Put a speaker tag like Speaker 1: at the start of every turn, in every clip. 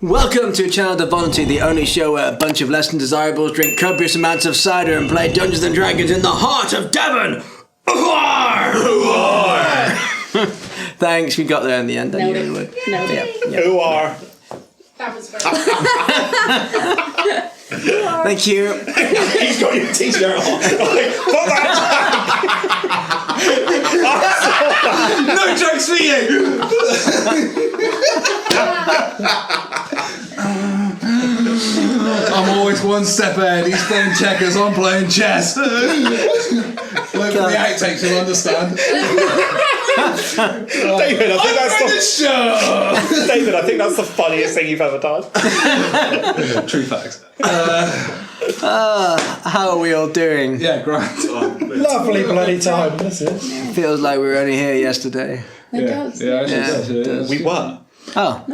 Speaker 1: Welcome to Channel Divinity, the only show where a bunch of less than desirables drink copious amounts of cider and play Dungeons and Dragons in the heart of Devon. Thanks, we got there in the end.
Speaker 2: Nailed it.
Speaker 3: Who are?
Speaker 2: That was very
Speaker 1: Thank you.
Speaker 3: He's got your t-shirt on. Put that back. No jokes for you.
Speaker 4: I'm always one step ahead. He's playing checkers, I'm playing chess. Look at the outtakes, you'll understand.
Speaker 3: David, I think that's the funniest thing you've ever done.
Speaker 4: True facts.
Speaker 1: How are we all doing?
Speaker 4: Yeah, great.
Speaker 5: Lovely bloody time, this is.
Speaker 1: Feels like we were only here yesterday.
Speaker 2: It does.
Speaker 4: Yeah,
Speaker 1: it does.
Speaker 3: We were.
Speaker 1: Oh,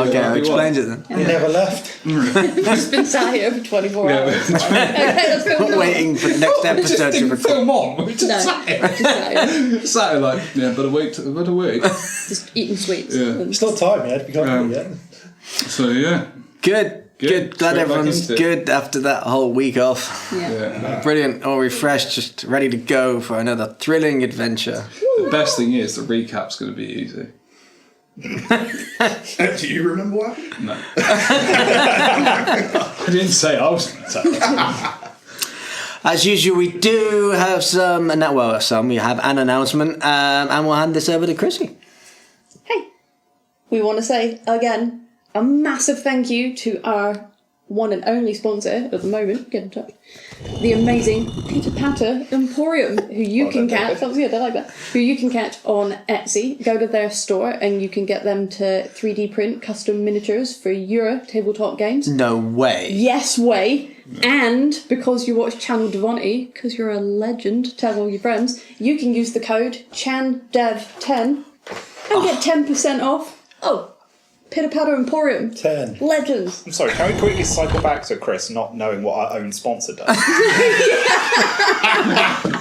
Speaker 1: okay, I explained it then.
Speaker 5: We never left.
Speaker 2: We've just been sat here for 24 hours. Okay, let's film on.
Speaker 1: Waiting for the next episode to
Speaker 4: Didn't
Speaker 1: record.
Speaker 4: film on. We just
Speaker 2: No,
Speaker 4: sat here.
Speaker 2: just sat here.
Speaker 4: Sat here like, yeah, better wait.
Speaker 2: Just eating sweets.
Speaker 4: Yeah.
Speaker 5: It's not time yet, we can't do it yet.
Speaker 4: So, yeah.
Speaker 1: Good. Glad
Speaker 4: Straight back
Speaker 1: everyone's
Speaker 4: into it.
Speaker 1: good after that whole week off.
Speaker 2: Yeah.
Speaker 1: Brilliant, all refreshed, just ready to go for another thrilling adventure.
Speaker 4: The best thing is the recap's going to be easy.
Speaker 3: Do you remember what happened?
Speaker 4: No. I didn't say I was going to tell you.
Speaker 1: As usual, we do have we have an announcement, and we'll hand this over to Chrissy.
Speaker 2: Hey, we want to say again a massive thank you to our one and only sponsor at the moment. Get in touch. The amazing Peter Patter Emporium, who you can catch. That was good. I like that. Who you can catch on Etsy. Go to their store and you can get them to 3D print custom miniatures for your tabletop games.
Speaker 1: No way.
Speaker 2: Yes way. And because you watch Channel Divinity, because you're a legend, tell all your friends, you can use the code ChanDev10 and get 10% off. Oh, Pitter Patter Emporium.
Speaker 5: 10.
Speaker 2: Legends.
Speaker 3: I'm sorry, can we quickly cycle back to Chris not knowing what our own sponsor does?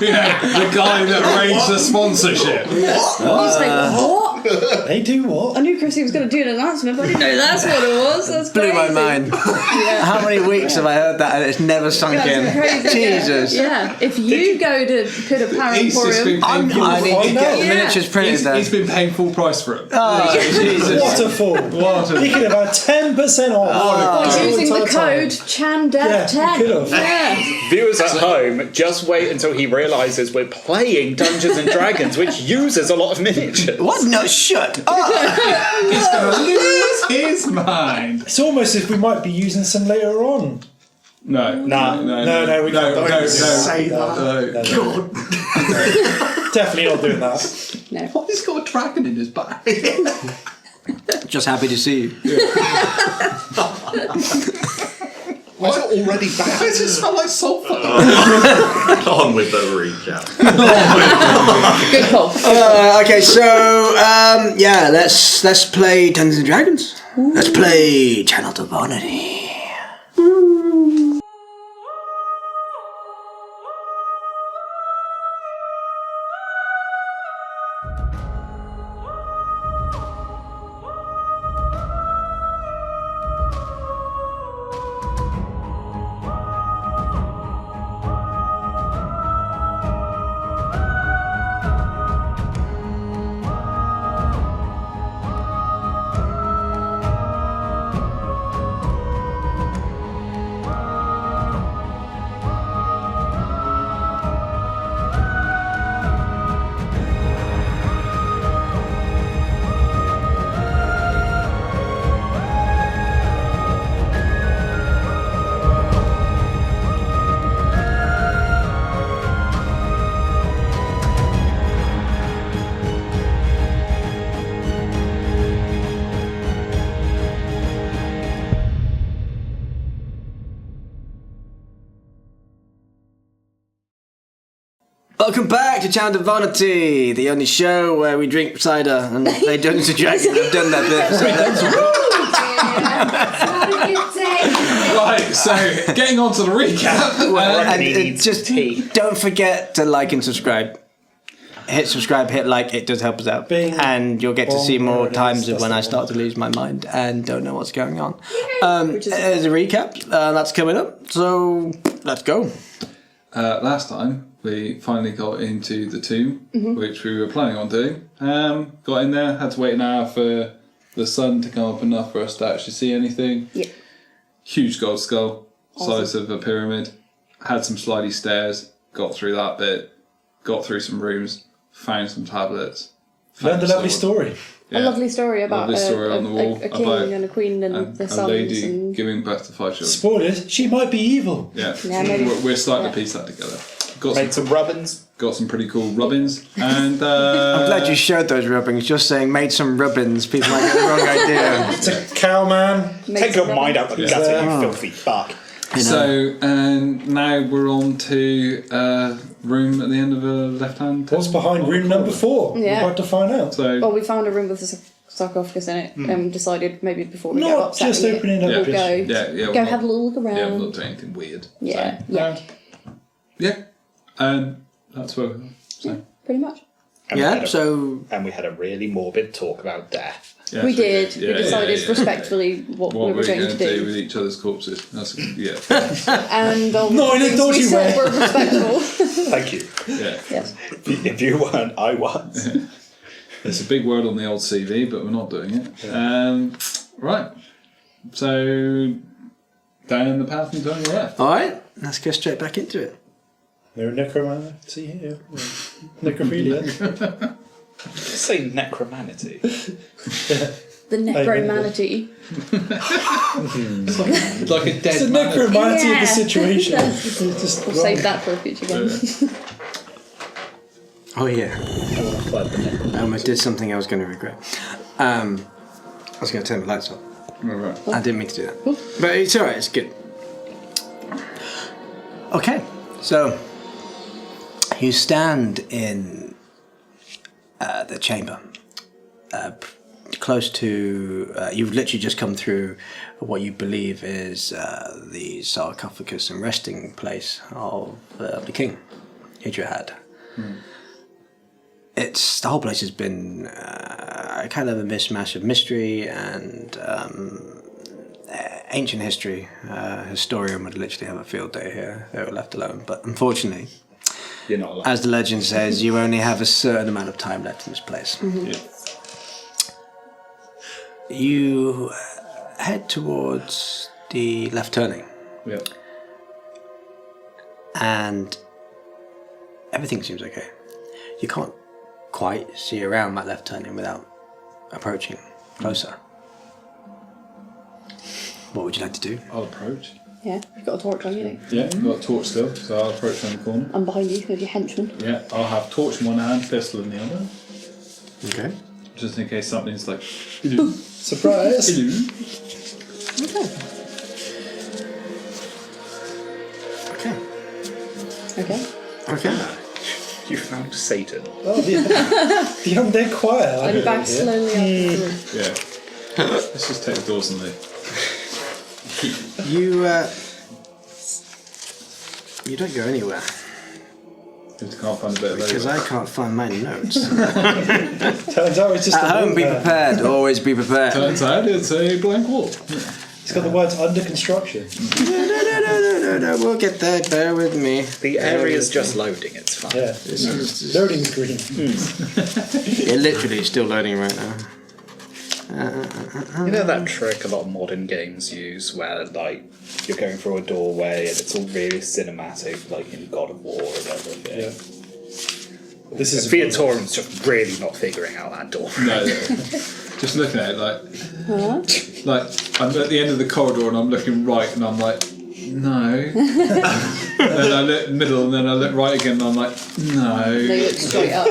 Speaker 4: Yeah, the guy that arranged the sponsorship.
Speaker 2: He's like, what?
Speaker 5: They do what?
Speaker 2: I knew Chrissy was going to do an announcement, but I didn't know that's what it was. That's
Speaker 1: Blew
Speaker 2: crazy.
Speaker 1: my mind.
Speaker 2: Yeah.
Speaker 1: How many weeks have I heard that and it's never sunk
Speaker 2: That's
Speaker 1: in?
Speaker 2: crazy.
Speaker 1: Jesus.
Speaker 2: Yeah. If you go to Pitter Patter
Speaker 4: He's just been
Speaker 2: Emporium,
Speaker 4: paying
Speaker 1: I need to get the
Speaker 2: Yeah.
Speaker 1: miniatures printed then.
Speaker 4: He's been paying full price for it.
Speaker 1: Oh, Jesus.
Speaker 5: What a fool. He could have had 10% off.
Speaker 2: by using the code
Speaker 5: Yeah,
Speaker 2: ChanDev10.
Speaker 5: could have.
Speaker 2: Yeah.
Speaker 3: Viewers at home, just wait until he realises we're playing Dungeons and Dragons, which uses a lot of miniatures.
Speaker 1: What? No, shut up.
Speaker 4: He's going to lose his mind.
Speaker 5: It's almost as if we might be using some later on.
Speaker 4: No,
Speaker 5: we can't.
Speaker 4: No,
Speaker 3: say that.
Speaker 4: No.
Speaker 5: Definitely not doing that.
Speaker 2: No.
Speaker 4: What? He's got a dragon in his back.
Speaker 1: Just happy to see you.
Speaker 3: Why is it already
Speaker 4: Why
Speaker 3: bad?
Speaker 4: does it smell like sulphur?
Speaker 6: On with the recap.
Speaker 2: Good call.
Speaker 1: Okay, so let's play Dungeons and Dragons. Let's play Channel Divinity. Welcome back to Channel Divinity, the only show where we drink cider and play Dungeons and Dragons. I've done that bit.
Speaker 4: Right, so getting on to the recap.
Speaker 3: I reckon he
Speaker 1: And
Speaker 3: needs
Speaker 1: just
Speaker 3: tea.
Speaker 1: don't forget to like and subscribe. hit subscribe, hit like. It does help us out.
Speaker 5: Bing.
Speaker 1: And you'll get to
Speaker 5: Bong,
Speaker 1: see more
Speaker 5: there it is.
Speaker 1: times of
Speaker 5: That's
Speaker 1: when
Speaker 5: the
Speaker 1: I start
Speaker 5: one.
Speaker 1: to lose my mind and don't know what's going on.
Speaker 2: Which is
Speaker 1: As a recap, that's coming up. So let's go.
Speaker 4: Last time we finally got into the tomb, which we were planning on doing. Got in there, had to wait an hour for the sun to come up enough for us to actually see anything.
Speaker 2: Yeah.
Speaker 4: Huge gold skull,
Speaker 2: Awesome.
Speaker 4: size of a pyramid. Had some slidey stairs, got through that bit, got through some rooms, found some tablets.
Speaker 5: Learned a
Speaker 4: found
Speaker 5: lovely
Speaker 4: sword.
Speaker 5: story.
Speaker 2: A lovely story about
Speaker 4: Lovely story on the wall
Speaker 2: a king
Speaker 4: about
Speaker 2: and a queen and their
Speaker 4: a
Speaker 2: sons.
Speaker 4: lady
Speaker 2: And
Speaker 4: giving birth to 5 children.
Speaker 5: Spoilers, she might be evil.
Speaker 4: Yeah,
Speaker 2: Yeah, maybe.
Speaker 4: we're starting
Speaker 2: Yeah.
Speaker 4: to piece that together. Got
Speaker 3: Made some rubbins.
Speaker 4: got some pretty cool rubbins, and
Speaker 1: I'm glad you showed those rubbings. Just saying, made some rubbins. People might get the wrong idea.
Speaker 5: It's a cow man.
Speaker 2: Made
Speaker 3: Take your
Speaker 2: some
Speaker 3: mind out the
Speaker 2: rubbins.
Speaker 3: gutter,
Speaker 5: Yeah.
Speaker 3: you filthy fuck.
Speaker 4: So now we're on to room at the end of a left-hand.
Speaker 5: What's behind room number 4?
Speaker 2: Yeah.
Speaker 5: We're about to find out.
Speaker 4: So
Speaker 2: Well, we found a room with a sarcophagus in it and decided maybe before we get
Speaker 5: Not
Speaker 2: upset
Speaker 5: just
Speaker 2: with it,
Speaker 5: opening up.
Speaker 2: we'll
Speaker 5: just-
Speaker 2: go,
Speaker 4: yeah,
Speaker 2: go have a little look
Speaker 4: yeah, we're
Speaker 2: around.
Speaker 4: not doing anything weird.
Speaker 2: Yeah,
Speaker 4: So,
Speaker 2: yeah,
Speaker 4: yeah, and that's where we are. So,
Speaker 2: pretty much.
Speaker 3: And we
Speaker 1: Yeah,
Speaker 3: had a-
Speaker 1: so
Speaker 3: And we had a really morbid talk about death.
Speaker 4: yes,
Speaker 2: we did.
Speaker 4: Yeah,
Speaker 2: we decided
Speaker 4: yeah.
Speaker 2: respectfully what we were going to do.
Speaker 4: with each other's corpses. That's yeah,
Speaker 2: And all
Speaker 5: Not in a
Speaker 2: the things
Speaker 5: dodgy
Speaker 2: we said
Speaker 5: way.
Speaker 2: were respectful.
Speaker 3: Thank you.
Speaker 4: yeah.
Speaker 2: Yes.
Speaker 3: If you weren't, I was.
Speaker 4: It's a big word on the old CV, but we're not doing it. Right. So down the path and turn left.
Speaker 1: all right, let's go straight back into it.
Speaker 5: No necromancy here. Necrophilia.
Speaker 3: Say necromanity.
Speaker 2: The necromanity.
Speaker 4: It's like a
Speaker 5: It's
Speaker 4: dead
Speaker 5: the
Speaker 4: man.
Speaker 5: necromancy of
Speaker 2: Yeah.
Speaker 5: the situation.
Speaker 2: That's-
Speaker 5: It's just
Speaker 2: We'll
Speaker 5: wrong.
Speaker 2: save that for a future game.
Speaker 1: Oh yeah,
Speaker 3: I want to flood the necromancy.
Speaker 1: I almost did something I was going to regret. I was going to turn the lights off.
Speaker 4: Right.
Speaker 1: I didn't mean to do that, but it's all right. It's good. Okay, so you stand in the chamber, close to. You've literally just come through what you believe is the sarcophagus and resting place of the king, Idrihad. It's the whole place has been kind of a mishmash of mystery and ancient history. A historian would literally have a field day here. They were left alone, but unfortunately,
Speaker 3: You're not allowed.
Speaker 1: as the legend says, you only have a certain amount of time left in this place.
Speaker 4: Yeah.
Speaker 1: You head towards the left turning,
Speaker 4: Yeah.
Speaker 1: and everything seems okay. You can't quite see around that left turning without approaching closer. What would you like to do?
Speaker 4: I'll approach.
Speaker 2: Yeah, you've got a torch on you.
Speaker 4: Yeah, I've got a torch still, so I'll approach around the corner.
Speaker 2: I'm behind you with your henchman.
Speaker 4: Yeah, I'll have torch in one hand, pistol in the other,
Speaker 1: Okay.
Speaker 4: just in case something's like. Hello.
Speaker 5: Surprise!
Speaker 1: Okay.
Speaker 2: Okay.
Speaker 1: Okay.
Speaker 3: You found Satan.
Speaker 5: Oh, the undead choir.
Speaker 2: And back slowly up.
Speaker 4: Yeah. Let's just take the doors and leave.
Speaker 1: You don't go anywhere
Speaker 4: Just can't find a bit of
Speaker 1: because I can't find my notes.
Speaker 5: Turns out it's just
Speaker 1: At
Speaker 5: a
Speaker 1: home,
Speaker 5: wall
Speaker 1: be
Speaker 5: there.
Speaker 1: prepared. Always be prepared.
Speaker 4: Turns out it's a blank wall.
Speaker 5: It's got the words under construction.
Speaker 1: No. We'll get there. Bear with me.
Speaker 3: The area's just loading, it's fine.
Speaker 5: Yeah. Loading screen.
Speaker 1: It literally is still loading right now.
Speaker 3: You know that trick a lot of modern games use where, like, you're going through a doorway and it's all really cinematic, like in God of War and everything.
Speaker 5: Yeah. This is
Speaker 3: Viatorum's just really not figuring out that door.
Speaker 4: No, just looking at it like I'm at the end of the corridor and I'm looking right and I'm like, no. And then I look middle and then I look right again and I'm like, no.
Speaker 2: They look straight up.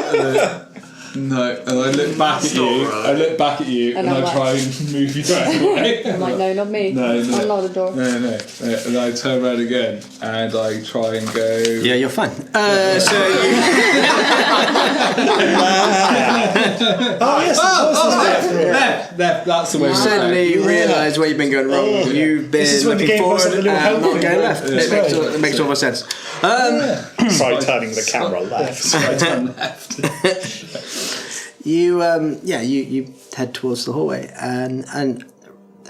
Speaker 4: No, and I look back at you.
Speaker 6: right.
Speaker 4: I look back at you, and
Speaker 2: I'm
Speaker 4: I
Speaker 2: like-
Speaker 4: try and move you out of the way.
Speaker 2: I'm like, no, not me.
Speaker 4: No, no.
Speaker 2: I'm not the door.
Speaker 4: No. And I turn around again, and I try and go.
Speaker 1: Yeah, you're fine. So you,
Speaker 5: Oh yes,
Speaker 4: Left. That's the way.
Speaker 1: you suddenly realise where you've been going wrong. You've
Speaker 5: This is
Speaker 1: been
Speaker 5: when the
Speaker 1: looking
Speaker 5: game was
Speaker 1: forward
Speaker 5: like
Speaker 1: and
Speaker 5: a little
Speaker 1: not
Speaker 5: help
Speaker 1: going
Speaker 5: thing,
Speaker 1: left.
Speaker 5: right?
Speaker 1: It
Speaker 5: That's
Speaker 1: makes,
Speaker 5: right.
Speaker 1: all sense.
Speaker 5: Try turning the camera left.
Speaker 4: I turn left.
Speaker 1: You head towards the hallway, and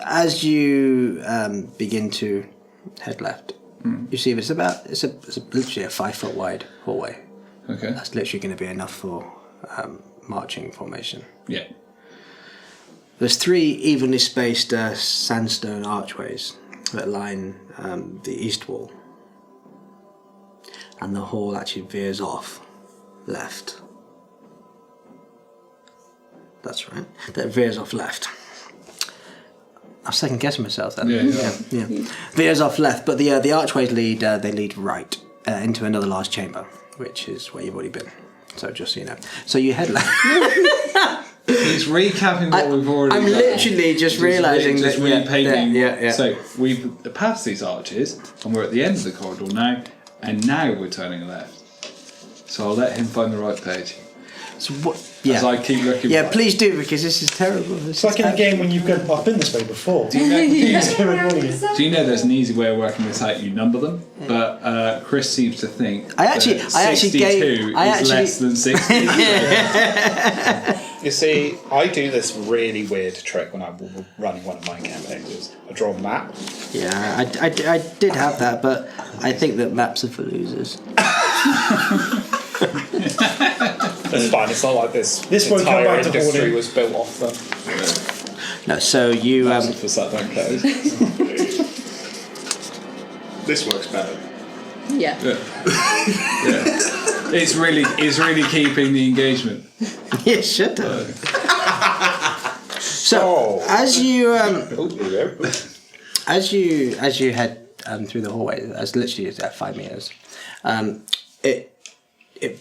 Speaker 1: as you begin to head left, you see it's literally a 5 foot wide hallway.
Speaker 4: Okay.
Speaker 1: That's literally going to be enough for marching formation.
Speaker 4: Yeah.
Speaker 1: There's 3 evenly spaced sandstone archways that line the east wall, and the hall actually veers off left. That's right. That veers off left. I'm second guessing myself then.
Speaker 4: Yeah.
Speaker 1: Veers off left, but the archways lead right into another large chamber, which is where you've already been. So just so you know. So you head left.
Speaker 4: He's recapping what we've already
Speaker 1: I'm
Speaker 4: done.
Speaker 1: literally just realising
Speaker 4: just
Speaker 1: that
Speaker 4: repainting.
Speaker 1: yeah.
Speaker 4: So we've passed these arches, and we're at the end of the corridor now, and now we're turning left. So I'll let him find the right page.
Speaker 1: So what? Yeah.
Speaker 4: As I keep looking.
Speaker 1: Yeah,
Speaker 4: right.
Speaker 1: please do, because this is terrible.
Speaker 5: It's like in a game when you've gone, I've been this way before.
Speaker 4: Do you know?
Speaker 2: Yeah.
Speaker 4: Do you know there's an easy way of working this out? You number them, but Chris seems to think
Speaker 1: I actually
Speaker 4: that 62 is less than 60.
Speaker 3: You see, I do this really weird trick when I'm running one of my campaigns. I draw a map.
Speaker 1: Yeah, I did have that, but I think that maps are for losers.
Speaker 3: It's fine. It's not like this.
Speaker 5: This won't come
Speaker 3: entire
Speaker 5: back to
Speaker 3: industry
Speaker 5: hoarding.
Speaker 3: was built off them.
Speaker 1: No, so you
Speaker 4: For sat down close.
Speaker 6: This works better.
Speaker 2: Yeah.
Speaker 4: It's really keeping the engagement.
Speaker 1: yeah, shut up. So
Speaker 3: Oh.
Speaker 1: as you
Speaker 3: Oh, there we go.
Speaker 1: as you head through the hallway, as literally at 5 meters, it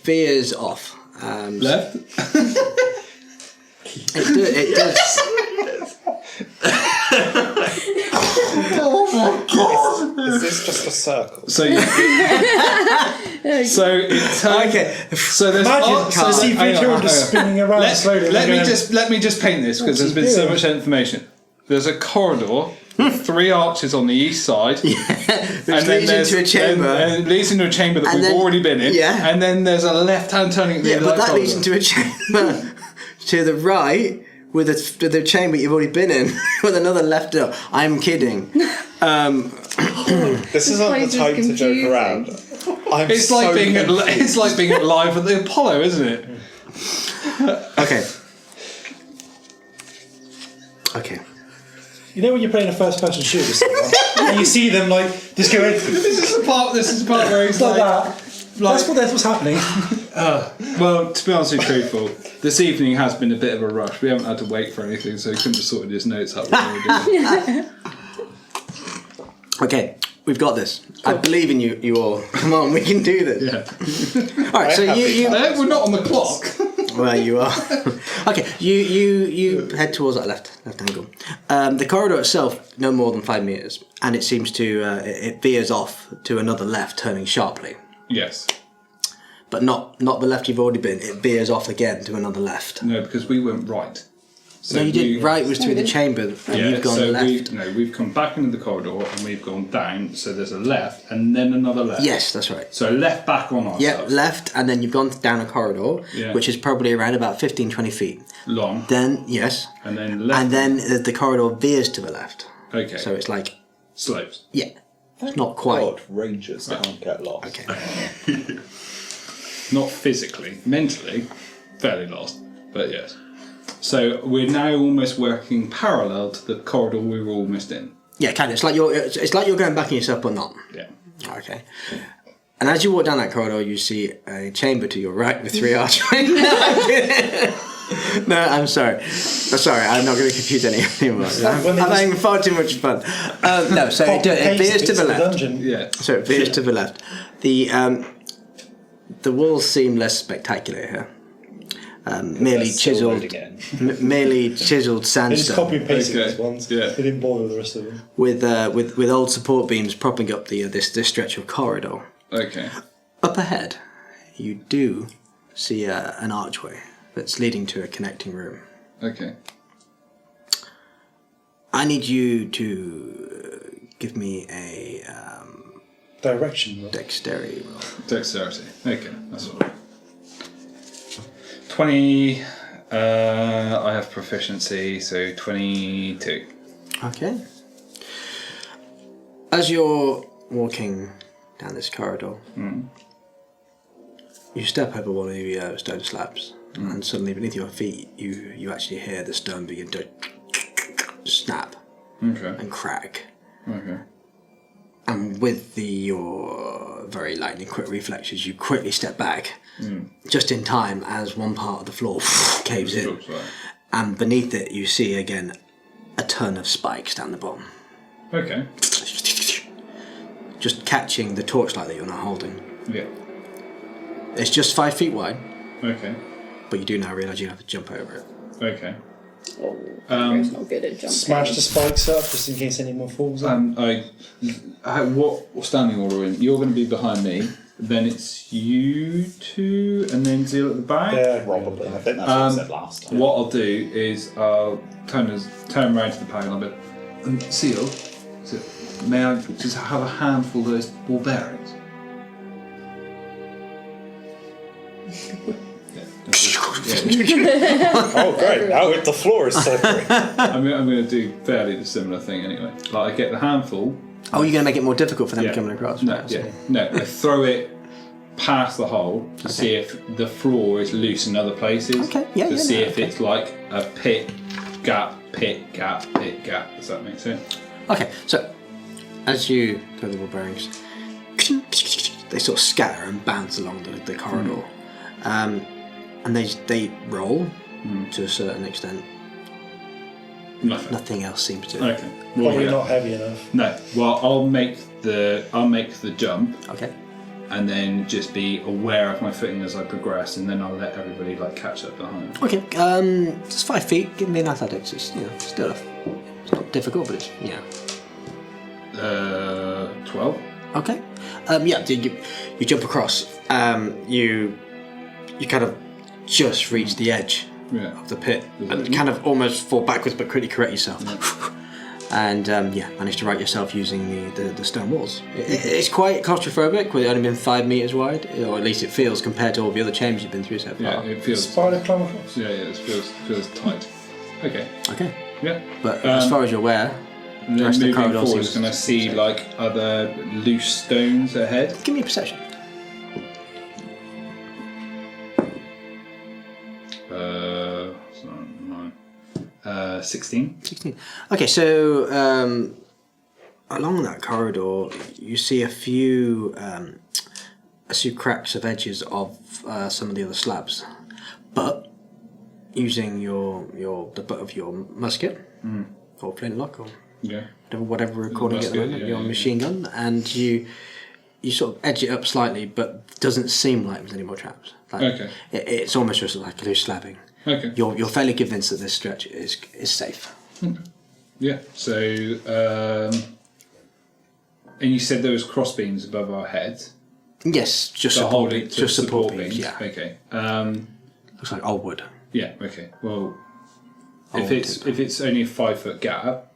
Speaker 1: veers off.
Speaker 4: Left.
Speaker 1: It does.
Speaker 3: Is this just a circle?
Speaker 4: So it turns.
Speaker 1: Okay.
Speaker 4: So there's
Speaker 5: Imagine, so see
Speaker 4: hang on,
Speaker 5: Victor
Speaker 4: hang on.
Speaker 5: just spinning around slowly.
Speaker 4: Let me
Speaker 5: going,
Speaker 4: just paint this, because there's
Speaker 5: What's he
Speaker 4: been so
Speaker 5: doing?
Speaker 4: much information. There's a corridor with 3 arches on the east side,
Speaker 1: Which leads
Speaker 4: there's-
Speaker 1: into a chamber.
Speaker 4: and it leads into a chamber that
Speaker 1: And
Speaker 4: we've
Speaker 1: then-
Speaker 4: already been in.
Speaker 1: yeah.
Speaker 4: And then there's a left-hand turning at the
Speaker 1: Yeah,
Speaker 4: end
Speaker 1: but
Speaker 4: of that
Speaker 1: that leads
Speaker 4: corridor.
Speaker 1: into a chamber to the right with the chamber you've already been in with another left door. I'm kidding.
Speaker 3: This isn't the
Speaker 2: place is
Speaker 3: time to joke
Speaker 2: confusing.
Speaker 3: around. I'm
Speaker 4: It's
Speaker 3: so
Speaker 4: like being
Speaker 3: confused.
Speaker 4: it's like being live at the Apollo, isn't it?
Speaker 1: Okay. Okay.
Speaker 5: you know when you're playing a first-person shooter, with someone, and you see them like just going
Speaker 4: This is the part where he's
Speaker 5: like
Speaker 4: like,
Speaker 5: that. That's what's happening.
Speaker 4: well, to be honestly truthful, this evening has been a bit of a rush. We haven't had to wait for anything, so he couldn't have sorted his notes out.
Speaker 1: Okay. We've got this. I believe in you all. Come on, we can do this.
Speaker 4: Yeah.
Speaker 1: All right. So
Speaker 3: I have
Speaker 1: you
Speaker 4: We're not on the clock.
Speaker 1: well, you are. Okay. You head towards that left angle. The corridor itself, no more than 5 meters, and it seems to it veers off to another left, turning sharply.
Speaker 4: Yes.
Speaker 1: But not the left you've already been. It veers off again to another left.
Speaker 4: No, because we went right. So
Speaker 1: No, you did. Right was through the chamber, and
Speaker 4: Yeah,
Speaker 1: you've gone
Speaker 4: so
Speaker 1: left.
Speaker 4: we've come back into the corridor and we've gone down. So there's a left and then another left.
Speaker 1: Yes, that's right.
Speaker 4: So left back on ourselves.
Speaker 1: Yep, left, and then you've gone down a corridor,
Speaker 4: Yeah.
Speaker 1: which is probably around about 15, 20 feet.
Speaker 4: Long.
Speaker 1: Then, yes,
Speaker 4: And then left.
Speaker 1: and then the corridor veers to the left.
Speaker 4: Okay.
Speaker 1: So it's like,
Speaker 4: slopes.
Speaker 1: yeah, it's not quite.
Speaker 3: God, rangers can't get lost.
Speaker 1: Okay.
Speaker 4: Not physically, mentally, fairly lost. But yes. So we're now almost working parallel to the corridor we were almost in.
Speaker 1: Yeah, kind of. It's like you're going back in yourself, but not.
Speaker 4: Yeah.
Speaker 1: Okay. And as you walk down that corridor, you see a chamber to your right with 3 archways. No, I'm sorry. I'm not going to confuse anymore. I'm having far too much fun. No, so it veers to the left.
Speaker 5: Dungeon.
Speaker 4: Yeah.
Speaker 1: So it veers to the left. The walls seem less spectacular here. merely
Speaker 3: Still
Speaker 1: chiseled,
Speaker 3: loading in.
Speaker 1: merely chiseled
Speaker 5: They just
Speaker 1: sandstone
Speaker 5: copy and pasted
Speaker 4: Okay.
Speaker 5: these ones.
Speaker 4: Yeah.
Speaker 5: They didn't bother with the rest of them.
Speaker 1: with old support beams propping up this stretch of corridor.
Speaker 4: Okay.
Speaker 1: Up ahead, you do see an archway that's leading to a connecting room.
Speaker 4: Okay.
Speaker 1: I need you to give me a
Speaker 5: Direction. Though.
Speaker 1: dexterity roll.
Speaker 4: Dexterity. Okay, that's all right. 20. I have proficiency, so 22.
Speaker 1: Okay. As you're walking down this corridor, you step over one of the stone slabs, and suddenly beneath your feet, you actually hear the stone begin to snap
Speaker 4: Okay.
Speaker 1: and crack.
Speaker 4: Okay.
Speaker 1: And with your very lightning quick reflexes, you quickly step back, just in time as one part of the floor caves in.
Speaker 4: Looks like.
Speaker 1: And beneath it, you see again a ton of spikes down the bottom,
Speaker 4: Okay.
Speaker 1: just catching the torchlight that you're not holding.
Speaker 4: Yeah.
Speaker 1: It's just 5 feet wide,
Speaker 4: Okay.
Speaker 1: but you do now realise you have to jump over it.
Speaker 4: Okay.
Speaker 2: Oh, Gary's not good at jumping.
Speaker 5: Smash the spikes up just in case anyone falls in.
Speaker 4: What standing order are we in? You're going to be behind me. Then it's you two, and then Zeal at the back.
Speaker 5: Yeah,
Speaker 3: Probably. I think that's what I said last time.
Speaker 4: What I'll do is I'll turn around to the pack and I'll be, Seal, may I just have a handful of those ball bearings?
Speaker 5: Oh, great. Now the floor is slippery.
Speaker 4: I'm going to do fairly the similar thing anyway. Like I get the handful.
Speaker 1: Oh, you're going to make it more difficult for them
Speaker 4: Yeah.
Speaker 1: coming across?
Speaker 4: No,
Speaker 1: Right,
Speaker 4: yeah, no. I throw it past the hole to see if the floor is loose in other places.
Speaker 1: Okay, yeah,
Speaker 4: To
Speaker 1: yeah,
Speaker 4: see
Speaker 1: no,
Speaker 4: if
Speaker 1: okay.
Speaker 4: it's like a pit, gap, pit, gap, pit, gap. Does that make sense?
Speaker 1: Okay, so as you throw the ball bearings, they sort of scatter and bounce along the corridor. And they roll to a certain extent.
Speaker 4: Nothing.
Speaker 1: Nothing else seems to.
Speaker 4: Okay. Well,
Speaker 5: Probably
Speaker 4: yeah.
Speaker 5: not heavy enough.
Speaker 4: No. Well, I'll make the jump
Speaker 1: Okay.
Speaker 4: and then just be aware of my footing as I progress, and then I'll let everybody like catch up behind.
Speaker 1: Okay. It's 5 feet. Give me an athletics. It's still it's not difficult, but it's
Speaker 4: 12.
Speaker 1: Okay. Yeah. You jump across. You kind of just reach the edge
Speaker 4: Yeah.
Speaker 1: of the pit and kind of almost fall backwards, but quickly correct yourself. And manage to right yourself using the stone walls. It's quite claustrophobic, with it only been 5 meters wide, or at least it feels compared to all the other chambers you've been through so far.
Speaker 4: Yeah. It feels.
Speaker 5: Spider climb across.
Speaker 4: Yeah. It feels tight. Okay.
Speaker 1: Okay.
Speaker 4: Yeah.
Speaker 1: But as far as you're aware,
Speaker 4: And
Speaker 1: the
Speaker 4: then
Speaker 1: rest of the
Speaker 4: moving
Speaker 1: corridor
Speaker 4: forward,
Speaker 1: seems
Speaker 4: can I see like other loose stones ahead?
Speaker 1: give me a perception.
Speaker 4: Sorry, 16.
Speaker 1: 16. Okay, so along that corridor, you see a few cracks of edges of some of the other slabs, but using the butt of your musket or flintlock or
Speaker 4: Yeah.
Speaker 1: whatever we're calling it, at the
Speaker 4: Musket,
Speaker 1: moment,
Speaker 4: yeah,
Speaker 1: your
Speaker 4: yeah.
Speaker 1: machine gun, and you sort of edge it up slightly, but doesn't seem like there's any more traps. Like,
Speaker 4: Okay.
Speaker 1: it's almost just like loose slabbing.
Speaker 4: Okay.
Speaker 1: You're fairly convinced that this stretch is safe.
Speaker 4: Yeah. So, and you said there was cross beams above our heads.
Speaker 1: Yes, just
Speaker 4: So
Speaker 1: support
Speaker 4: holding
Speaker 1: beams.
Speaker 4: to
Speaker 1: Just support beams. Yeah,
Speaker 4: Okay.
Speaker 1: looks like old wood.
Speaker 4: Yeah. Okay. Well,
Speaker 1: Old
Speaker 4: if it's only a 5 foot gap,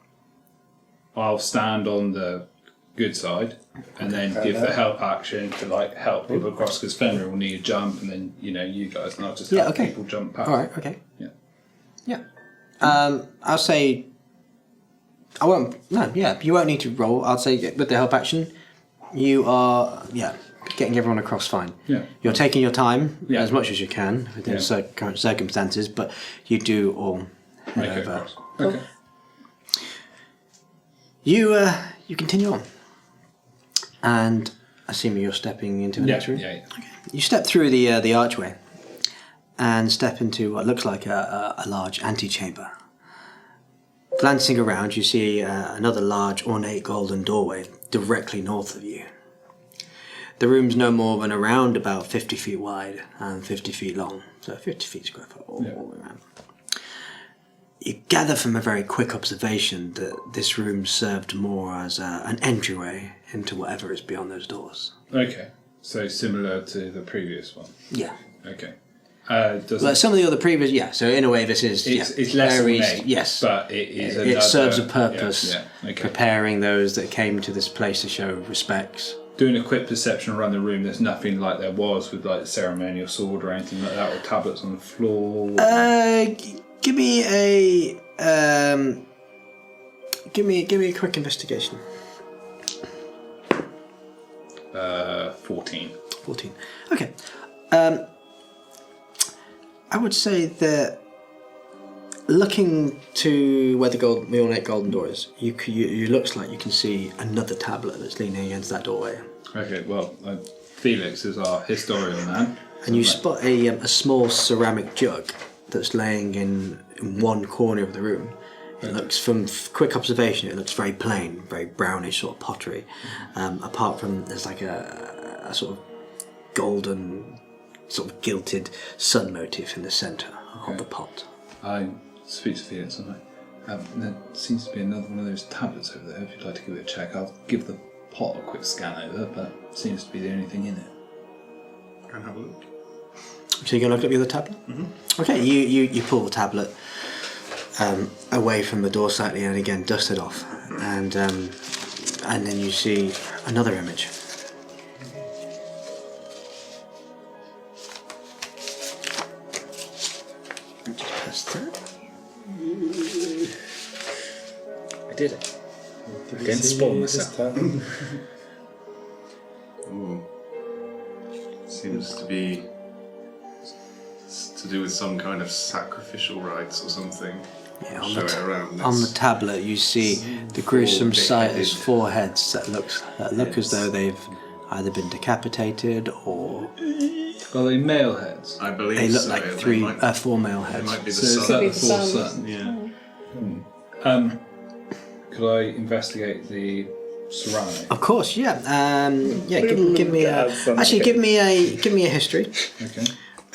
Speaker 4: I'll stand on the good side and then give the help action to like help people across, because Fenrir will need a jump, and then you guys, and I'll just help
Speaker 1: okay.
Speaker 4: people jump past.
Speaker 1: All right. Okay.
Speaker 4: Yeah.
Speaker 1: Yeah. I'll say. I won't. No. Yeah. You won't need to roll. I'll say with the help action, you are. Yeah. Getting everyone across fine.
Speaker 4: Yeah.
Speaker 1: You're taking your time
Speaker 4: Yeah.
Speaker 1: as much as you can within
Speaker 4: Yeah.
Speaker 1: current circumstances, but you do all head
Speaker 4: Make it
Speaker 1: over.
Speaker 4: across. Okay.
Speaker 1: You continue on, and assuming you're stepping into the
Speaker 4: Yeah.
Speaker 1: next room.
Speaker 4: Yeah.
Speaker 1: You step through the archway and step into what looks like a large antechamber. Glancing around, you see another large ornate golden doorway directly north of you. The room's no more than around about 50 feet wide and 50 feet long, so 50 feet square foot all the way around. You gather from a very quick observation that this room served more as an entryway into whatever is beyond those doors.
Speaker 4: Okay. So similar to the previous one.
Speaker 1: Yeah.
Speaker 4: Okay.
Speaker 1: Well, some of the other previous, yeah. So in a way, this is
Speaker 4: it's less
Speaker 1: very,
Speaker 4: ornate,
Speaker 1: yes,
Speaker 4: but it is.
Speaker 1: It serves a purpose,
Speaker 4: Okay.
Speaker 1: preparing those that came to this place to show respects.
Speaker 4: Doing a quick perception around the room, there's nothing like there was with like ceremonial sword or anything like that, or tablets on the floor.
Speaker 1: Give me a give me a quick investigation.
Speaker 4: 14.
Speaker 1: 14. Okay. I would say that looking to where the ornate golden door is, you looks like you can see another tablet that's leaning against that doorway.
Speaker 4: Okay, well, Felix is our historian man.
Speaker 1: And you spot a small ceramic jug that's laying in one corner of the room. It looks, from quick observation, it looks very plain, very brownish sort of pottery. Apart from there's like a sort of golden, sort of gilded sun motif in the centre of the pot.
Speaker 4: I speak to Felix and there seems to be another one of those tablets over there. If you'd like to give it a check, I'll give the pot a quick scan over, but seems to be the only thing in it.
Speaker 6: Can have a look.
Speaker 1: So you're going to look at the other tablet? Mm-hmm. Okay, you pull the tablet away from the door slightly and again dust it off. And then you see another image. Just past that.
Speaker 3: I did it. I'm going to spoil myself.
Speaker 6: Ooh. Seems to be to do with some kind of sacrificial rites or something.
Speaker 1: Yeah,
Speaker 6: Show it around.
Speaker 1: on the tablet you see the gruesome sight as four heads that look as though they've either been decapitated or
Speaker 4: Are they male heads?
Speaker 6: I believe
Speaker 1: they look
Speaker 6: so.
Speaker 1: like
Speaker 6: They
Speaker 1: four male
Speaker 6: They
Speaker 1: heads.
Speaker 6: might be the
Speaker 4: So is that
Speaker 6: sun.
Speaker 4: the
Speaker 2: the
Speaker 4: fourth
Speaker 2: sun.
Speaker 4: son?
Speaker 6: Yeah.
Speaker 4: Could I investigate the ceramic?
Speaker 1: Of course, yeah. Give me a give me a history,
Speaker 4: Okay.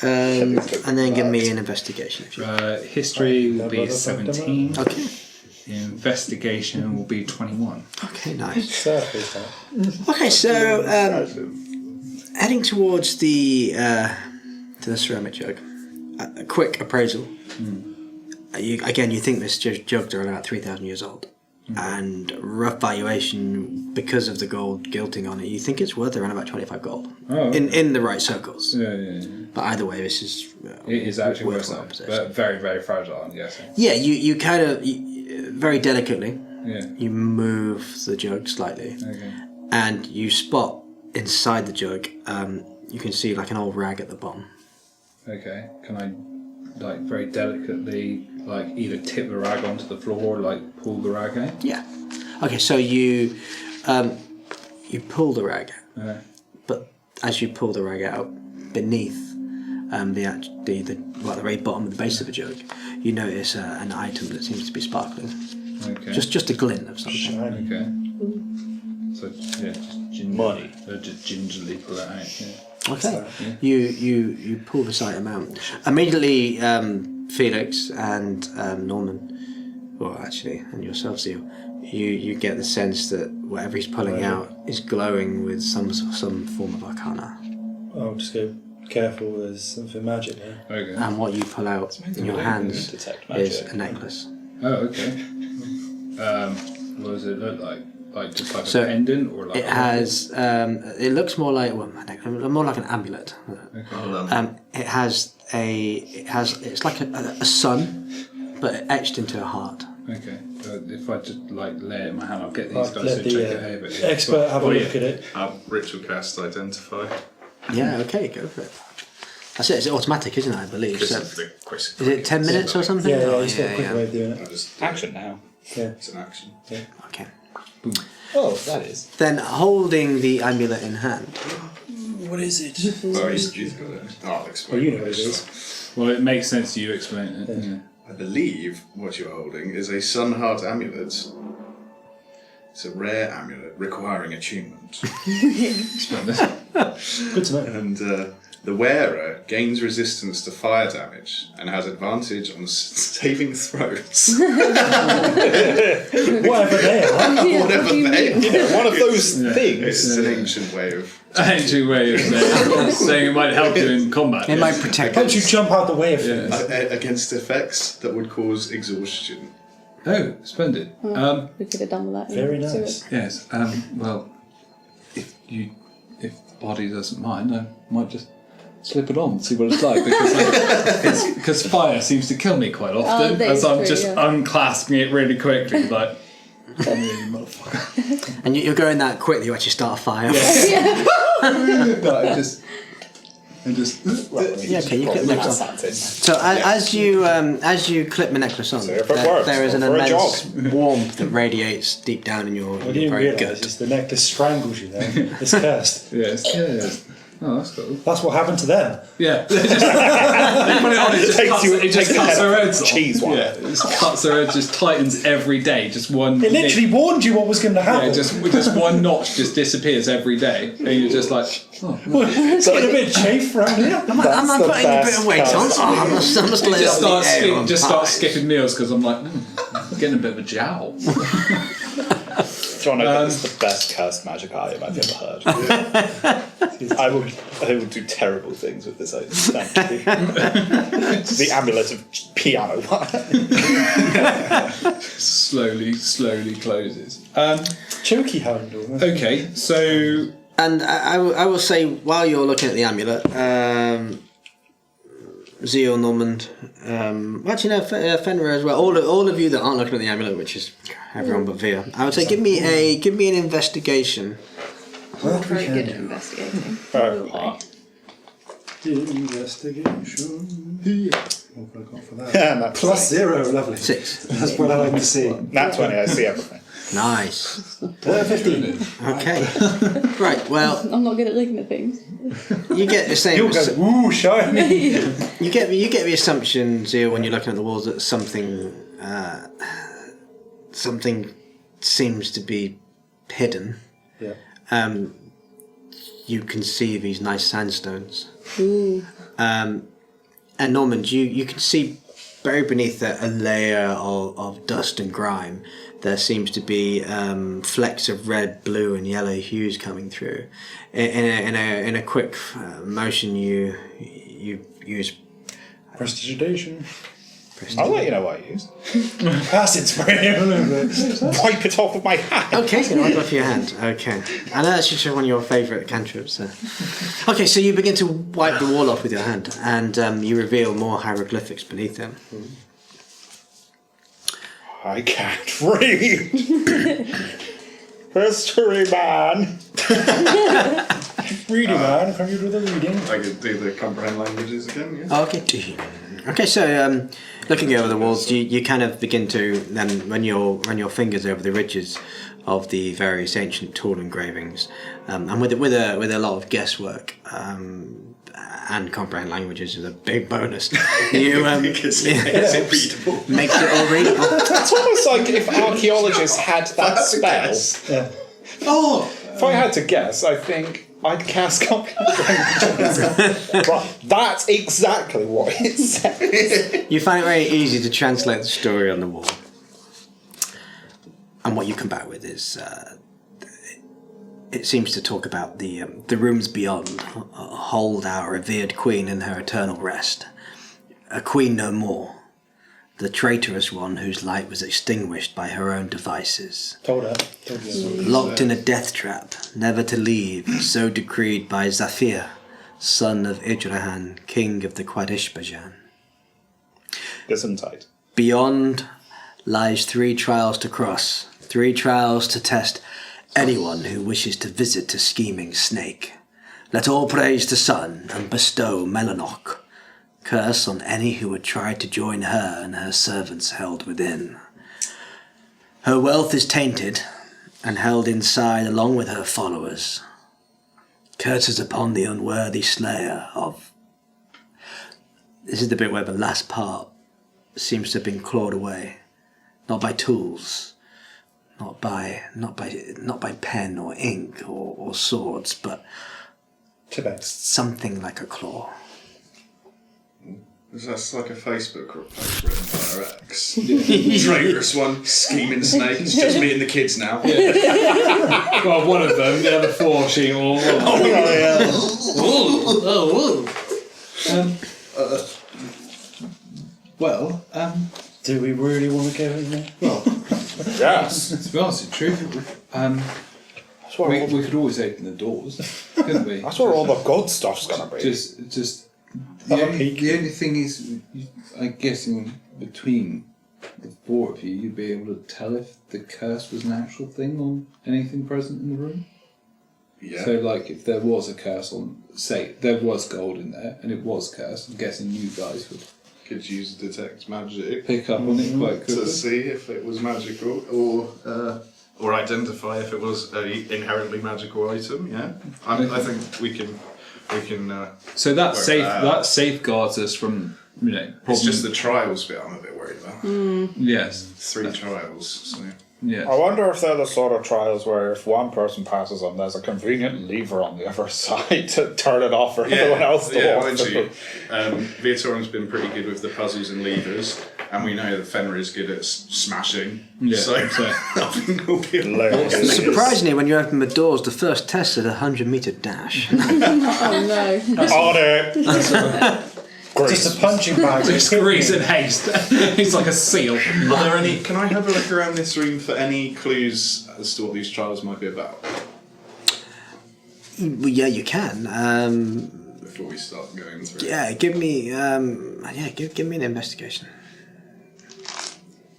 Speaker 1: and then give me an investigation. If you
Speaker 4: History will be 17.
Speaker 1: okay.
Speaker 4: Investigation will be 21.
Speaker 1: Okay, nice.
Speaker 5: Surface that.
Speaker 1: Okay, so heading towards the ceramic jug, a quick appraisal. You think this jugs are about 3,000 years old, and rough valuation because of the gold gilding on it. You think it's worth around about 25 gold in the right circles.
Speaker 4: Yeah.
Speaker 1: But either way, this is
Speaker 4: It is actually worth
Speaker 1: worthwhile
Speaker 4: it,
Speaker 1: possession.
Speaker 4: but very, very fragile, I'm guessing.
Speaker 1: Yeah, you kind of very delicately
Speaker 4: Yeah.
Speaker 1: you move the jug slightly,
Speaker 4: Okay.
Speaker 1: and you spot inside the jug. You can see like an old rag at the bottom.
Speaker 4: Okay. Can I, like, very delicately, like, either tip the rag onto the floor or, like, pull the rag out?
Speaker 1: Yeah. Okay, so you pull the rag out, but as you pull the rag out, beneath the very bottom of the base of the jug, you notice an item that seems to be sparkling.
Speaker 4: Okay.
Speaker 1: Just a glint of something.
Speaker 5: Shiny.
Speaker 4: Okay. So, yeah, just gingerly pull it out, yeah.
Speaker 1: Okay. You pull this item out. Immediately, Felix and Norman, well, actually, and yourself, Zeal, you get the sense that whatever he's pulling out is glowing with some form of arcana.
Speaker 5: I'll just go careful, there's something magic there.
Speaker 4: Okay.
Speaker 1: And what you pull out in your hands
Speaker 3: Detect
Speaker 1: is
Speaker 3: magic.
Speaker 1: a necklace.
Speaker 4: Oh, okay. What does it look like? Like just like
Speaker 1: So
Speaker 4: a pendant, or like
Speaker 1: it has. It looks more like more like an amulet. It has it's like a sun, but etched into a heart.
Speaker 4: Okay. If I just like lay it in my hand, I'll get these guys
Speaker 5: Let
Speaker 4: to check it
Speaker 5: the
Speaker 4: over.
Speaker 5: expert have a look at it.
Speaker 6: Ritual cast identify.
Speaker 1: Yeah. Okay. Go for it. That's it. It's automatic, isn't it? I believe.
Speaker 6: This
Speaker 1: So,
Speaker 6: is the quick.
Speaker 1: is it 10 minutes or something?
Speaker 5: Yeah,
Speaker 1: Oh,
Speaker 5: he's got a quick way of doing it.
Speaker 3: Action now.
Speaker 5: Yeah.
Speaker 6: It's an action.
Speaker 1: Okay.
Speaker 3: Oh, that is.
Speaker 1: Then, holding the amulet in hand,
Speaker 5: What is it?
Speaker 6: Oh, he's got it. I'll explain.
Speaker 5: Oh, you know what it is.
Speaker 4: Well, it makes sense you explain it. Yeah.
Speaker 6: I believe what you're holding is a sun heart amulet. It's a rare amulet requiring attunement.
Speaker 4: Explain this.
Speaker 5: Good to know.
Speaker 6: And the wearer gains resistance to fire damage and has advantage on saving throws.
Speaker 5: Whatever they are.
Speaker 6: Whatever they are.
Speaker 3: One of those things.
Speaker 6: It's an ancient way of.
Speaker 4: Actually, way of saying it might help you in combat.
Speaker 1: It might protect
Speaker 5: Helps you
Speaker 1: us.
Speaker 5: jump out the way of things.
Speaker 6: Against effects that would cause exhaustion.
Speaker 4: Oh, splendid.
Speaker 2: We could have done with that.
Speaker 5: Very
Speaker 2: So
Speaker 5: nice.
Speaker 4: Yes. Well, if the body doesn't mind, I might just slip it on, see what it's like, because fire seems to kill me quite often,
Speaker 2: that
Speaker 4: as
Speaker 2: is
Speaker 4: I'm
Speaker 2: true,
Speaker 4: just
Speaker 2: yeah.
Speaker 4: unclasping it really quickly, like. You motherfucker.
Speaker 1: And you're going that quickly, you actually start a fire.
Speaker 4: No, I just.
Speaker 1: Yeah, okay, you clip the necklace on.
Speaker 3: That's it.
Speaker 1: So as you clip the necklace on,
Speaker 3: if it works,
Speaker 1: there is an
Speaker 3: go for a
Speaker 1: immense warmth that radiates deep down in your
Speaker 5: What do you
Speaker 1: very
Speaker 5: realise
Speaker 1: gut.
Speaker 5: is the necklace strangles you there. It's cursed.
Speaker 4: Yes. Oh, that's cool.
Speaker 5: That's what happened to them.
Speaker 4: Yeah. They put it on, it just cuts their heads off.
Speaker 3: Cheese one.
Speaker 4: Yeah, it just cuts their heads, just tightens every day, just one.
Speaker 5: It literally warned you what was going to happen.
Speaker 4: Yeah, just one notch just disappears every day, and you're just like, oh.
Speaker 5: It's getting a bit chafe around here.
Speaker 1: Am I putting a bit of weight on? Oh, I must lay
Speaker 4: Just
Speaker 1: off the air on
Speaker 4: start
Speaker 1: pie.
Speaker 4: skipping meals because I'm like, I'm getting a bit of a jowl.
Speaker 3: John, I think it's the best cursed magic item I've ever heard. I will do terrible things with this item. Thank you. The amulet of piano wire.
Speaker 4: slowly closes.
Speaker 5: Choky handle.
Speaker 4: Okay, so
Speaker 1: And I will say, while you're looking at the amulet, Zeal, Normand, actually no, Fenrir as well. All of you that aren't looking at the amulet, which is everyone but Via, I would say give me an investigation.
Speaker 2: very good at investigating.
Speaker 5: Investigation. What have I got for that?
Speaker 3: Yeah, that's
Speaker 5: +0, lovely.
Speaker 1: 6.
Speaker 5: That's what I like to see.
Speaker 3: Nat 20, I see everything.
Speaker 1: Nice.
Speaker 5: 15.
Speaker 1: Okay. Right. Well,
Speaker 2: I'm not good at looking at things.
Speaker 1: you get the same.
Speaker 5: You'll go, ooh, shiny.
Speaker 1: You get the assumption, Zeal, when you're looking at the walls that something seems to be hidden.
Speaker 5: Yeah.
Speaker 1: You can see these nice sandstones. And Normand, you can see buried beneath a layer of dust and grime, there seems to be flecks of red, blue, and yellow hues coming through. In a quick motion, you use
Speaker 5: Prestidigitation.
Speaker 3: I'll let you know what I use.
Speaker 5: Acid spray a little bit.
Speaker 3: Wipe it off with my hand.
Speaker 1: Okay, so wipe off your hand. Okay. I know that's just one of your favourite cantrips. So. Okay, so you begin to wipe the wall off with your hand, and you reveal more hieroglyphics beneath them.
Speaker 3: I can't read. History man.
Speaker 5: Reading, man. Can you do the reading?
Speaker 6: I could do the comprehend languages again, yeah?
Speaker 1: Okay. Okay, so looking over the walls, you kind of begin to then run your fingers over the ridges of the various ancient tool engravings, and with a lot of guesswork. And comprehend languages is a big bonus. You
Speaker 6: Because it makes it readable.
Speaker 1: makes it all readable.
Speaker 3: It's almost like if archaeologists had that
Speaker 6: That's a
Speaker 3: spell.
Speaker 6: guess.
Speaker 5: Yeah.
Speaker 3: Oh, if I had to guess, I think I'd cast comprehend languages. Right, that's exactly what it says.
Speaker 1: You find it very easy to translate the story on the wall, and what you come back with is it seems to talk about the rooms beyond hold our revered queen in her eternal rest, a queen no more, the traitorous one whose light was extinguished by her own devices.
Speaker 5: Told her.
Speaker 1: Locked in a death trap, never to leave, so decreed by Zafir, son of Idrahan, king of the Quadishbajan.
Speaker 3: Gesundheit.
Speaker 1: Beyond lies 3 trials to cross, 3 trials to test anyone who wishes to visit a scheming snake. Let all praise the sun and bestow Melanok. Curse on any who would try to join her and her servants held within. Her wealth is tainted and held inside along with her followers. Curses upon the unworthy slayer of... This is the bit where the last part seems to have been clawed away. Not by tools, not by pen or ink or swords, but
Speaker 5: Tibet.
Speaker 1: something like a claw.
Speaker 6: That's like a Facebook post written by our ex. Traitorous one, scheming snake. It's just me and the kids now.
Speaker 4: Well, one of them, the other 4 she all.
Speaker 5: Do we really want to go in there?
Speaker 4: Well,
Speaker 3: Yes.
Speaker 4: to be honest, it's true.
Speaker 3: That's where,
Speaker 4: We could always open the doors, couldn't we?
Speaker 3: that's where all the good stuff's gonna be.
Speaker 4: Just
Speaker 5: Have a
Speaker 4: the
Speaker 5: peek.
Speaker 4: only thing is, I guess in between the 4 of you, you'd be able to tell if the curse was an actual thing on anything present in the room.
Speaker 6: Yeah.
Speaker 4: So, like, if there was a curse on, say, there was gold in there and it was cursed, I'm guessing you guys would
Speaker 6: Could use detect magic
Speaker 4: pick up on it quite
Speaker 6: to
Speaker 4: quickly.
Speaker 6: see if it was magical or identify if it was an inherently magical item. Yeah. I think we can.
Speaker 4: So that
Speaker 6: Work
Speaker 4: safe
Speaker 6: that
Speaker 4: that
Speaker 6: out.
Speaker 4: safeguards us from
Speaker 6: It's
Speaker 4: problems.
Speaker 6: just the trials bit I'm a bit worried about.
Speaker 4: Yes.
Speaker 6: 3 trials. So.
Speaker 4: Yes.
Speaker 3: I wonder if they're the sort of trials where if one person passes them, there's a convenient lever on the other side to turn it off for everyone else to
Speaker 6: Yeah,
Speaker 3: walk
Speaker 6: eventually.
Speaker 3: through.
Speaker 6: Viatoran's been pretty good with the puzzles and levers, and we know that Fenrir is good at smashing.
Speaker 4: Yeah,
Speaker 6: so
Speaker 4: so-
Speaker 6: I think we'll be
Speaker 3: Hilarious.
Speaker 1: Surprisingly, when you open the doors, the first test is a 100-meter dash.
Speaker 2: Oh no.
Speaker 3: On it!
Speaker 5: Just a punching bag.
Speaker 4: Just grease and haste. He's like a seal.
Speaker 6: Are there any? Can I have a look around this room for any clues as to what these trials might be about
Speaker 1: Well, yeah, you can.
Speaker 6: before we start going through?
Speaker 1: Yeah, give me. Give me an investigation.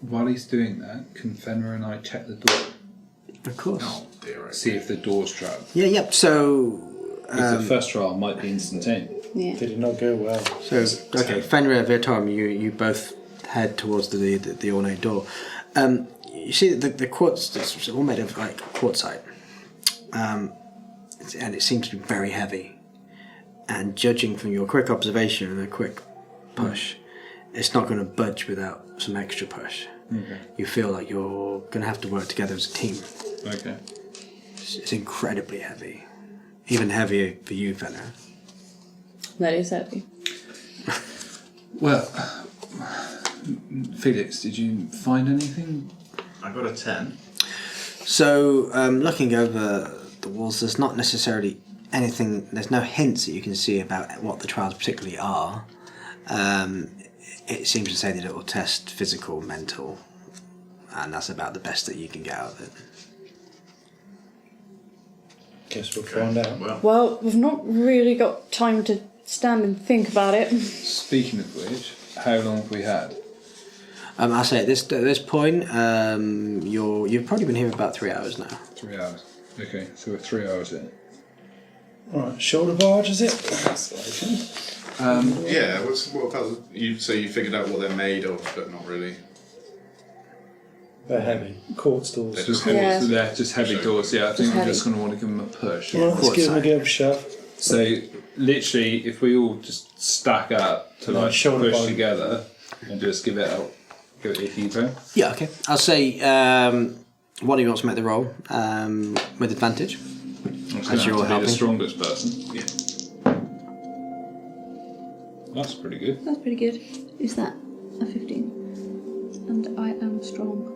Speaker 4: While he's doing that, can Fenrir and I check the door?
Speaker 1: Of course.
Speaker 6: Oh dear.
Speaker 4: See if the door's trapped.
Speaker 1: Yeah. Yep. So.
Speaker 4: Because the first trial might be instantaneous.
Speaker 2: Yeah.
Speaker 5: Did it not go well?
Speaker 1: So okay, Fenrir, Viatorum, you both head towards the ornate door. You see the quartz. It's all made of like quartzite, and it seems to be very heavy. And judging from your quick observation and a quick push, it's not going to budge without some extra push.
Speaker 4: Okay.
Speaker 1: You feel like you're going to have to work together as a team.
Speaker 4: Okay.
Speaker 1: It's incredibly heavy, even heavier for you, Fenrir.
Speaker 2: That is heavy.
Speaker 4: Well, Felix, did you find anything?
Speaker 6: I got a 10.
Speaker 1: So, looking over the walls, there's not necessarily anything, there's no hints that you can see about what the trials particularly are. It seems to say that it will test physical, mental, and that's about the best that you can get out of it.
Speaker 5: Guess we'll find out.
Speaker 6: Well,
Speaker 2: Well, we've not really got time to stand and think about it.
Speaker 4: Speaking of which, how long have we had?
Speaker 1: I'll say at this point, you've probably been here about 3 hours now.
Speaker 4: 3 hours. Okay, so we're 3 hours in.
Speaker 5: Alright, shoulder barge is it?
Speaker 6: yeah. What about you? So you figured out what they're made of, but not really.
Speaker 5: They're heavy. Quartz doors.
Speaker 6: They're just
Speaker 4: Heavy,
Speaker 2: Yeah.
Speaker 4: so they're just heavy doors. Yeah, I think I'm
Speaker 2: heavy.
Speaker 4: just going to want to give them a push.
Speaker 5: Well, let's give them a
Speaker 1: Quartzite.
Speaker 5: good shove.
Speaker 4: So literally, if we all just stack up to like
Speaker 5: shoulder
Speaker 4: push
Speaker 5: bar.
Speaker 4: together and just give it a heave turn.
Speaker 1: Yeah, okay. I'll say one of you wants to make the roll with advantage.
Speaker 4: As
Speaker 1: you're all
Speaker 4: the
Speaker 1: helping.
Speaker 4: strongest person.
Speaker 6: Yeah.
Speaker 4: That's pretty good.
Speaker 2: That's pretty good. Is that a 15? And I am strong.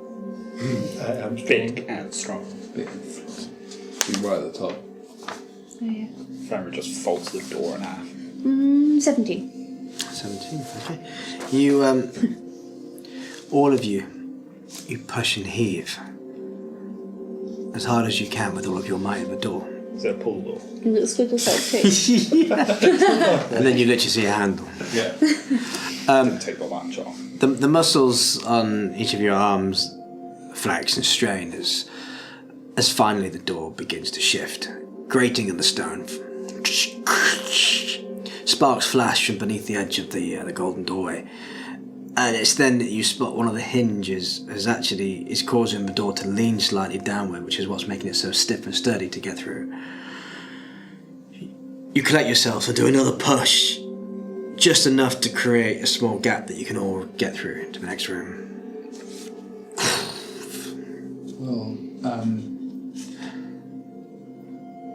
Speaker 5: I'm
Speaker 3: Big and strong.
Speaker 4: Big. Be right at the top.
Speaker 2: Oh yeah.
Speaker 3: Fenrir just folds the door in half.
Speaker 2: 17.
Speaker 1: 17, okay. You, all of you push and heave as hard as you can with all of your might in the door.
Speaker 3: Is it a pull door?
Speaker 2: Little squiggles like ticks.
Speaker 1: And then you literally see a handle.
Speaker 4: Yeah.
Speaker 3: Take the latch off.
Speaker 1: The muscles on each of your arms flex and strain as finally the door begins to shift, grating in the stone. Sparks flash from beneath the edge of the golden doorway, and it's then that you spot one of the hinges is causing the door to lean slightly downward, which is what's making it so stiff and sturdy to get through. You collect yourself and do another push, just enough to create a small gap that you can all get through into the next room.
Speaker 4: Well,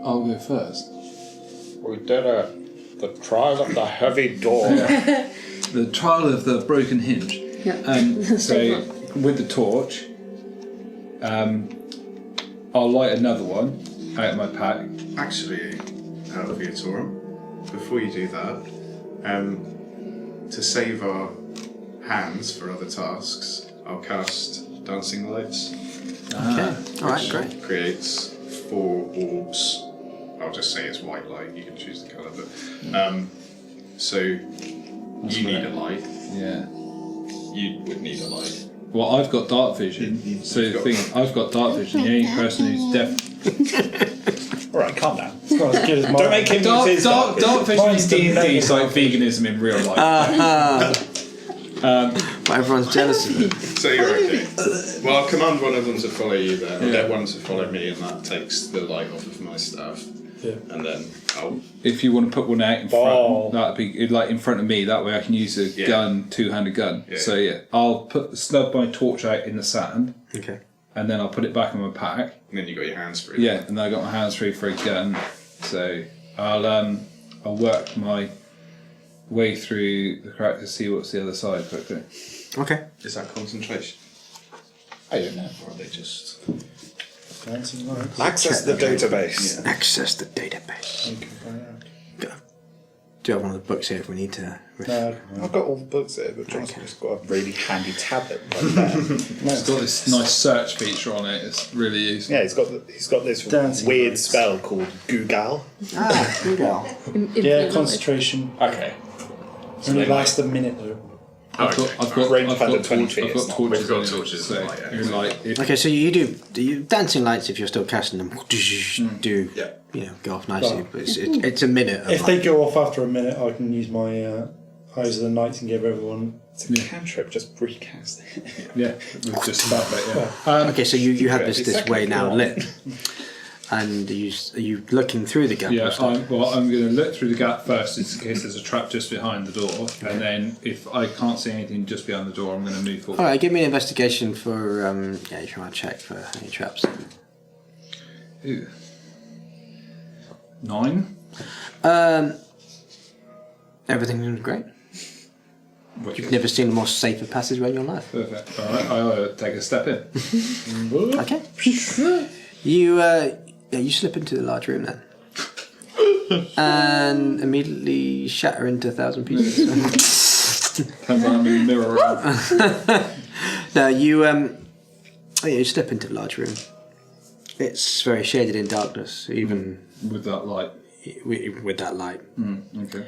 Speaker 4: I'll go first.
Speaker 3: We did it. The trial of the heavy door.
Speaker 4: The trial of the broken hinge.
Speaker 2: Yeah.
Speaker 4: So with the torch, I'll light another one out of my pack.
Speaker 6: Actually, out of Viatorum, before you do that, to save our hands for other tasks, I'll cast Dancing Lights.
Speaker 1: Okay. All right.
Speaker 6: which
Speaker 1: Great.
Speaker 6: Creates 4 orbs. I'll just say it's white light. You can choose the colour, but so you need a light.
Speaker 4: Yeah.
Speaker 6: You would need a light.
Speaker 4: Well, I've got dark vision. So the thing, I've got dark vision. The only person who's deaf.
Speaker 3: All right, calm down.
Speaker 5: It's not as good as mine.
Speaker 3: Don't make him use his
Speaker 4: Dark vision
Speaker 5: Mine's
Speaker 4: is
Speaker 5: the
Speaker 4: D&D.
Speaker 5: negative.
Speaker 4: It's like veganism in real life.
Speaker 1: But everyone's jealous of you.
Speaker 6: So you're okay. Well, I'll command one of them to follow you then. I'll get one to follow me, and that takes the light off of my staff.
Speaker 5: Yeah.
Speaker 6: And then I'll.
Speaker 4: If you want to put one out in
Speaker 3: Ball.
Speaker 4: front, that'd be like in front of me. That way I can use a
Speaker 6: Yeah.
Speaker 4: gun, 2-handed gun.
Speaker 6: Yeah.
Speaker 4: So yeah, I'll snub my torch out in the sand,
Speaker 1: Okay.
Speaker 4: and then I'll put it back in my pack.
Speaker 6: And then you got your hands free.
Speaker 4: Yeah, and then I got my hands free for a gun. So I'll work my way through the crack to see what's the other side quickly.
Speaker 1: Okay.
Speaker 6: Is that concentration?
Speaker 3: I don't know.
Speaker 6: Or are they just.
Speaker 5: Dancing lights.
Speaker 3: Access the database.
Speaker 1: Access the database.
Speaker 5: You can find out.
Speaker 1: Do you have one of the books here if we need to?
Speaker 5: No,
Speaker 3: I've got all the books here, but John's just got a really handy tablet right there.
Speaker 4: It's got this nice search feature on it. It's really useful.
Speaker 3: Yeah, he's got this
Speaker 5: Dancing
Speaker 3: weird
Speaker 5: lights.
Speaker 3: spell called Google.
Speaker 1: Ah, good girl.
Speaker 5: Yeah, concentration.
Speaker 3: Okay.
Speaker 5: Only lasts a minute though.
Speaker 6: Oh,
Speaker 4: I've got
Speaker 3: Range of under 20
Speaker 4: torches.
Speaker 3: feet,
Speaker 4: I've
Speaker 3: it's
Speaker 4: got
Speaker 3: not-
Speaker 4: torches.
Speaker 6: We've got
Speaker 4: anyway,
Speaker 6: torches,
Speaker 4: So
Speaker 6: right, yeah.
Speaker 4: you're like, if,
Speaker 1: Okay, so you do dancing lights if you're still casting them. Do
Speaker 6: Yeah.
Speaker 1: go off nicely,
Speaker 5: Right.
Speaker 1: but it's a minute. Of
Speaker 5: If they go off after a minute, I can use my Eyes of the Night and give everyone.
Speaker 3: It's a cantrip, just recast it.
Speaker 4: yeah, with just that bit. Yeah.
Speaker 1: okay, so you have
Speaker 3: It's
Speaker 1: this way
Speaker 3: second
Speaker 1: now
Speaker 3: floor.
Speaker 1: lit, and are you looking through the gap?
Speaker 4: Yeah,
Speaker 1: or stuff?
Speaker 4: I'm going to look through the gap first, just in case there's a trap just behind the door, and then if I can't see anything just behind the door, I'm going to move forward.
Speaker 1: All right, give me an investigation for you try to check for any traps.
Speaker 4: Ooh. 9.
Speaker 1: Everything's great.
Speaker 4: Which
Speaker 1: You've
Speaker 4: is
Speaker 1: never seen a more safer passageway in your life.
Speaker 4: perfect. All right, I'll take a step in.
Speaker 1: Okay. You slip into the large room then, and immediately shatter into 1,000 pieces.
Speaker 4: Turns out I'm in the mirror.
Speaker 1: No, you slip into the large room. It's very shaded in darkness, even
Speaker 4: With that light.
Speaker 1: with that light.
Speaker 4: Okay.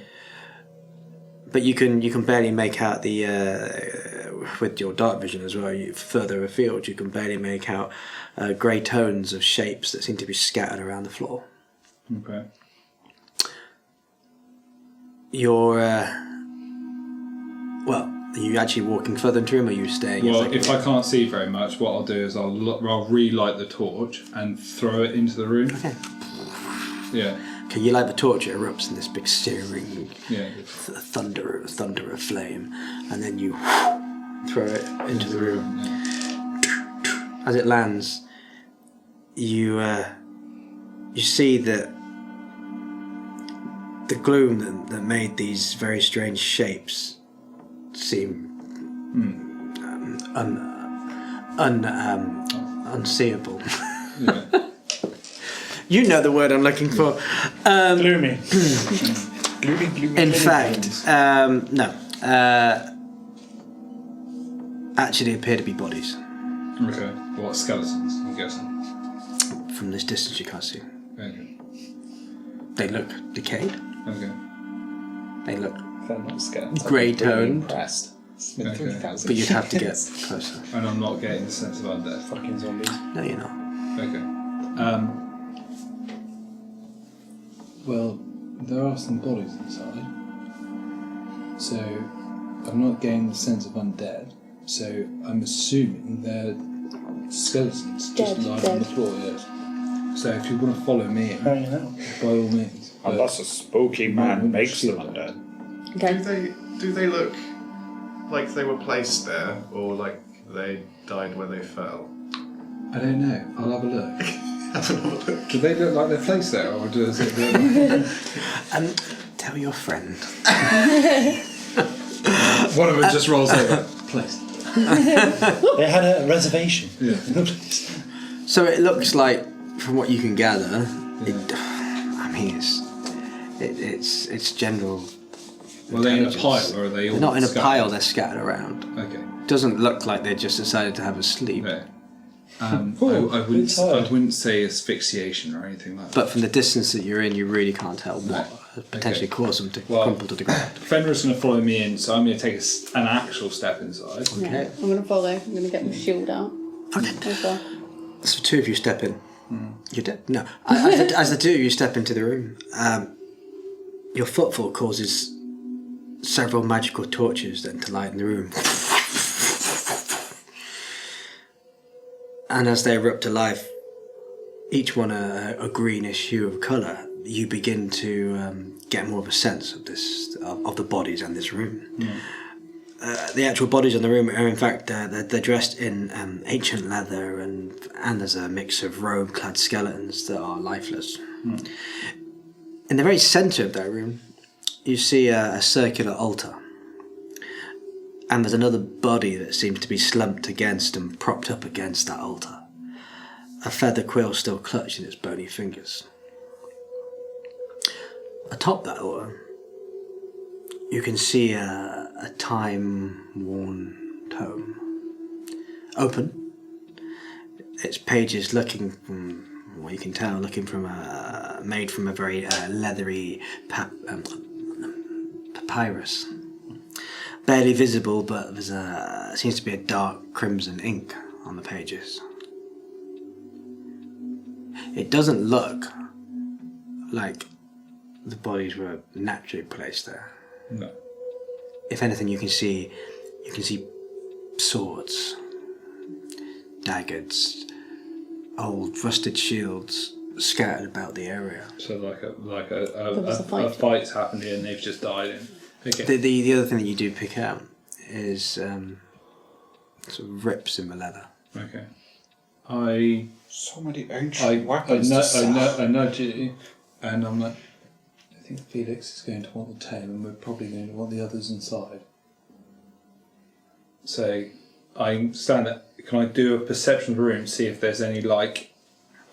Speaker 1: But you can barely make out the with your dark vision as well. Further afield, you can barely make out grey tones of shapes that seem to be scattered around the floor.
Speaker 4: Okay.
Speaker 1: You're well. Are you actually walking further into the room, or are you staying?
Speaker 4: Well, if I can't see very much, what I'll do is I'll relight the torch and throw it into the room.
Speaker 1: Okay.
Speaker 4: Yeah.
Speaker 1: Okay, you light the torch, it erupts in this big searing
Speaker 4: Yeah.
Speaker 1: thunder of flame, and then you throw it into the room.
Speaker 4: Yeah.
Speaker 1: As it lands, you see that the gloom that made these very strange shapes seem unseeable.
Speaker 4: Yeah.
Speaker 1: You know the word I'm looking for.
Speaker 5: Gloomy.
Speaker 1: In fact, no. Actually appear to be bodies.
Speaker 4: Okay. What, skeletons, I'm guessing?
Speaker 1: From this distance you can't see.
Speaker 4: Okay.
Speaker 1: They look decayed.
Speaker 4: Okay.
Speaker 1: They look
Speaker 3: They're not skeletons.
Speaker 1: grey
Speaker 3: I'm really
Speaker 1: toned.
Speaker 3: impressed. It's been
Speaker 4: Okay.
Speaker 3: 3,000
Speaker 1: But you'd have to get
Speaker 3: years.
Speaker 1: closer.
Speaker 4: And I'm not getting the sense of undead.
Speaker 5: Fucking zombies.
Speaker 1: No, you're not.
Speaker 4: Okay.
Speaker 7: Well, there are some bodies inside, so I'm not getting the sense of undead. So I'm assuming they're skeletons just lying on the floor. Yes. So if you want to follow me, in,
Speaker 5: Hanging out.
Speaker 7: by all means. But
Speaker 3: Unless a spooky man makes them undead.
Speaker 2: Okay.
Speaker 6: Do they look like they were placed there, or like they died where they fell?
Speaker 7: I don't know. I'll have a look.
Speaker 6: Have another look.
Speaker 4: Do they look like they're placed there, or does it look
Speaker 1: Tell your friend.
Speaker 4: one of them just rolls over? Place.
Speaker 5: They had a reservation.
Speaker 4: Yeah.
Speaker 1: So it looks like, from what you can gather, I mean, it's general.
Speaker 4: Were they in a
Speaker 1: intelligence.
Speaker 4: pile, or are they all
Speaker 1: They're not in a
Speaker 4: scattered?
Speaker 1: pile. They're scattered around.
Speaker 4: Okay.
Speaker 1: Doesn't look like they just decided to have a sleep.
Speaker 4: Okay. I
Speaker 5: tired.
Speaker 4: wouldn't say asphyxiation or anything like that.
Speaker 1: But from the distance that you're in, you really can't tell what potentially caused them to crumple to the ground.
Speaker 4: Fenrir's going to follow me in, so I'm going to take an actual step inside.
Speaker 1: Okay.
Speaker 2: I'm going to follow. I'm going to get my shield out.
Speaker 1: Okay.
Speaker 2: As well.
Speaker 1: So two of you step in. You're dead. No. As the two of you step into the room, your footfall causes several magical torches then to light in the room. And as they erupt to life, each one a greenish hue of colour, you begin to get more of a sense of of the bodies in this room. The actual bodies in the room are in fact they're dressed in ancient leather, and there's a mix of robe-clad skeletons that are lifeless. In the very centre of that room, you see a circular altar, and there's another body that seems to be slumped against and propped up against that altar. A feather quill still clutched in its bony fingers. Atop that altar, you can see a time-worn tome. Open. Its pages looking from, what you can tell, made from a very leathery papyrus. Barely visible, but seems to be a dark crimson ink on the pages. It doesn't look like the bodies were naturally placed there.
Speaker 4: No.
Speaker 1: If anything, you can see swords, daggers, old rusted shields scattered about the area.
Speaker 4: So like
Speaker 2: was a fight.
Speaker 4: a fight's happened here and they've just died in. Okay.
Speaker 1: The other thing that you do pick out is sort of rips in the leather.
Speaker 4: Okay. I
Speaker 6: So many ancient weapons.
Speaker 4: I nudge you, and I'm like,
Speaker 7: I think Felix is going to want the tail, and we're probably going to want the others inside.
Speaker 4: so I stand there. Can I do a perception of the room, see if there's any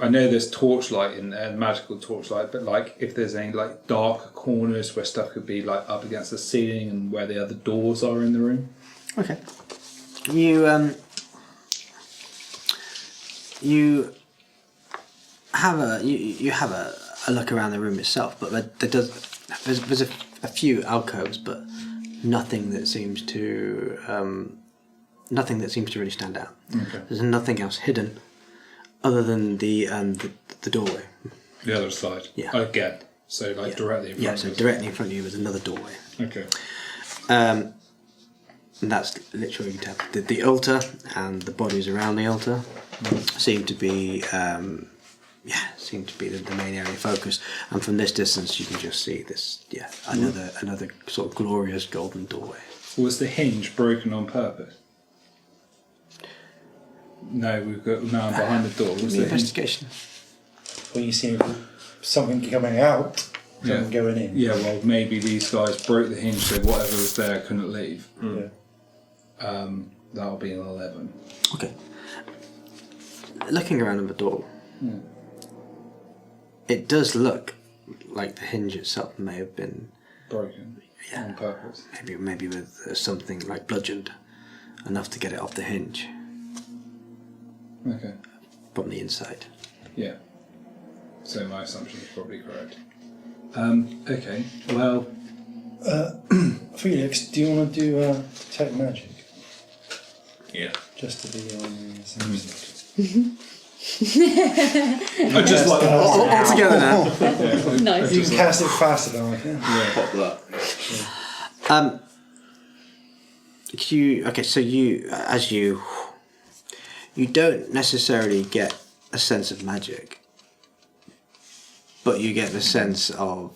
Speaker 4: I know there's torchlight in there, magical torchlight, but if there's any darker corners where stuff could be up against the ceiling and where the other doors are in the room.
Speaker 1: Okay. You have a look around the room itself, but there's a few alcoves, but nothing that seems to really stand out.
Speaker 4: Okay.
Speaker 1: There's nothing else hidden other than the doorway.
Speaker 4: The other side.
Speaker 1: Yeah.
Speaker 4: Again. So directly in front
Speaker 1: Yeah,
Speaker 4: of
Speaker 1: so
Speaker 4: us.
Speaker 1: directly in front of you is another doorway.
Speaker 4: Okay.
Speaker 1: And that's literally the altar and the bodies around the altar seem to be the main area of focus. And from this distance, you can just see this another sort of glorious golden doorway.
Speaker 4: Was the hinge broken on purpose? No, we've got now behind the door. Was the hinge?
Speaker 1: Investigation.
Speaker 5: When you see something coming out, something going in.
Speaker 4: Yeah, well, maybe these guys broke the hinge so whatever was there couldn't leave.
Speaker 5: Yeah.
Speaker 4: That'll be an 11.
Speaker 1: Okay. Looking around at the door, it does look like the hinge itself may have been
Speaker 4: Broken on purpose.
Speaker 1: maybe with something like bludgeoned enough to get it off the hinge
Speaker 4: Okay.
Speaker 1: from the inside.
Speaker 4: Yeah. So my assumption is probably correct. Okay. Well,
Speaker 5: Felix, do you want to do detect magic?
Speaker 6: Yeah.
Speaker 5: Just to be on the same side.
Speaker 4: I just like
Speaker 1: All together now.
Speaker 2: Nice.
Speaker 5: You can cast it faster than I can.
Speaker 6: Pop that.
Speaker 1: You don't necessarily get a sense of magic, but you get the sense of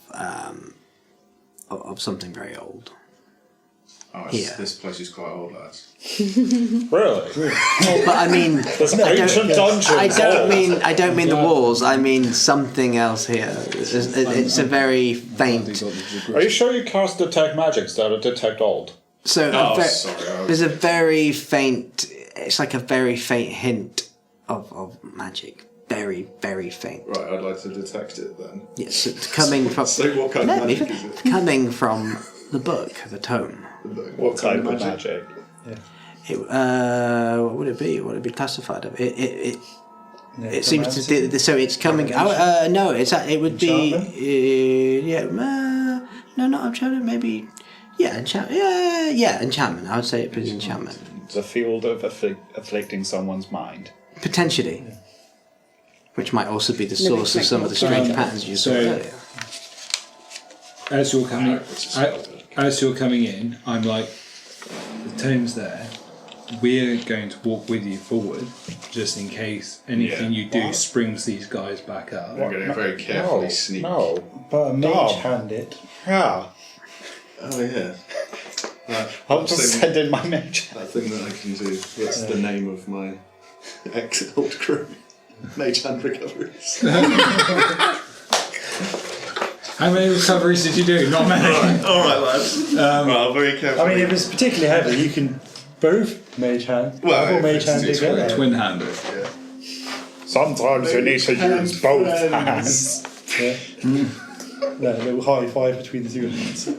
Speaker 1: something very old. here.
Speaker 6: This place is quite old, lads.
Speaker 3: Really?
Speaker 1: But I mean,
Speaker 3: There's ancient dungeons.
Speaker 1: I don't mean the walls. I mean something else here. It's a very faint.
Speaker 3: Are you sure you cast detect magic instead of detect old?
Speaker 1: So
Speaker 6: Sorry.
Speaker 1: there's a very faint. It's like a very faint hint of magic. Very, very faint.
Speaker 6: Right, I'd like to detect it then.
Speaker 1: Yes, it's coming from.
Speaker 6: So what kind of magic is it?
Speaker 1: Coming from the book, the tome.
Speaker 3: What type of magic?
Speaker 1: What would it be? What would it be classified of? It seems to. So it's coming. No, it would be. No, not enchantment. Maybe. Yeah, enchantment. Yeah, enchantment. I would say it was enchantment.
Speaker 3: The field of afflicting someone's mind.
Speaker 1: Potentially. Which might also be the source of some of the strange patterns you saw earlier.
Speaker 7: As you're coming in, I'm like, the tome's there. We're going to walk with you forward, just in case anything you do springs these guys back up.
Speaker 6: I'm going to very carefully sneak.
Speaker 3: No.
Speaker 5: But a mage hand it.
Speaker 3: Yeah.
Speaker 6: Oh yeah.
Speaker 3: I'll just send in my mage.
Speaker 6: That thing that I can do. What's the name of my ex-old crew? Mage hand recoveries.
Speaker 7: How many recoveries did you do? Not many.
Speaker 6: All right, lads. Well, very carefully.
Speaker 5: I mean, if it's particularly heavy, you can both mage hand.
Speaker 6: Well,
Speaker 5: or mage hand
Speaker 6: it's
Speaker 5: together.
Speaker 7: Twin-handed.
Speaker 6: Yeah.
Speaker 3: Sometimes you need to use both hands.
Speaker 5: Yeah. No, a little high five between the two hands. So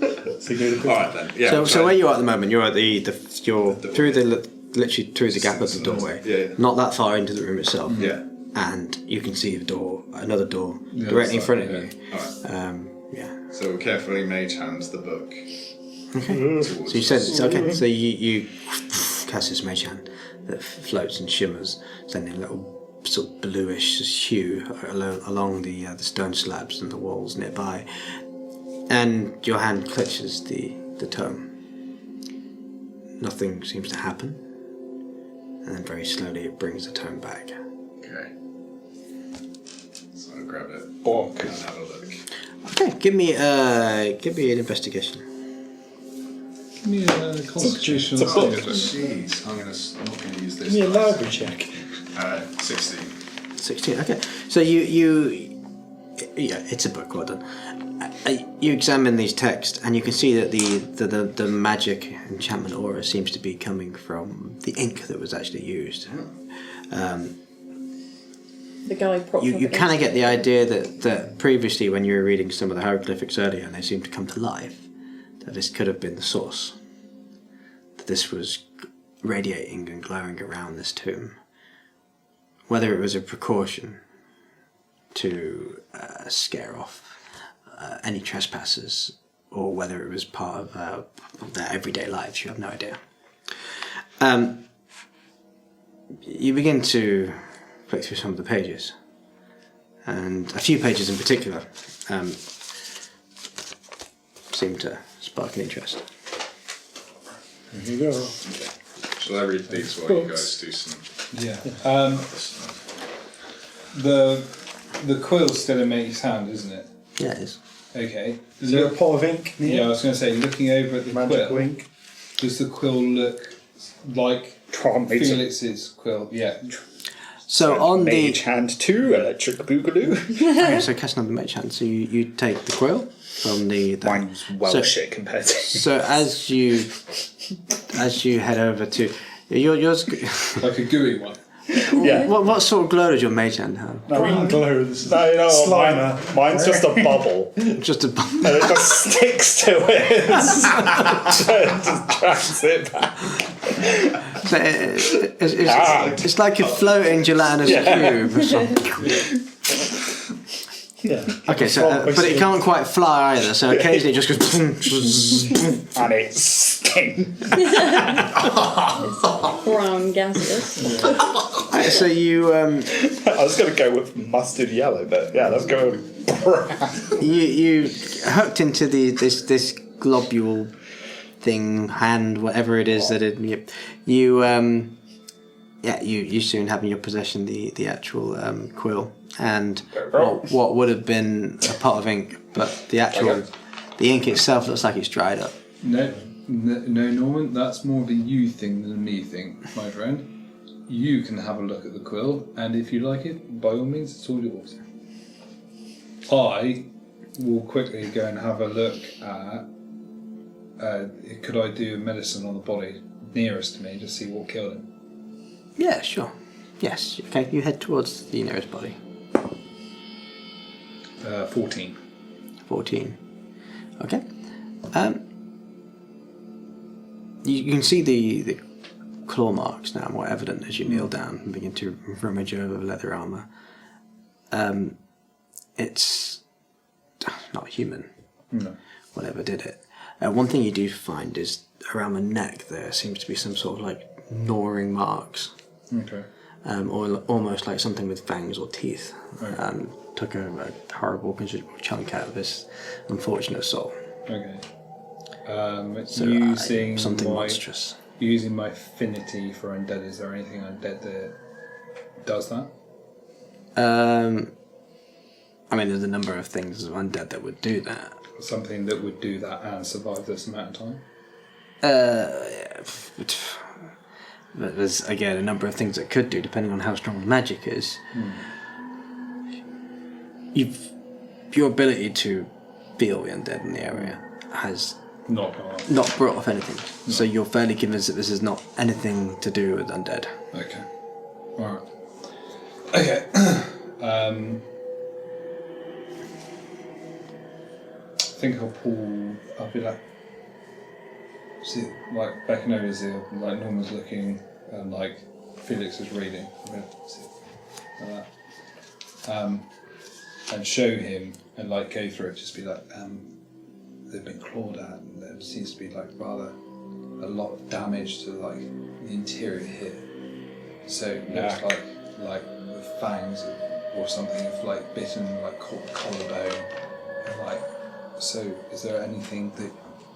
Speaker 5: go to
Speaker 6: All right then. Yeah.
Speaker 1: So where you are at the moment, you're at you're through literally through the gap of the doorway.
Speaker 6: Yeah.
Speaker 1: Not that far into the room itself.
Speaker 6: Yeah.
Speaker 1: And you can see another door
Speaker 7: Yeah,
Speaker 1: directly in
Speaker 7: it's
Speaker 1: front
Speaker 7: like,
Speaker 1: of you.
Speaker 6: All right.
Speaker 1: Yeah.
Speaker 6: So carefully mage hands the book.
Speaker 1: Okay. So you said okay. So you cast this mage hand that floats and shimmers, sending a little sort of bluish hue along the stone slabs and the walls nearby, and your hand clutches the tome. Nothing seems to happen, and then very slowly it brings the tome back.
Speaker 6: Okay. So I grab it.
Speaker 3: Book.
Speaker 6: And have a look.
Speaker 1: Okay, give me an investigation.
Speaker 7: Give me a constitutional
Speaker 3: It's a book.
Speaker 7: saving.
Speaker 6: Jeez, I'm not going to use this.
Speaker 5: Give me a library check.
Speaker 6: 16.
Speaker 1: 16. Okay, so you it's a book. Well done. You examine these texts, and you can see that the magic enchantment aura seems to be coming from the ink that was actually used.
Speaker 2: The guy propped
Speaker 1: You
Speaker 2: up
Speaker 1: kind of
Speaker 2: against
Speaker 1: get the idea that previously, when you were reading some of the hieroglyphics earlier, and they seemed to come to life, that this could have been the source. That this was radiating and glowing around this tomb. Whether it was a precaution to scare off any trespassers, or whether it was part of their everyday lives, you have no idea. You begin to flick through some of the pages, and a few pages in particular seem to spark an interest.
Speaker 5: Here you go.
Speaker 6: Shall I read these while you guys do some?
Speaker 7: Yeah. The quill's still in Mate's hand, isn't it?
Speaker 1: Yeah, it is.
Speaker 7: Okay.
Speaker 5: Is there a pot of ink near?
Speaker 7: Yeah, I was going to say, looking over at the
Speaker 5: Magic
Speaker 7: quill,
Speaker 5: ink.
Speaker 7: does the quill look like Felix's quill? Yeah.
Speaker 1: So on the
Speaker 3: Mage hand 2, electric boogaloo.
Speaker 1: okay, so casting on the mage hand, so you take the quill from the
Speaker 3: Mine's well
Speaker 1: so,
Speaker 3: shit compared to.
Speaker 1: So as you head over to yours,
Speaker 7: Like a gooey one.
Speaker 3: Yeah.
Speaker 1: what sort of glow does your mage hand have?
Speaker 5: Green glow. This is
Speaker 3: No, you know what,
Speaker 5: Slimer.
Speaker 3: mine's just a bubble.
Speaker 1: Just a
Speaker 3: And it just sticks to it. Just drags it back.
Speaker 1: so it's like a floating gelatinous cube or something.
Speaker 5: Yeah.
Speaker 1: Okay, so but it can't quite fly either. So occasionally it just goes.
Speaker 3: And it stinks.
Speaker 2: brown gaseous.
Speaker 1: So you
Speaker 3: I was going to go with mustard yellow, but yeah, let's go with brown.
Speaker 1: you hooked into this globule thing, hand, whatever it is that it you soon have in your possession the actual quill and what would have been a pot of ink, but the ink itself looks like it's dried up.
Speaker 7: No.
Speaker 4: No, Norman, that's more of a you thing than a me thing, my friend. You can have a look at the quill, and if you like it, by all means, it's all yours. I will quickly go and have a look at... could I do medicine on the body nearest to me to see what killed him?
Speaker 1: Yeah, sure. Yes. Okay, you head towards the nearest body.
Speaker 4: 14.
Speaker 1: 14. Okay. You can see the claw marks now more evident as you kneel down and begin to rummage over the leather armour. It's not human.
Speaker 4: No.
Speaker 1: Whatever did it. One thing you do find is around the neck there seems to be some sort of like gnawing marks.
Speaker 4: Okay.
Speaker 1: Or almost like something with fangs or teeth.
Speaker 4: Okay.
Speaker 1: Took a horrible, considerable chunk out of this unfortunate soul.
Speaker 4: Okay.
Speaker 1: So,
Speaker 4: using
Speaker 1: something
Speaker 4: my,
Speaker 1: monstrous.
Speaker 4: Using my affinity for undead, is there anything undead that does that?
Speaker 1: I mean, there's a number of things undead that would do that.
Speaker 4: Something that would do that and survive this amount of time?
Speaker 1: But there's, again, a number of things that could do, depending on how strong the magic is. Your ability to feel the undead in the area has
Speaker 4: Not gone on.
Speaker 1: not brought off anything. No. So you're fairly convinced that this is not anything to do with undead.
Speaker 4: Okay. Alright. Okay. I think I'll be like, see, like backing over his ear, like Norman's looking, and like Felix is reading. See, like that. And show him, and like go through it. Just be like, they've been clawed at, and there seems to be like rather a lot of damage to like the interior here. So it looks like the fangs or something have like bitten, like caught the collarbone, and like. So, is there anything that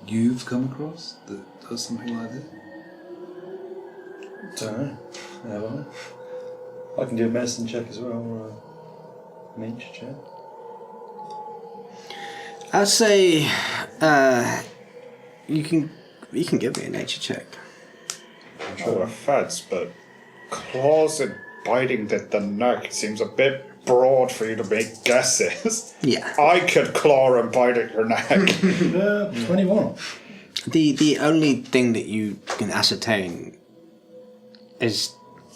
Speaker 4: you've come across that does something like this?
Speaker 5: Don't know. Yeah, well, I can do a medicine check as well, or a nature check.
Speaker 1: I'd say you can give me a nature check.
Speaker 3: I'm sure we're fads, but claws and biting the neck seems a bit broad for you to make guesses.
Speaker 1: Yeah.
Speaker 3: I could claw and bite at your neck.
Speaker 5: 21.
Speaker 1: The only thing that you can ascertain is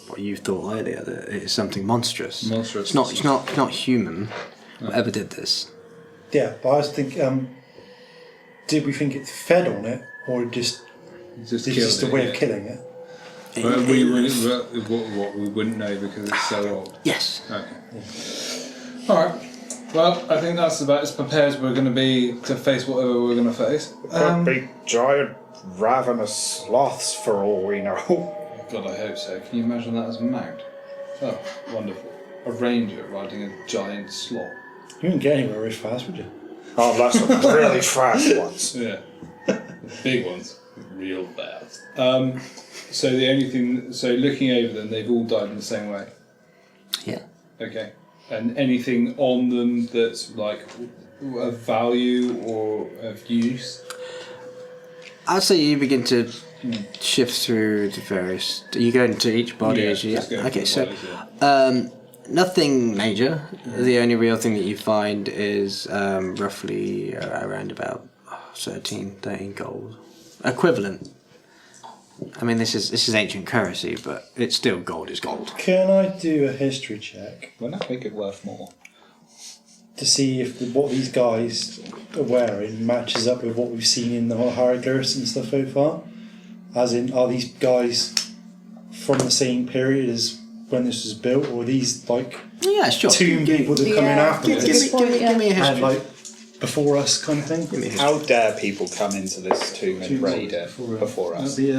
Speaker 1: what you thought earlier, that it's something monstrous.
Speaker 4: Monstrous.
Speaker 1: It's not human. Whatever did this.
Speaker 5: Yeah, but I was thinking, did we think it fed on it, or just
Speaker 4: Just
Speaker 5: it's just a way of killing it?
Speaker 4: Well, we wouldn't know because it's so old.
Speaker 1: Yes.
Speaker 4: Okay. Yeah. Alright. Well, I think that's about as prepared as we're going to be to face whatever we're going to face.
Speaker 3: Could be giant ravenous sloths for all we know.
Speaker 4: God, I hope so. Can you imagine that as a mount? Oh, wonderful. A ranger riding a giant sloth.
Speaker 5: You wouldn't get anywhere very fast, would you?
Speaker 3: Oh, that's the really fast ones.
Speaker 4: Yeah. The big ones. Real fast. So the only thing... So looking over them, they've all died in the same way.
Speaker 1: Yeah.
Speaker 4: Okay. And anything on them that's like of value or of use?
Speaker 1: I'd say you begin to shift through the various... You go into each body as you...
Speaker 4: just go
Speaker 1: Okay,
Speaker 4: through
Speaker 1: so...
Speaker 4: the bodies,
Speaker 1: nothing major. The only real thing that you find is roughly around about 13 gold. Equivalent. I mean, this is ancient currency, but it's still gold is gold.
Speaker 5: Can I do a history check
Speaker 3: Wouldn't that make it worth more?
Speaker 5: to see if what these guys are wearing matches up with what we've seen in the hieroglyphics and stuff so far? As in, are these guys from the same period as when this was built, or are these like
Speaker 1: Yeah, sure.
Speaker 5: tomb people that come in afterwards
Speaker 1: Give me a history.
Speaker 5: and like before us kind of thing?
Speaker 1: Give me a history.
Speaker 3: How dare people come into this tomb and raid it before us?
Speaker 5: That'd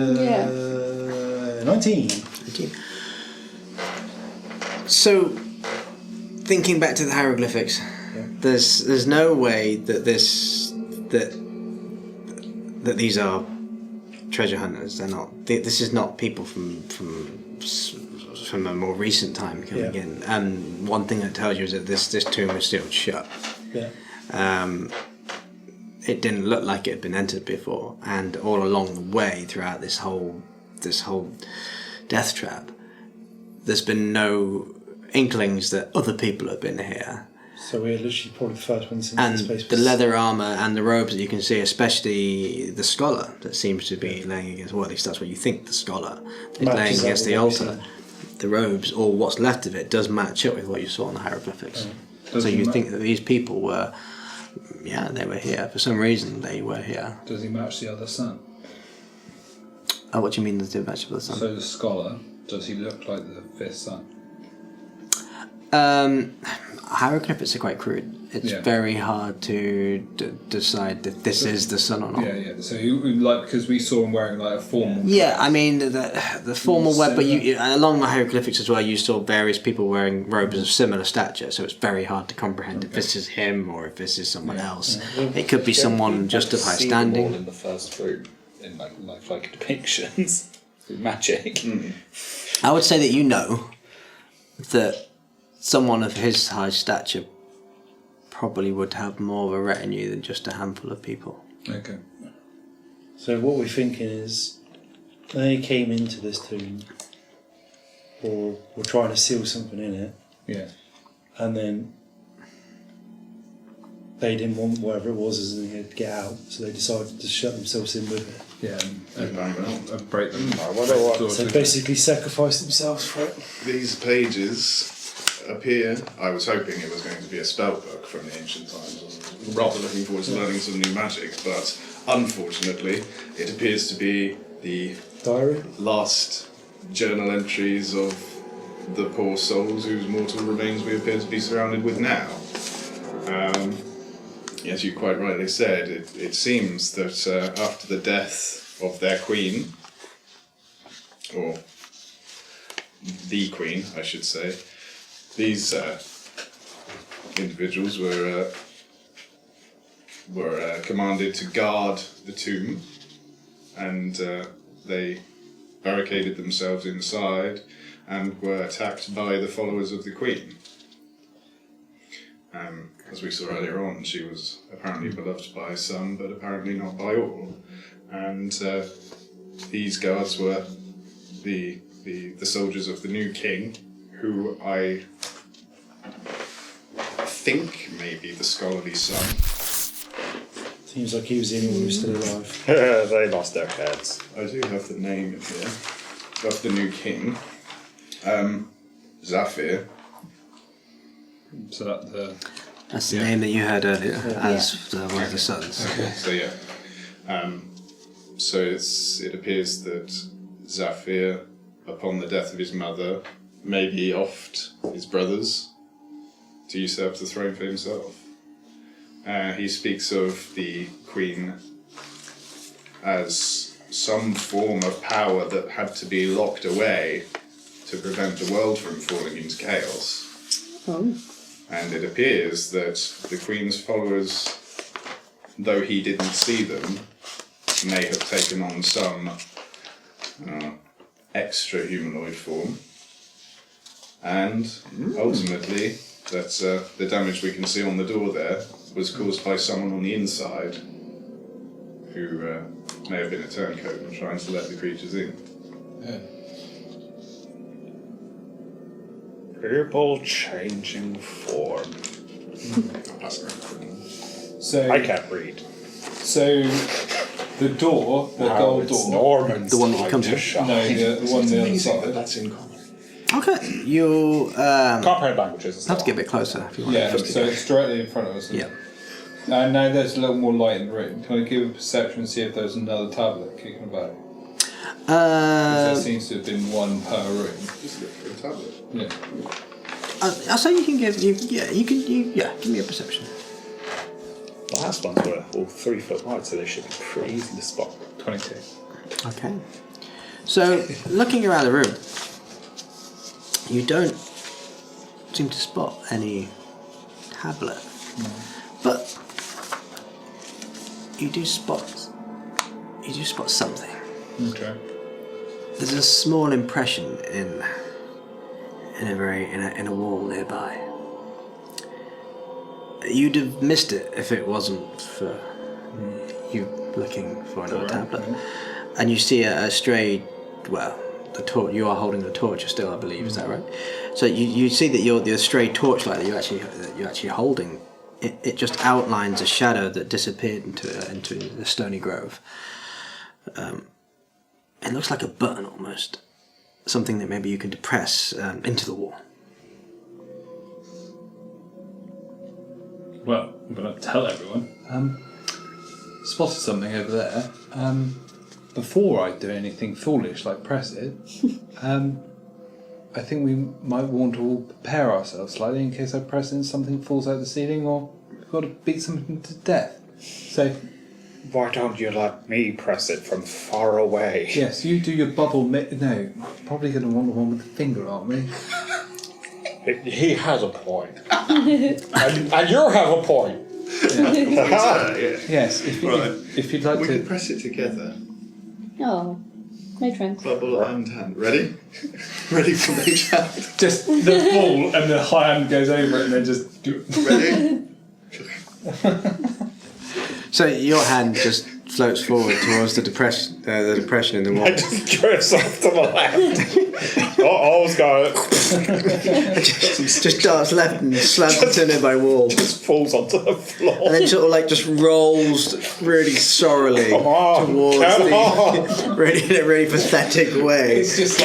Speaker 5: be 19.
Speaker 1: So, thinking back to the hieroglyphics, there's no way that that these are treasure hunters. They're not. This is not people from a more recent time coming in. And one thing that tells you is that this tomb is still shut.
Speaker 5: Yeah.
Speaker 1: it didn't look like it had been entered before, and all along the way throughout this whole death trap, there's been no inklings that other people have been here.
Speaker 5: So we're literally probably the first ones in
Speaker 1: And
Speaker 5: this space.
Speaker 1: the leather armour and the robes that you can see, especially the scholar that seems to be laying against, well, at least that's what you think, the scholar is
Speaker 5: Matches
Speaker 1: laying
Speaker 5: up
Speaker 1: against
Speaker 5: with
Speaker 1: the
Speaker 5: what we've
Speaker 1: altar. The robes, or what's left of it, does match up with what you saw in the hieroglyphics.
Speaker 4: Does
Speaker 1: So
Speaker 4: he
Speaker 1: you
Speaker 4: ma-
Speaker 1: think that these people were, they were here. For some reason, they were here.
Speaker 7: Does he match the other son?
Speaker 1: Oh, what do you mean the match of the sun?
Speaker 7: So the scholar, does he look like the fifth son?
Speaker 1: Hieroglyphics are quite crude. It's
Speaker 7: Yeah.
Speaker 1: very hard to decide if this is the sun or not.
Speaker 7: Yeah. So because we saw him wearing like a formal.
Speaker 1: Yeah, I mean the formal web, but along the hieroglyphics as well, you saw various people wearing robes of similar stature, so it's very hard to comprehend if this is him or if this is someone else. It could be someone just of high
Speaker 3: See them all
Speaker 1: standing.
Speaker 3: in the first room in like lifelike depictions with magic.
Speaker 1: I would say that you know that someone of his high stature probably would have more of a retinue than just a handful of people.
Speaker 7: Okay.
Speaker 5: So what we're thinking is, they came into this tomb, or were trying to seal something in it,
Speaker 7: Yeah.
Speaker 5: and then they didn't want whatever it was as in here to get out, so they decided to shut themselves in with it.
Speaker 7: Yeah.
Speaker 6: Bang them.
Speaker 7: And break them.
Speaker 3: I wonder what.
Speaker 5: So basically sacrifice themselves for it.
Speaker 6: These pages appear. I was hoping it was going to be a spell book from the ancient times. I was rather looking forward to learning some new magic, but unfortunately, it appears to be the
Speaker 5: Diary?
Speaker 6: last journal entries of the poor souls whose mortal remains we appear to be surrounded with now. As you quite rightly said, it seems that after the death of their queen, or the queen, I should say, these individuals were commanded to guard the tomb, and they barricaded themselves inside and were attacked by the followers of the queen. As we saw earlier on, she was apparently beloved by some, but apparently not by all. And these guards were the soldiers of the new king, who I think may be the scholarly son.
Speaker 5: Seems like he was the only one who was still alive.
Speaker 3: They lost their heads.
Speaker 6: I do have the name in here of the new king. Zafir.
Speaker 7: So
Speaker 1: That's the name that you heard earlier as one of the sons.
Speaker 6: Okay, so yeah. So it appears that Zafir, upon the death of his mother, maybe offed his brothers to usurp the throne for himself. He speaks of the queen as some form of power that had to be locked away to prevent the world from falling into chaos.
Speaker 2: Oh.
Speaker 6: And it appears that the queen's followers, though he didn't see them, may have taken on some extra humanoid form. And ultimately, that the damage we can see on the door there was caused by someone on the inside who may have been a turncoat and trying to let the creatures in.
Speaker 7: yeah.
Speaker 3: People changing form.
Speaker 7: So
Speaker 3: I can't read.
Speaker 7: So the door, the gold door.
Speaker 3: Norman's
Speaker 1: The one that you
Speaker 3: time
Speaker 1: come
Speaker 3: to
Speaker 1: to?
Speaker 3: shine.
Speaker 7: No, the one on the other side.
Speaker 6: That's in common.
Speaker 1: Okay, you
Speaker 3: Comprehend languages and
Speaker 1: have to
Speaker 3: stuff.
Speaker 1: get a bit closer if you want.
Speaker 7: Yeah, so it's directly in front of us.
Speaker 1: Yeah.
Speaker 7: And now there's a little more light in the room. Can I give a perception and see if there's another tablet kicking about? 'Cause there seems to have been one per room.
Speaker 6: Just look for a tablet.
Speaker 7: Yeah.
Speaker 1: I'll say you can give give me a perception.
Speaker 3: The last ones were all 3 foot wide, so they should be pretty easy to spot.
Speaker 7: 22.
Speaker 1: Okay. So looking around the room, you don't seem to spot any tablet, but you do spot something.
Speaker 7: Okay.
Speaker 1: There's a small impression in a wall nearby. You'd have missed it if it wasn't for you looking for another tablet, and you see a stray. Well, the torch. You are holding the torch still, I believe. Is that right? So you see that the stray torchlight that you're actually holding. It just outlines a shadow that disappeared into the stony grove. It looks like a button almost, something that maybe you can depress into the wall.
Speaker 4: Well, I'm going to tell everyone. Spotted something over there. Before I do anything foolish like press it, I think we might want to all prepare ourselves slightly in case I press it and something falls out of the ceiling or we've got to beat something to death. So,
Speaker 3: Why don't you let me press it from far away?
Speaker 4: yes, you do your bubble. No, probably going to want the one with the finger, aren't we?
Speaker 3: He has a point. and you have a point.
Speaker 4: Yes, if you'd like
Speaker 6: We
Speaker 4: to.
Speaker 6: can press it together.
Speaker 2: Oh, no trends.
Speaker 6: Bubble and hand. Ready? Ready for each hand.
Speaker 4: Just the ball and the hand goes over it and then just do it.
Speaker 6: Ready?
Speaker 1: So your hand just floats forward towards the depression in the wall.
Speaker 3: I just drifts off to the left. All's got it.
Speaker 1: just darts left and slams into a nearby wall,
Speaker 3: Just falls onto the floor.
Speaker 1: and then sort of like just rolls really sorrowly towards the really pathetic way.
Speaker 4: It's just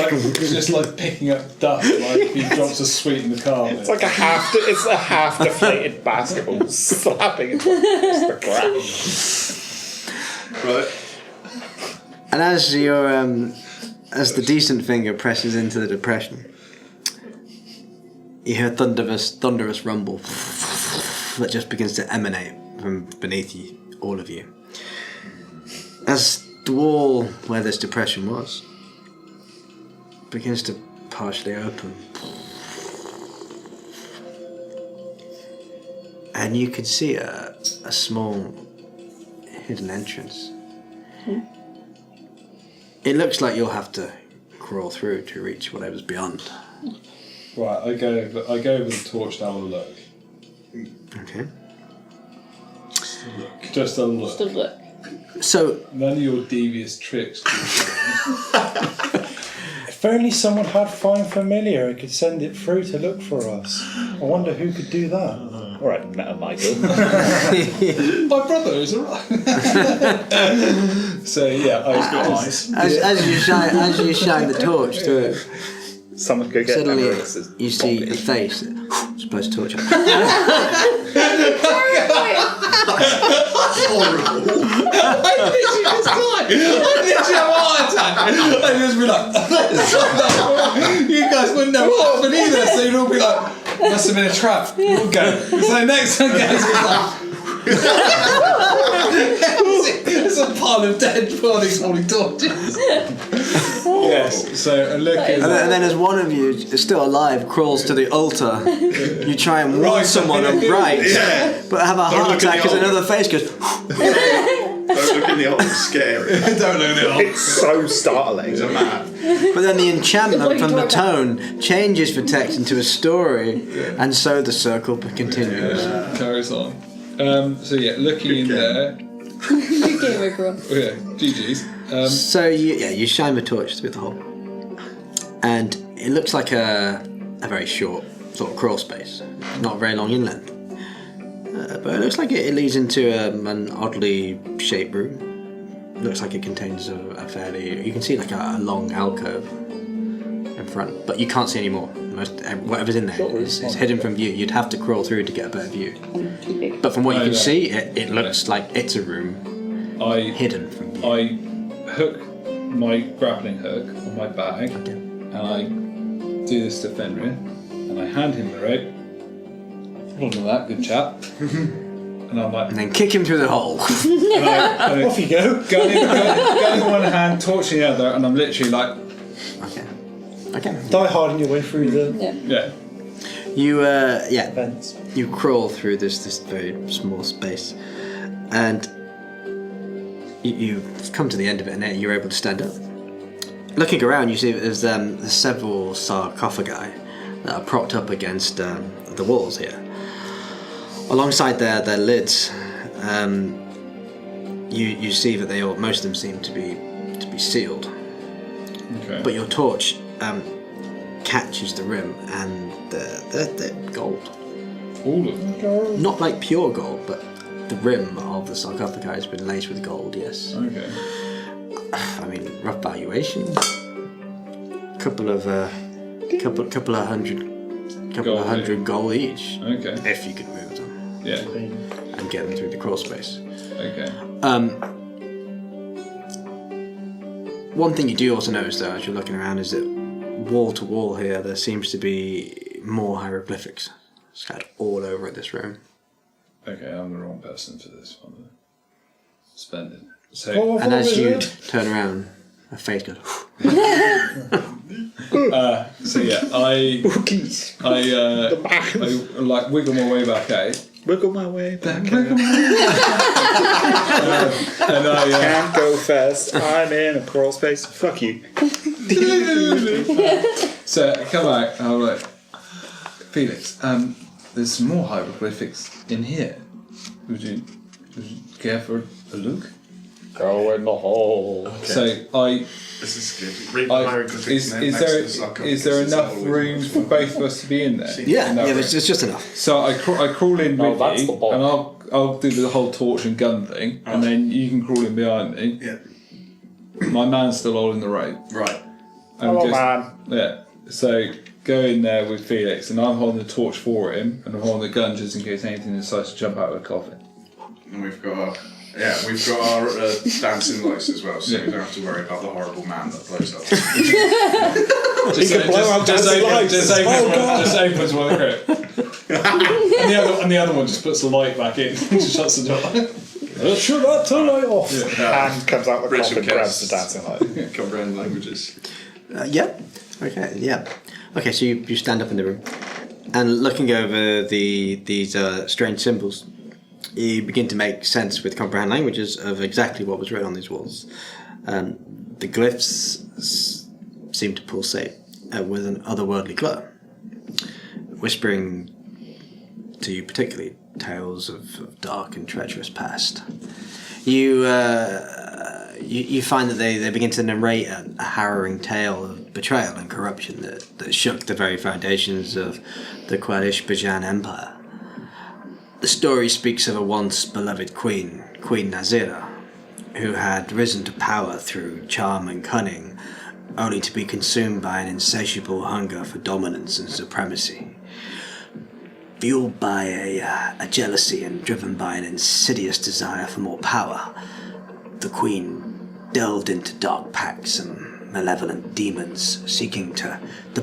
Speaker 4: like picking up dust, like if he drops a sweet in the car.
Speaker 3: It's like a half deflated basketball slapping into the ground.
Speaker 6: Right.
Speaker 1: And as the decent finger presses into the depression, you hear a thunderous rumble that just begins to emanate from beneath you, all of you. As the wall where this depression was begins to partially open, and you can see a small hidden entrance. It looks like you'll have to crawl through to reach whatever's beyond.
Speaker 4: Right, I go over the torch to have a look.
Speaker 1: Okay.
Speaker 4: Just a look.
Speaker 2: Just a look.
Speaker 1: So
Speaker 4: None of your devious tricks.
Speaker 5: If only someone had Find Familiar and could send it through to look for us. I wonder who could do that.
Speaker 3: All right, Michael.
Speaker 4: My brother is alright. So yeah,
Speaker 1: as you shine the torch through,
Speaker 3: Someone go get
Speaker 1: suddenly
Speaker 3: Emerald's
Speaker 1: you see
Speaker 3: body.
Speaker 1: a face. Supposed to torch.
Speaker 4: I literally just died. I literally have a heart attack. I'd just be like, you guys wouldn't know what happened either, so you'd all be like, must have been a trap. We'll go. So next time, guys, it's like, it's a pile of dead bodies holding torches. Yes, so a look at
Speaker 1: And then as one of you is still alive crawls to the altar, you try and warn someone and right, but have a heart attack as another face goes.
Speaker 6: Don't look in the old scary.
Speaker 4: don't look at it.
Speaker 3: It's so startling.
Speaker 6: It's a map.
Speaker 1: But then the enchantment from the tone changes for text into a story, and so the circle continues.
Speaker 4: Carries on. So yeah, looking in there.
Speaker 2: Good game, everyone.
Speaker 4: Oh yeah, GG's.
Speaker 1: So you shine the torch through the hole, and it looks like a very short sort of crawl space, not very long in length, but it looks like it leads into an oddly shaped room. It looks like it contains a fairly, you can see like a long alcove in front, but you can't see any more. Whatever's in there is hidden from view. You'd have to crawl through to get a better view.
Speaker 2: Too big.
Speaker 1: But from what you can see, it looks like it's a room hidden from view.
Speaker 4: I hook my grappling hook on my bag, and I do this to Fenrir, and I hand him the rope. Hold on to that, good chap. And I'm like,
Speaker 1: And then kick him through the hole.
Speaker 4: and I
Speaker 5: Off you go.
Speaker 4: gun in one hand, torch in the other, and I'm literally like,
Speaker 1: Okay.
Speaker 5: Die hard on your way through the
Speaker 4: yeah.
Speaker 1: You
Speaker 5: vents.
Speaker 1: you crawl through this very small space, and you come to the end of it, and you're able to stand up. Looking around, you see there's several sarcophagi that are propped up against the walls here. Alongside their lids, you see that most of them seem to be sealed.
Speaker 4: Okay.
Speaker 1: But your torch catches the rim, and they're gold.
Speaker 4: All of them.
Speaker 1: Not like pure gold, but the rim of the sarcophagi has been laced with gold. Yes.
Speaker 4: Okay.
Speaker 1: I mean, rough valuation. Couple of hundred gold each.
Speaker 4: Okay.
Speaker 1: If you could move them
Speaker 4: Yeah.
Speaker 1: and get them through the crawl space.
Speaker 4: Okay.
Speaker 1: One thing you do also notice, though, as you're looking around, is that wall to wall here, there seems to be more hieroglyphics scattered all over this room.
Speaker 4: Okay, I'm the wrong person for this one. Splendid. So,
Speaker 1: And as you turn around, a face goes.
Speaker 4: so yeah, I like wiggle my way back out.
Speaker 3: Wiggle my way back.
Speaker 4: And I
Speaker 3: Can't go fast. I'm in a crawl space. Fuck you.
Speaker 4: so I come back and I'm like, Felix, there's some more hieroglyphics in here. Would you care for a look?
Speaker 3: Go in the hole.
Speaker 4: So I.
Speaker 6: This is good. Read the hieroglyphics and then next to the sarcophagus
Speaker 4: Is there
Speaker 6: is
Speaker 4: enough
Speaker 6: all
Speaker 4: room for both of us to be in there?
Speaker 1: Yeah,
Speaker 4: In that room?
Speaker 1: it's just enough.
Speaker 4: So I crawl in with
Speaker 3: that's
Speaker 4: you,
Speaker 3: the ball.
Speaker 4: and I'll do the whole torch and gun thing, and then you can crawl in behind me.
Speaker 6: Yeah.
Speaker 4: My man's still holding the rope.
Speaker 6: Right.
Speaker 3: Hello, man.
Speaker 4: Yeah. So go in there with Felix, and I'm holding the torch for him, and I'm holding the gun just in case anything decides to jump out of the coffin.
Speaker 6: And we've got our dancing lights as well, so we don't have to worry about the horrible man that blows up.
Speaker 3: He can blow out dancing lights.
Speaker 4: Just opens one of the crypt. and the other one just puts the light back in and just shuts the door.
Speaker 5: Shut that turn light off.
Speaker 3: Hand comes out the
Speaker 6: Richard
Speaker 3: coffin, grabs
Speaker 6: Guest.
Speaker 3: the dancing light.
Speaker 6: Comprehend languages.
Speaker 1: Yeah. Okay. Yeah. Okay. So you stand up in the room, and looking over these strange symbols, you begin to make sense with comprehend languages of exactly what was written on these walls. The glyphs seem to pulsate with an otherworldly glow, whispering to you particularly tales of dark and treacherous past. You find that they begin to narrate a harrowing tale of betrayal and corruption that shook the very foundations of the Qadish-Bajan Empire. The story speaks of a once beloved queen, Queen Nazira, who had risen to power through charm and cunning, only to be consumed by an insatiable hunger for dominance and supremacy. Fueled by a jealousy and driven by an insidious desire for more power, the queen delved into dark pacts and malevolent demons, seeking to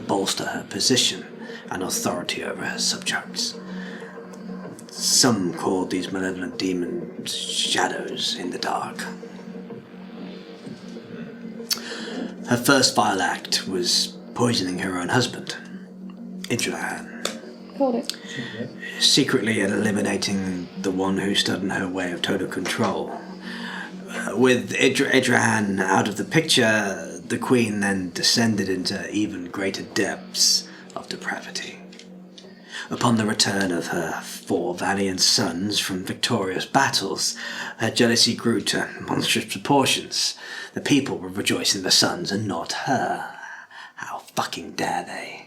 Speaker 1: bolster her position and authority over her subjects. Some called these malevolent demons shadows in the dark. Her first vile act was poisoning her own husband, Idrahan,
Speaker 2: Called it.
Speaker 1: secretly eliminating the one who stood in her way of total control. With Idrahan out of the picture, the queen then descended into even greater depths of depravity. Upon the return of her 4 valiant sons from victorious battles, her jealousy grew to monstrous proportions. The people were rejoicing the sons and not her. How fucking dare they?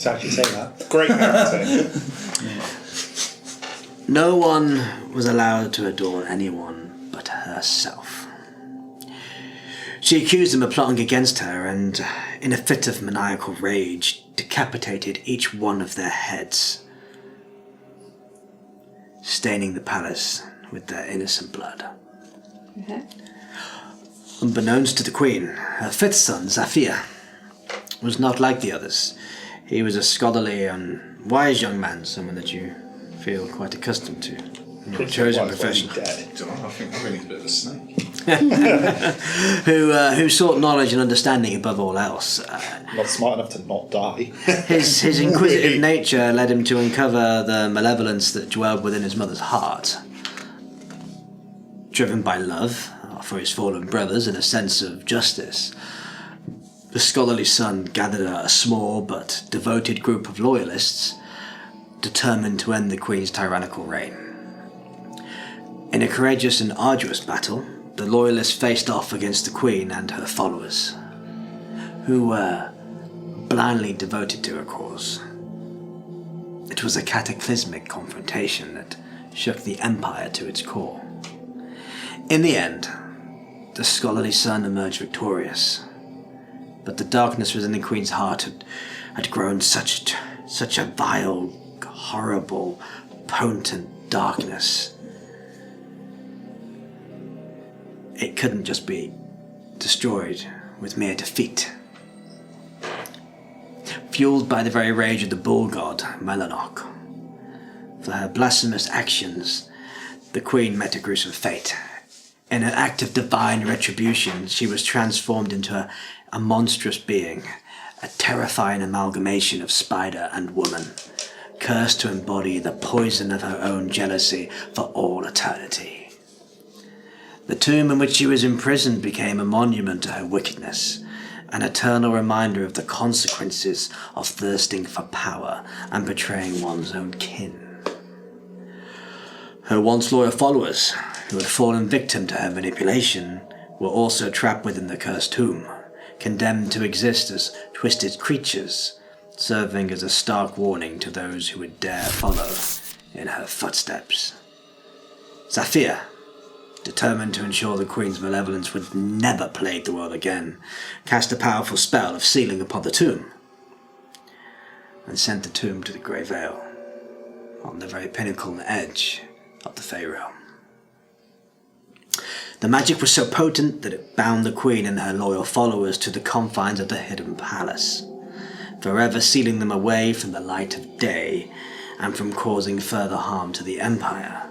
Speaker 5: To actually say that.
Speaker 3: Great parenting.
Speaker 1: No one was allowed to adorn anyone but herself. She accused them of plotting against her and, in a fit of maniacal rage, decapitated each one of their heads, staining the palace with their innocent blood.
Speaker 2: Okay.
Speaker 1: Unbeknownst to the queen, her 5th son, Zafir, was not like the others. He was a scholarly and wise young man, someone that you feel quite accustomed to in your chosen profession,
Speaker 6: I think he's a bit of a snake.
Speaker 1: who sought knowledge and understanding above all else.
Speaker 3: Not smart enough to not die.
Speaker 1: His inquisitive nature led him to uncover the malevolence that dwelled within his mother's heart. Driven by love for his fallen brothers and a sense of justice, the scholarly son gathered a small but devoted group of loyalists determined to end the Queen's tyrannical reign. In a courageous and arduous battle, the Loyalists faced off against the Queen and her followers, who were blindly devoted to her cause. It was a cataclysmic confrontation that shook the Empire to its core. In the end, the scholarly son emerged victorious, but the darkness within the Queen's heart had grown such a vile, horrible, potent darkness. It couldn't just be destroyed with mere defeat. Fueled by the very rage of the bull god, Melanoch, for her blasphemous actions, the Queen met a gruesome fate. In an act of divine retribution, she was transformed into a monstrous being, a terrifying amalgamation of spider and woman, cursed to embody the poison of her own jealousy for all eternity. The tomb in which she was imprisoned became a monument to her wickedness, an eternal reminder of the consequences of thirsting for power and betraying one's own kin. Her once loyal followers, who had fallen victim to her manipulation, were also trapped within the cursed tomb, condemned to exist as twisted creatures, serving as a stark warning to those who would dare follow in her footsteps. Zafir, determined to ensure the Queen's malevolence would never plague the world again, cast a powerful spell of sealing upon the tomb, and sent the tomb to the Grey Vale, on the very pinnacle and edge of the Fey realm. The magic was so potent that it bound the Queen and her loyal followers to the confines of the hidden palace, forever sealing them away from the light of day and from causing further harm to the Empire.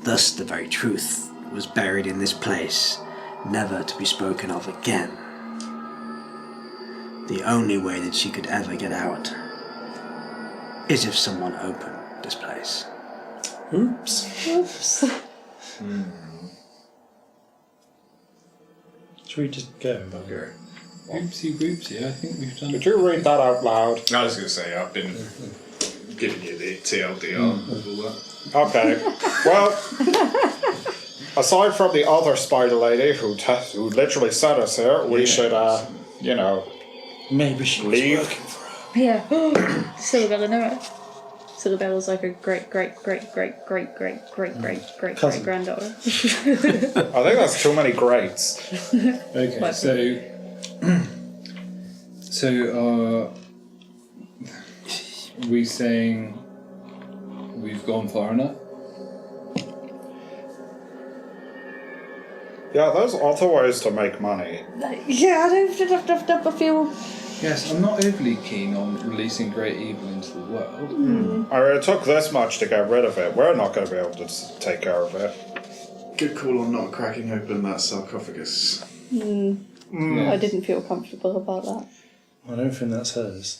Speaker 1: Thus the very truth was buried in this place, never to be spoken of again. The only way that she could ever get out is if someone opened this place.
Speaker 5: Oops.
Speaker 2: Oops.
Speaker 5: Should we just go?
Speaker 6: Okay.
Speaker 7: Oopsie boopsie, I think we've done
Speaker 3: Did you read that out loud?
Speaker 6: I was going to say, I've been giving you the TLDR of all that.
Speaker 3: Okay. Well, aside from the other spider lady who literally sent us here, we should,
Speaker 5: Maybe she was
Speaker 3: leave.
Speaker 5: working for her.
Speaker 2: Yeah. Silabella knew it. Silabella's like a great
Speaker 5: Cousin.
Speaker 2: granddaughter.
Speaker 3: I think that's too many greats.
Speaker 7: Okay,
Speaker 2: What?
Speaker 7: so we saying we've gone far enough?
Speaker 3: Yeah, there's other ways to make money.
Speaker 2: Yeah, I feel.
Speaker 7: Yes, I'm not overly keen on releasing great evil into the world.
Speaker 3: I mean, it took this much to get rid of it. We're not going to be able to take care of it.
Speaker 6: Good call on not cracking open that sarcophagus.
Speaker 2: I didn't feel comfortable about that.
Speaker 5: I don't think that's hers.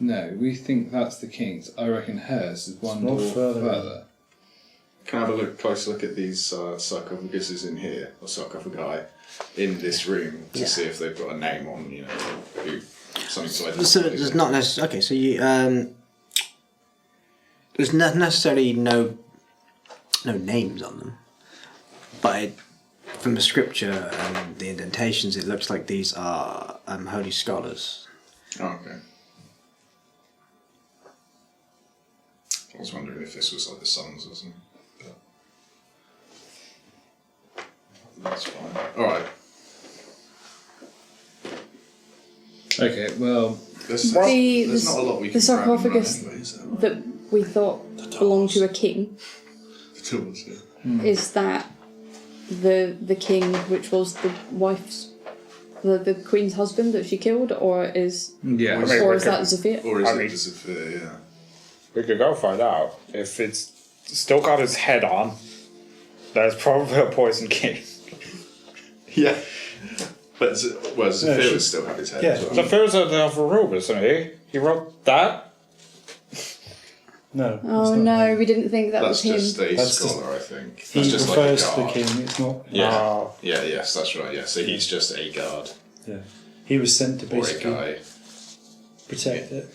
Speaker 7: No, we think that's the king's. I reckon hers is one
Speaker 5: Not
Speaker 7: door
Speaker 5: further.
Speaker 7: further.
Speaker 6: Can I have a close look at these sarcophaguses in here, or sarcophagi, in this room, to see if they've got a name on, who, something to identify?
Speaker 1: So there's not necessarily... Okay, so you... there's not necessarily no names on them, but from the scripture and the indentations, it looks like these are holy scholars.
Speaker 6: Oh, okay. I was wondering if this was like the sons or something. But that's fine. Alright.
Speaker 7: Okay, well,
Speaker 6: There's not a lot we can
Speaker 2: the
Speaker 6: grab and run
Speaker 2: sarcophagus
Speaker 6: anyway, is there?
Speaker 2: that we thought belonged to a king
Speaker 6: The tools, yeah.
Speaker 2: is that the king, which was the wife's, the queen's husband that she killed, or is
Speaker 7: yeah.
Speaker 3: mean,
Speaker 2: or
Speaker 3: we
Speaker 2: is
Speaker 3: could-
Speaker 2: that Zafir?
Speaker 6: Or is
Speaker 3: I
Speaker 6: it
Speaker 3: mean-
Speaker 6: the Zephyr, yeah.
Speaker 3: We could go find out. If it's still got his head on, there's probably a poison king.
Speaker 6: Yeah. But Zephyr
Speaker 5: she-
Speaker 6: would still have his head
Speaker 5: yeah.
Speaker 6: as well.
Speaker 3: Zafir's in the other room, isn't he? He wrote that?
Speaker 5: No.
Speaker 2: Oh
Speaker 5: it's not
Speaker 2: no,
Speaker 5: him.
Speaker 2: we didn't think that
Speaker 6: That's
Speaker 2: was him.
Speaker 6: just a
Speaker 5: That's just-
Speaker 6: scholar, I think.
Speaker 5: He
Speaker 6: That's just
Speaker 5: refers
Speaker 6: like a
Speaker 5: to the
Speaker 6: guard.
Speaker 5: king. It's not.
Speaker 6: Yeah.
Speaker 3: Oh.
Speaker 6: Yeah, yes, that's right, yeah. So he's just a guard.
Speaker 5: Yeah. He was sent to
Speaker 6: Or a
Speaker 5: basically
Speaker 6: guy.
Speaker 5: protect it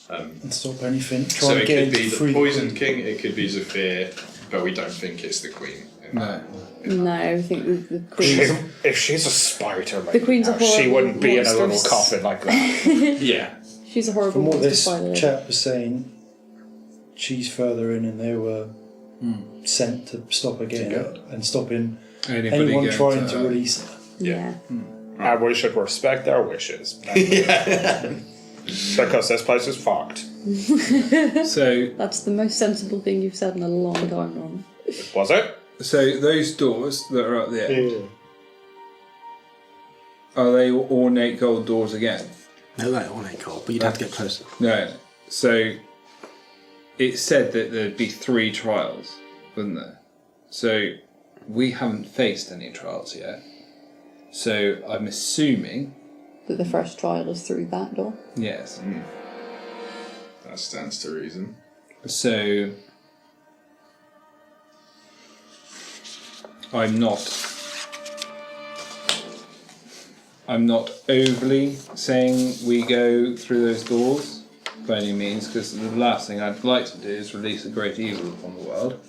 Speaker 5: and stop anything. Try
Speaker 6: So
Speaker 5: and
Speaker 6: it
Speaker 5: get
Speaker 6: could
Speaker 5: him to
Speaker 6: be the
Speaker 5: free
Speaker 6: Poison
Speaker 5: queen.
Speaker 6: King, it could be Zephyr, but we don't think it's the Queen.
Speaker 4: No.
Speaker 2: No, I think the queen's...
Speaker 3: If she's a spider, like
Speaker 2: The queen's a
Speaker 3: she
Speaker 2: horrible
Speaker 3: wouldn't be in a little
Speaker 2: monstrous-
Speaker 3: coffin like that.
Speaker 4: Yeah.
Speaker 2: She's a horrible
Speaker 5: From what
Speaker 2: monster
Speaker 5: this
Speaker 2: spider.
Speaker 5: chap was saying, she's further in and they were sent to stop her getting it and stopping anyone
Speaker 4: going
Speaker 5: trying to release her.
Speaker 2: Yeah.
Speaker 3: And we should respect their wishes. Because this place is fucked.
Speaker 4: So
Speaker 2: That's the most sensible thing you've said in a long time, Ron.
Speaker 3: Was it?
Speaker 4: those doors that are at the end, are they ornate gold doors again?
Speaker 1: They're like ornate gold, but you'd have to get closer.
Speaker 4: No. So it said that there'd be 3 trials, wouldn't there? So we haven't faced any trials yet. So I'm assuming,
Speaker 2: That the first trial is through that door.
Speaker 4: yes.
Speaker 6: That stands to reason.
Speaker 4: So I'm not overly saying we go through those doors by any means, because the last thing I'd like to do is release a great evil upon the world.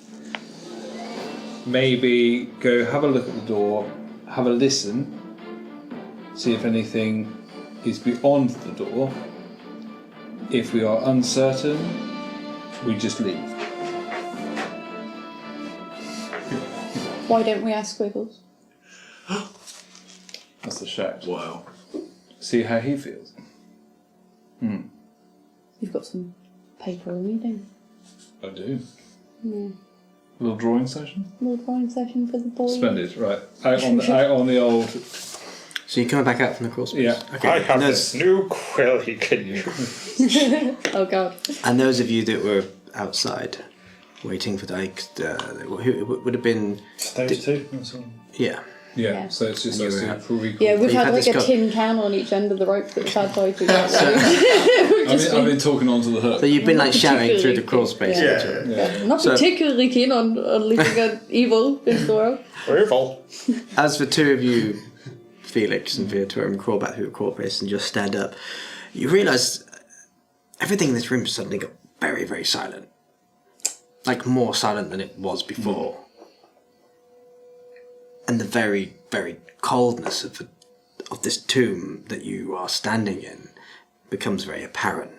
Speaker 4: Maybe go have a look at the door, have a listen, see if anything is beyond the door. If we are uncertain, we just leave.
Speaker 2: Why don't we ask Squiggles?
Speaker 4: That's the shout.
Speaker 6: Wow.
Speaker 4: See how he feels.
Speaker 2: You've got some paper on you, don't you?
Speaker 4: I do.
Speaker 2: Yeah.
Speaker 4: Little drawing session.
Speaker 2: Little drawing session for the boys.
Speaker 4: Splendid. Right. Out on the old.
Speaker 1: So you're coming back out from the crawl space?
Speaker 4: Yeah.
Speaker 1: Okay.
Speaker 3: I have
Speaker 1: and
Speaker 3: this new quill he can use.
Speaker 2: Oh god.
Speaker 1: And those of you that were outside, waiting for who would have been...
Speaker 5: Those two, that's all.
Speaker 1: Yeah.
Speaker 4: Yeah.
Speaker 2: Yeah.
Speaker 4: So it's just
Speaker 1: And
Speaker 4: us
Speaker 1: you
Speaker 4: two
Speaker 1: were
Speaker 4: before we.
Speaker 2: Yeah, we've
Speaker 1: You
Speaker 2: had
Speaker 1: had
Speaker 2: like
Speaker 1: this
Speaker 2: a
Speaker 1: go-
Speaker 2: tin can on each end of the rope that we've had tied to that.
Speaker 4: I've been talking onto the hook.
Speaker 1: So you've been like shouting through the
Speaker 2: particularly-
Speaker 1: crawl space.
Speaker 2: Yeah.
Speaker 6: Yeah.
Speaker 2: I'm not
Speaker 1: So-
Speaker 2: particularly keen on leaving an evil in the world.
Speaker 3: Evil.
Speaker 1: As the two of you, Felix and Viatorium, crawl back through the crawl space and just stand up, you realise everything in this room suddenly got very, very silent. Like more silent than it was before. And the very, very coldness of this tomb that you are standing in becomes very apparent.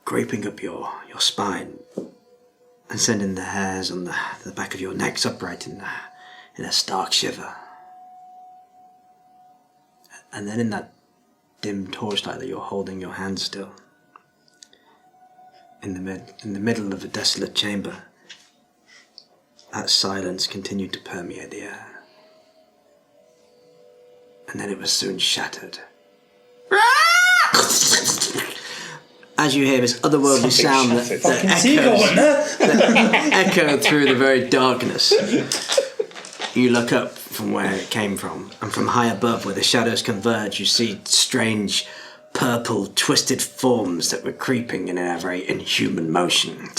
Speaker 1: Graping up your spine and sending the hairs on the back of your necks upright in a stark shiver. And then in that dim torchlight that you're holding your hand still, in the middle of a desolate chamber, that silence continued to permeate the air. And then it was soon shattered. As you hear this otherworldly sound that
Speaker 5: Fucking seagull in there!
Speaker 1: echoed through the very darkness, you look up from where it came from, and from high above where the shadows converge, you see strange, purple, twisted forms that were creeping in a very inhuman motion.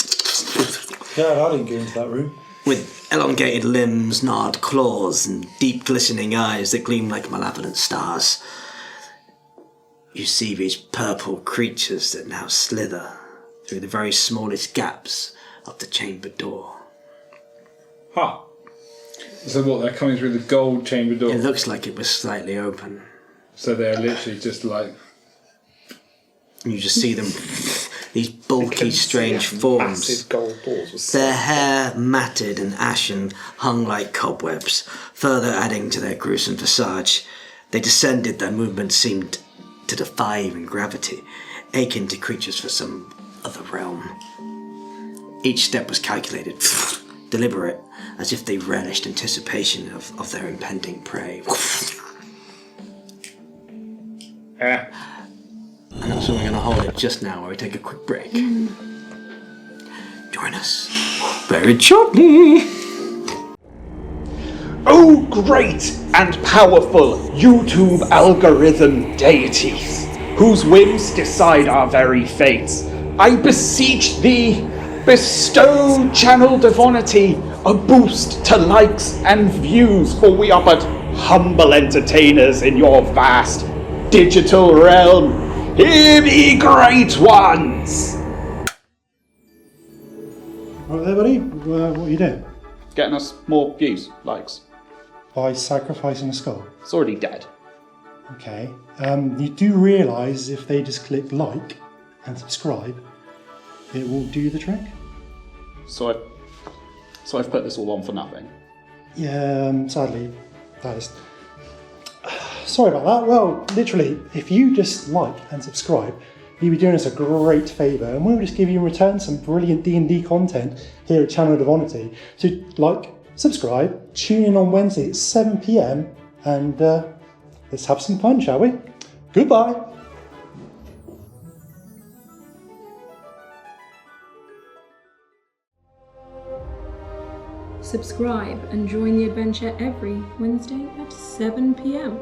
Speaker 5: God, I didn't go into that room.
Speaker 1: With elongated limbs, gnarled claws, and deep glistening eyes that gleam like malevolent stars. You see these purple creatures that now slither through the very smallest gaps of the chamber door.
Speaker 3: Huh.
Speaker 4: So what? They're coming through the gold chamber door.
Speaker 1: It looks like it was slightly open.
Speaker 4: So they're literally just like.
Speaker 1: And you just see them, these bulky, strange forms.
Speaker 3: Massive gold balls with
Speaker 1: Their hair matted and ashen hung like cobwebs, further adding to their gruesome visage. They descended, their movement seemed to defy even gravity, akin to creatures for some other realm. Each step was calculated, deliberate, as if they relished anticipation of their impending prey. And that's where we're going to hold it just now, where we take a quick break. Join us very shortly.
Speaker 3: Oh, great and powerful YouTube algorithm deities, whose whims decide our very fates, I beseech thee, bestow Channel Divinity a boost to likes and views, for we are but humble entertainers in your vast digital realm. Hear me, great ones!
Speaker 5: Right there, buddy. What are you doing?
Speaker 3: getting us more views, likes.
Speaker 5: By sacrificing a skull.
Speaker 3: It's already dead.
Speaker 5: Okay. You do realise if they just click like and subscribe, it will do the trick.
Speaker 3: So I've put this all on for nothing.
Speaker 5: Yeah, sadly, that is. Sorry about that. Well, literally, if you just like and subscribe, you'll be doing us a great favour, and we'll just give you in return some brilliant D&D content here at Channel Divinity. So, like, subscribe, tune in on Wednesday at 7 PM, and let's have some fun, shall we? Goodbye.
Speaker 8: Subscribe and join the adventure every Wednesday at 7 PM.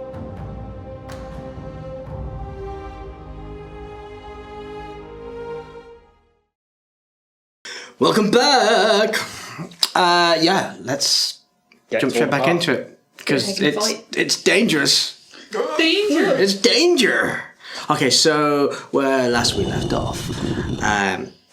Speaker 1: Welcome back. Yeah, let's jump straight back into it because
Speaker 2: Yeah, take a fight.
Speaker 1: it's dangerous.
Speaker 2: Danger!
Speaker 1: It's danger. Okay, so where last we left off,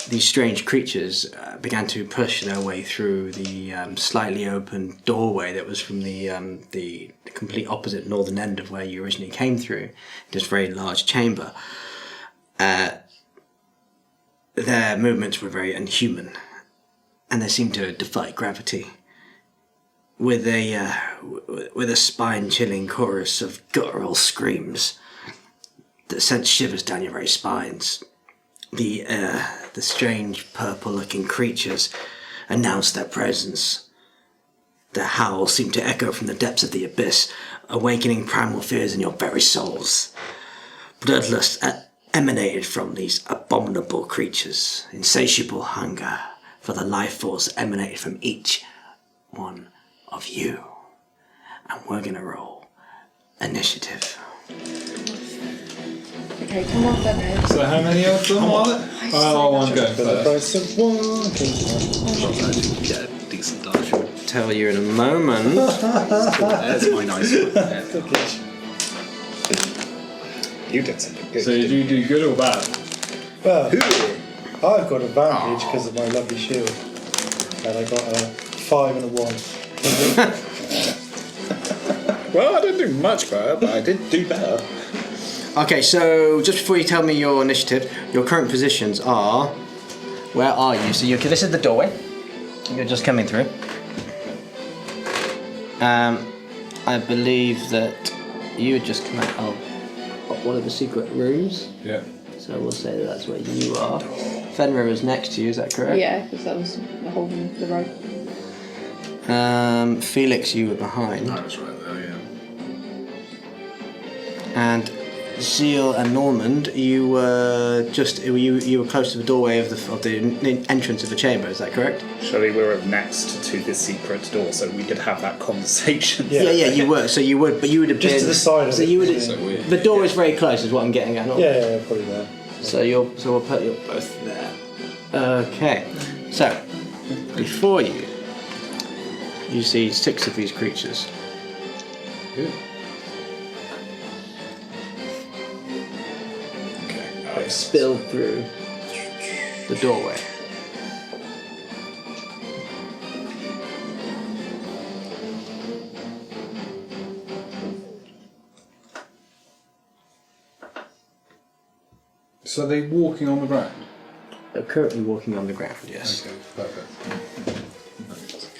Speaker 1: these strange creatures began to push their way through the slightly open doorway that was from the complete opposite northern end of where you originally came through, this very large chamber. Their movements were very unhuman, and they seemed to defy gravity. With a spine-chilling chorus of guttural screams that sent shivers down your very spines, the strange purple-looking creatures announced their presence. Their howl seemed to echo from the depths of the abyss, awakening primal fears in your very souls. Bloodlust emanated from these abominable creatures. Insatiable hunger for the life force emanated from each one of you. And we're gonna roll initiative.
Speaker 2: Okay, come on then.
Speaker 4: So how many of them are there? Oh, one go
Speaker 5: For the
Speaker 4: first.
Speaker 5: price of one.
Speaker 7: Get a decent dice.
Speaker 1: Tell you in a moment.
Speaker 7: There's my nice one.
Speaker 3: You did something good.
Speaker 4: So did you do good or bad?
Speaker 5: Well, I've got advantage because of my lovely shield. And I got a 5 and a 1.
Speaker 3: Well, I didn't do much better, but I did do better.
Speaker 1: Okay, so just before you tell me your initiative, your current positions are... Where are you? So this is the doorway. You're just coming through. I believe that you had just come out of one of the secret rooms.
Speaker 4: Yeah.
Speaker 1: So we'll say that that's where you are. Fenrir is next to you, is that correct?
Speaker 2: Yeah, because that was holding the rope.
Speaker 1: Felix, you were behind.
Speaker 6: I was right there, yeah.
Speaker 1: And Zeal and Normand, you were you were close to the doorway of the entrance of the chamber. Is that correct?
Speaker 3: Actually, we were next to the secret door, so we could have that conversation.
Speaker 5: Yeah.
Speaker 1: Yeah, you were. So you would, but you would have
Speaker 5: Just
Speaker 1: been
Speaker 5: to the side of
Speaker 1: so
Speaker 5: it.
Speaker 1: you would.
Speaker 6: So we-
Speaker 1: The door is very close, is what I'm getting at. Not-
Speaker 5: Yeah, probably there.
Speaker 1: So we'll put you both there. Okay. So before you see 6 of these creatures.
Speaker 4: Good.
Speaker 6: Okay.
Speaker 1: Spill through the doorway.
Speaker 4: So are they walking on the ground?
Speaker 1: They're currently walking on the ground, yes.
Speaker 4: Okay, perfect.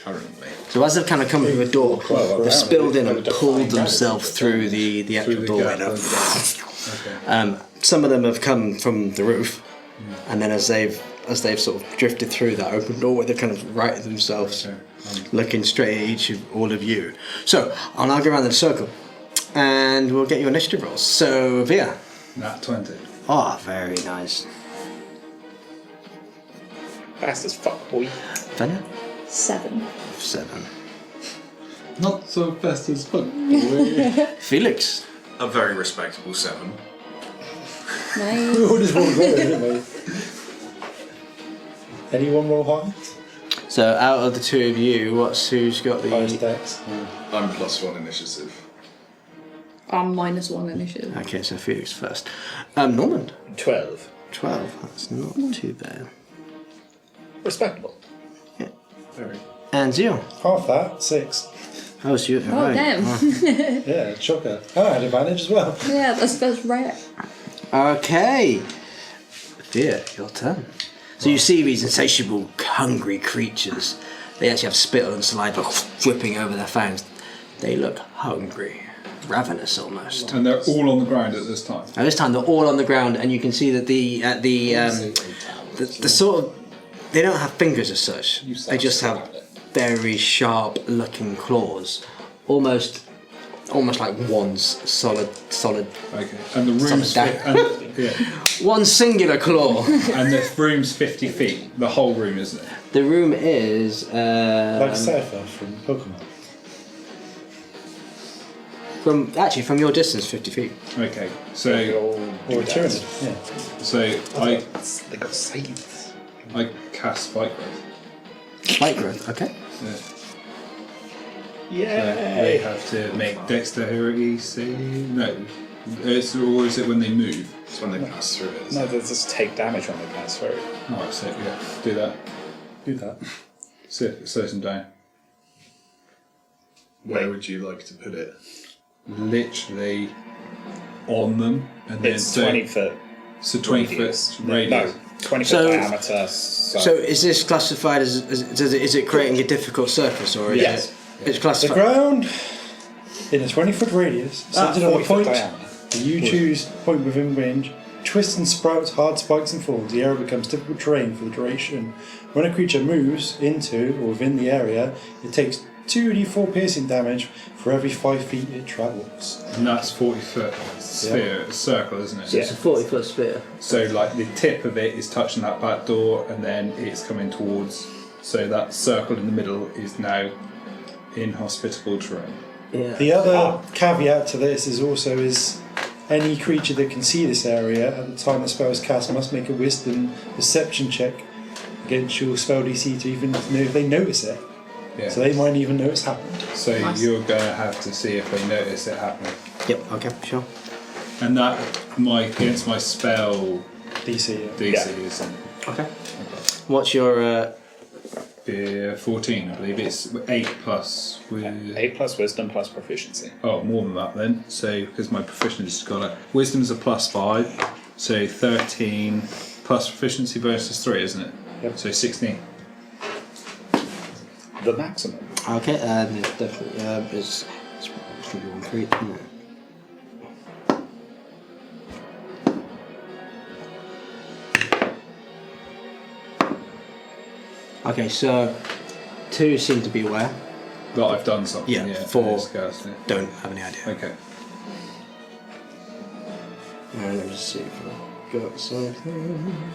Speaker 6: Currently.
Speaker 1: So as they've kind of come through the door, they've spilled in and pulled themselves through the actual
Speaker 4: Through the
Speaker 1: doorway.
Speaker 4: gap. Okay.
Speaker 1: Some of them have come from the roof, and then as they've sort of drifted through that open doorway, they've kind of righted themselves,
Speaker 4: Okay.
Speaker 1: looking straight at all of you. So I'll now go around in a circle, and we'll get your initiative rolls. So Via.
Speaker 4: Nat 20.
Speaker 1: Oh, very nice.
Speaker 3: Fast as fuck, boy.
Speaker 1: Fenrir?
Speaker 2: 7.
Speaker 1: 7.
Speaker 4: Not so fast as fuck.
Speaker 1: Felix?
Speaker 6: A very respectable 7.
Speaker 2: Nice.
Speaker 5: We all just rolled low, didn't we? Anyone roll high?
Speaker 1: So out of the 2 of you, who's got
Speaker 5: Highest
Speaker 1: the...
Speaker 5: dex.
Speaker 6: I'm +1 initiative.
Speaker 2: I'm -1 initiative.
Speaker 1: Okay, so Felix first. Normand?
Speaker 3: 12.
Speaker 1: 12. That's not too bad.
Speaker 3: Respectable.
Speaker 1: Yeah.
Speaker 6: Very.
Speaker 1: And you.
Speaker 5: Half that, 6.
Speaker 1: Oh, so you.
Speaker 2: Oh,
Speaker 1: right.
Speaker 2: damn.
Speaker 5: Yeah, shocker. Oh, I had advantage as well.
Speaker 2: Yeah, that's right.
Speaker 1: Okay. Fear, your turn. So you see these insatiable, hungry creatures. They actually have spittle and saliva dripping over their fangs. They look hungry. Ravenous almost.
Speaker 4: And they're all on the ground at this time.
Speaker 1: Now this time they're all on the ground, and you can see that the sort of, they don't have fingers as such. They just have very sharp looking claws, almost like one's solid.
Speaker 4: Okay. And the room's
Speaker 1: Solid one singular claw.
Speaker 4: and the room's 50 feet. The whole room, isn't it?
Speaker 1: The room is
Speaker 5: Like Cypher from Pokemon.
Speaker 1: from your distance 50 feet.
Speaker 4: Okay. So
Speaker 5: Or a Tyranid. Yeah.
Speaker 3: They got scythes.
Speaker 4: I cast Spike Growth.
Speaker 1: Light growth. Okay.
Speaker 4: Yeah.
Speaker 3: Yeah.
Speaker 4: They have to make dexterity save. No. Or is it when they move?
Speaker 6: It's when they pass through it.
Speaker 3: No, they just take damage when they pass through.
Speaker 4: Alright, so yeah. Do that.
Speaker 5: Do that.
Speaker 4: Sit them down.
Speaker 6: Where would you like to put it?
Speaker 4: Literally on them. And
Speaker 3: It's
Speaker 4: then
Speaker 3: 20 foot.
Speaker 4: So 20
Speaker 3: radius.
Speaker 4: foot radius.
Speaker 3: No, 20 foot
Speaker 1: So-
Speaker 3: diameter.
Speaker 1: So is this classified as is it creating a difficult surface, or is
Speaker 3: Yes.
Speaker 1: it's
Speaker 5: The
Speaker 1: classified?
Speaker 5: ground in a 20-foot radius, centered on a
Speaker 3: 40 foot
Speaker 5: point
Speaker 3: diameter.
Speaker 5: that you choose, point within range, twists and sprouts, hard spikes and falls. The area becomes typical terrain for the duration. When a creature moves into or within the area, it takes 2d4 piercing damage for every 5 feet it travels.
Speaker 4: And that's 40 foot sphere, circle, isn't it?
Speaker 3: Yeah.
Speaker 1: It's a 40-foot sphere.
Speaker 4: So like the tip of it is touching that back door and then it's coming towards, so that circle in the middle is now inhospitable terrain.
Speaker 1: Yeah.
Speaker 5: The other caveat to this is any creature that can see this area at the time the spell is cast must make a wisdom perception check against your spell DC to even know if they notice it.
Speaker 4: Yeah.
Speaker 5: So they might even know it's happened.
Speaker 4: So you're going to have to see if they notice it happening.
Speaker 1: Yep. Okay. Sure.
Speaker 4: And that against my spell
Speaker 5: DC, yeah.
Speaker 4: DC isn't
Speaker 1: Okay. What's your
Speaker 4: 14, I believe. It's 8 plus with
Speaker 3: 8 plus wisdom plus proficiency.
Speaker 4: Oh, more than that then. So because my proficiency's got it. Wisdom's a +5, so 13 plus proficiency bonus is 3, isn't it?
Speaker 5: Yep.
Speaker 4: So 16.
Speaker 3: The maximum.
Speaker 1: okay? And it's definitely it's gonna be 1 3, isn't it? Okay, so 2 seem to be aware.
Speaker 4: That I've done something.
Speaker 1: Yeah,
Speaker 4: Yeah.
Speaker 1: 4
Speaker 4: it's cast, yeah.
Speaker 1: don't have any idea.
Speaker 4: Okay.
Speaker 1: Alright, let me just see if I've got something.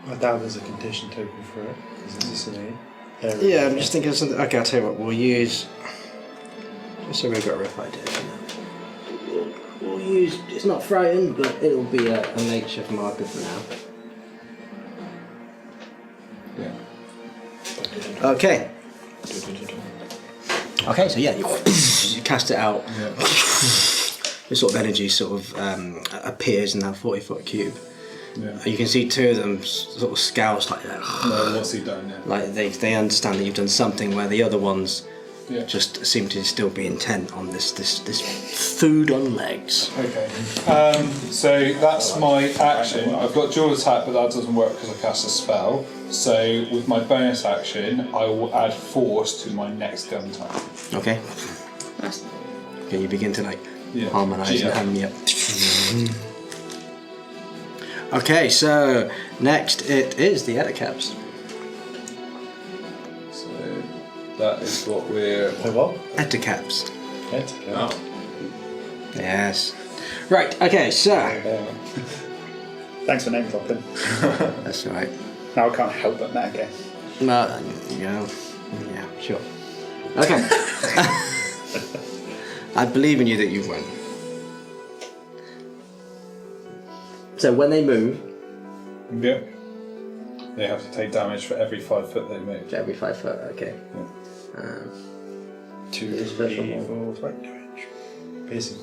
Speaker 5: I doubt there's a condition token for it because it's just an area.
Speaker 1: Yeah, I'm just thinking of something. Okay, I'll tell you what, we'll use. Just so we've got a rough idea. We'll use. It's not frightened, but it'll be a nature marker for now.
Speaker 4: Yeah.
Speaker 1: Okay. Okay, so yeah, you cast it out.
Speaker 4: Yeah.
Speaker 1: This sort of energy sort of appears in that 40-foot cube.
Speaker 4: Yeah.
Speaker 1: You can see 2 of them sort of scouse like that.
Speaker 4: No, what's he done? Yeah.
Speaker 1: Like they understand that you've done something where the other ones
Speaker 4: Yeah.
Speaker 1: just seem to still be intent on this food on legs.
Speaker 4: Okay. So that's my action. I've got dual attack, but that doesn't work because I cast a spell. So with my bonus action, I will add force to my next gun type.
Speaker 1: Okay.
Speaker 2: Nice.
Speaker 1: Okay, you begin to like
Speaker 4: Yeah.
Speaker 1: harmonise
Speaker 4: Yeah.
Speaker 1: and yep. Okay, so next it is the Edicaps.
Speaker 4: So that is what we're.
Speaker 5: Oh, what?
Speaker 1: Edicaps.
Speaker 5: Yeah.
Speaker 1: Yes. Right. Okay. So
Speaker 3: Thanks for name dropping.
Speaker 1: that's right.
Speaker 3: Now I can't help but metagame.
Speaker 1: Yeah. Sure. Okay. I believe in you that you win. So when they move,
Speaker 4: Yep. They have to take damage for every 5 foot they move.
Speaker 1: every 5 foot. Okay.
Speaker 5: 2,
Speaker 1: It's special
Speaker 5: 3,
Speaker 1: one.
Speaker 5: 4, 5 damage. Piercing.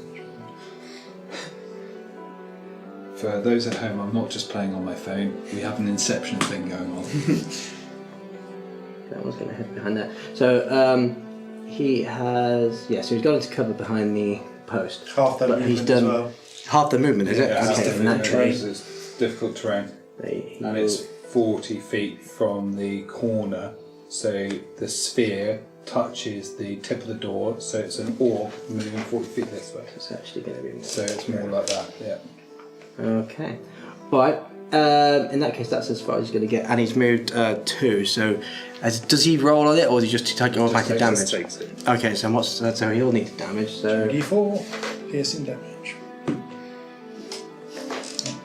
Speaker 7: for those at home, I'm not just playing on my phone. We have an Inception thing going on.
Speaker 1: That one's going to head behind there. So he has, so he's got into cover behind the post.
Speaker 5: Half that
Speaker 1: but
Speaker 5: movement
Speaker 1: he's done
Speaker 5: as well.
Speaker 1: half the movement, is it?
Speaker 7: Yeah,
Speaker 1: Okay,
Speaker 7: it's
Speaker 1: naturally.
Speaker 7: It's difficult terrain.
Speaker 1: He
Speaker 7: And it's 40 feet from the corner, so the sphere touches the tip of the door, so it's an orb moving 40 feet this way.
Speaker 1: It's actually going to be more.
Speaker 7: So it's more like that, yeah.
Speaker 1: Okay. Alright. In that case, that's as far as he's going to get. And he's moved 2, so does he roll on it, or does he just take automatic damage?
Speaker 3: Takes it.
Speaker 1: Okay, so so he'll need damage, so...
Speaker 5: 2d4 piercing damage.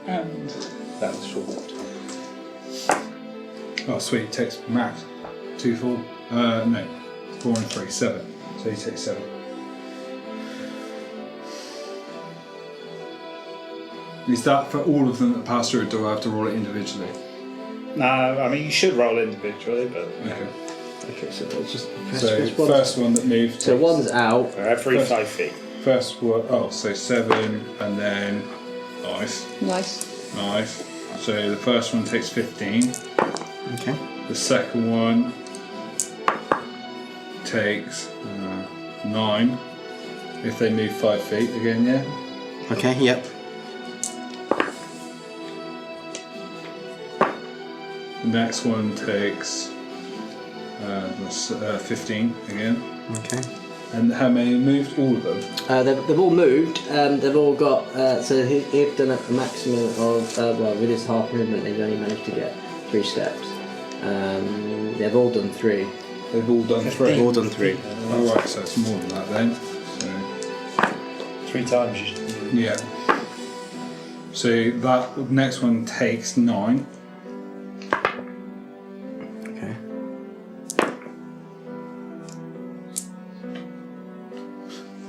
Speaker 7: And that was short. Oh, sweet, takes max 2, 4. No, 4 and 3, 7. So he takes 7. Is that for all of them that pass through, or do I have to roll it individually?
Speaker 3: No, I mean you should roll individually, but
Speaker 7: Okay.
Speaker 1: Okay, so it's just...
Speaker 7: So first one that moved.
Speaker 1: So
Speaker 7: takes-
Speaker 1: one's out.
Speaker 3: every 5 feet.
Speaker 7: First one, so 7, and then nice.
Speaker 2: Nice.
Speaker 7: So the first one takes 15.
Speaker 1: Okay.
Speaker 7: The second one takes 9. If they move 5 feet again, yeah.
Speaker 1: Okay, yep.
Speaker 7: The next one takes 15 again.
Speaker 1: Okay.
Speaker 7: And how many moved? All of them.
Speaker 1: They've all moved. They've all got. So he've done a maximum of. With his half movement, they've only managed to get 3 steps. They've all done 3.
Speaker 7: They've all done 3.
Speaker 1: They've all done 3.
Speaker 7: Oh, right, so it's more than that then. So
Speaker 5: 3 times you
Speaker 7: yeah. So that next one takes 9.
Speaker 1: Okay.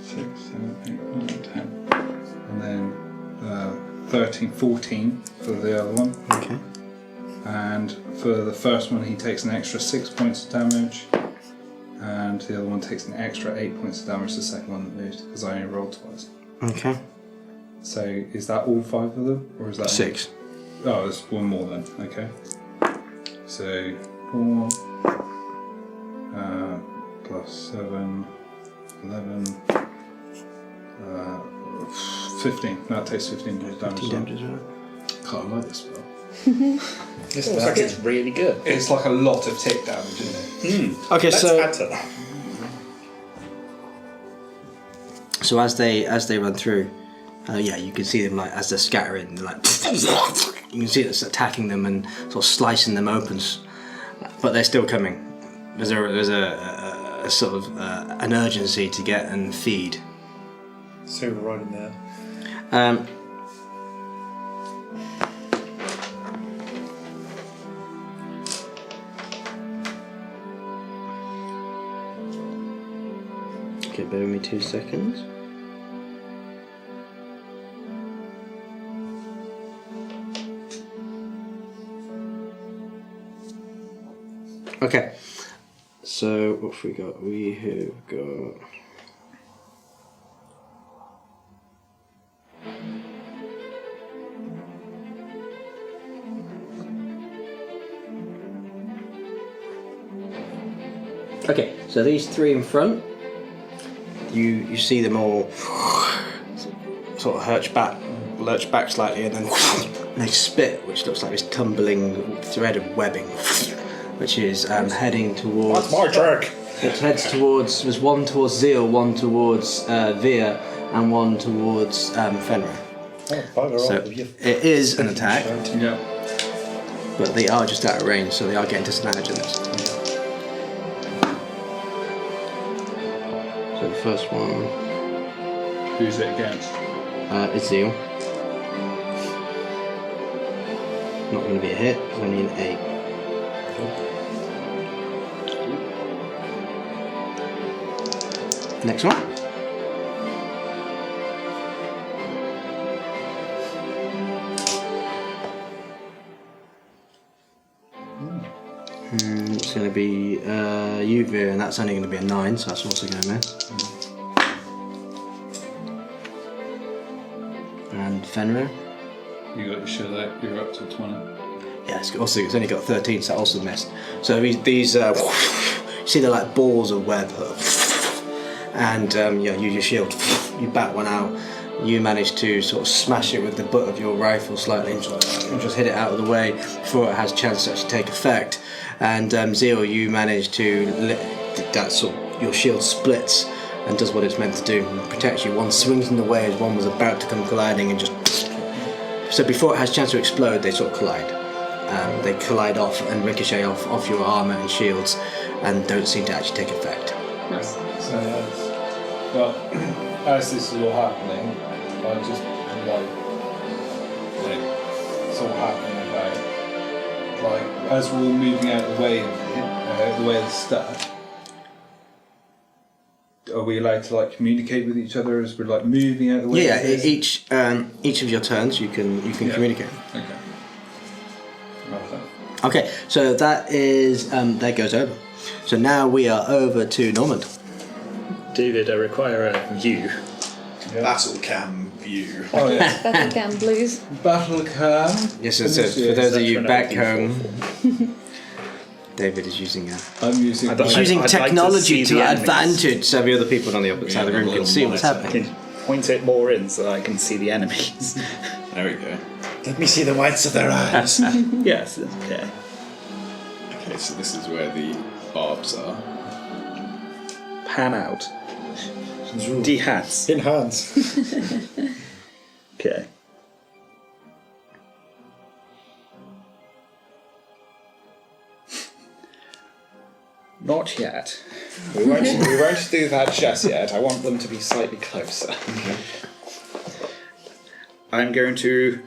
Speaker 7: 6, 7, 8, 9, 10. And then 13, 14 for the other one.
Speaker 1: Okay.
Speaker 7: And for the first one, he takes an extra 6 points of damage. And the other one takes an extra 8 points of damage, the second one that moved, because I only rolled twice.
Speaker 1: Okay.
Speaker 7: So is that all 5 of them? Or is that
Speaker 1: 6.
Speaker 7: Oh, there's one more then. Okay. So 4 plus 7, 11, 15. That takes 15 points of damage.
Speaker 1: 15 damage as well.
Speaker 7: God, I like this spell.
Speaker 3: It looks like it's really good.
Speaker 7: It's like a lot of tick damage, isn't it?
Speaker 1: Okay,
Speaker 3: Let's
Speaker 1: so
Speaker 3: add to that.
Speaker 1: so as they run through, you can see them like as they're scattering, they're like you can see it's attacking them and sort of slicing them open, but they're still coming. There's a sort of an urgency to get and feed.
Speaker 5: So we're right in there.
Speaker 1: Okay, bear with me 2 seconds. Okay, so what have we got? We have got... Okay, so these 3 in front, you see them all sort of lurch back slightly, and then they spit, which looks like this tumbling thread of webbing, which is heading towards...
Speaker 3: That's my jerk!
Speaker 1: It heads towards... There's one towards Zeal, one towards Via, and one towards Fenrir.
Speaker 5: Oh, bugger
Speaker 1: So
Speaker 5: off with your
Speaker 1: it is an attack,
Speaker 7: Yeah.
Speaker 1: but they are just out of range, so they are getting disadvantage on this. So the first one
Speaker 7: Who's it against?
Speaker 1: is Zeal. Not going to be a hit, it's only an 8. Next one. It's going to be Uvir, and that's only going to be a 9, so that's also going to miss. And Fenrir.
Speaker 4: You got your shield out. You're up to 20.
Speaker 1: Yeah, it's only got 13, so that also missed. So these you see they're like balls of web, and you use your shield. You bat one out. You manage to sort of smash it with the butt of your rifle slightly, and just hit it out of the way before it has a chance to actually take effect. And Zeal, you manage to your shield splits and does what it's meant to do and protects you. One swings in the way as one was about to come colliding, and just so before it has a chance to explode, they sort of collide. They collide off and ricochet off your armour and shields, and don't seem to actually take effect.
Speaker 2: Nice.
Speaker 4: So, but as this is all happening, I just it's all happening about as we're all moving out of the way of the stuff. Are we allowed to communicate with each other as we're moving out of the way?
Speaker 1: Yeah, each of your turns you can communicate.
Speaker 4: Okay.
Speaker 1: Okay, so that is that goes over. So now we are over to Normand.
Speaker 3: David, I require a view.
Speaker 6: Battle cam view.
Speaker 4: Oh yeah.
Speaker 2: Battle Cam Blues.
Speaker 4: Battle cam.
Speaker 1: Yes, so for those of you back home, David is using
Speaker 4: I'm using.
Speaker 1: he's using
Speaker 3: I'd like to
Speaker 1: technology
Speaker 3: see
Speaker 1: to
Speaker 3: the enemies.
Speaker 1: advantage, so the other people on the opposite side of the room can see what's happening.
Speaker 3: Can you point it more in so that I can see the enemies?
Speaker 6: There we go.
Speaker 5: Let me see the whites of their eyes.
Speaker 3: Yes, okay.
Speaker 6: Okay, so this is where the barbs are.
Speaker 3: Pan out. D-hats.
Speaker 5: In hands.
Speaker 3: Okay. Not yet. We won't do that just yet. I want them to be slightly closer. Okay. I'm going to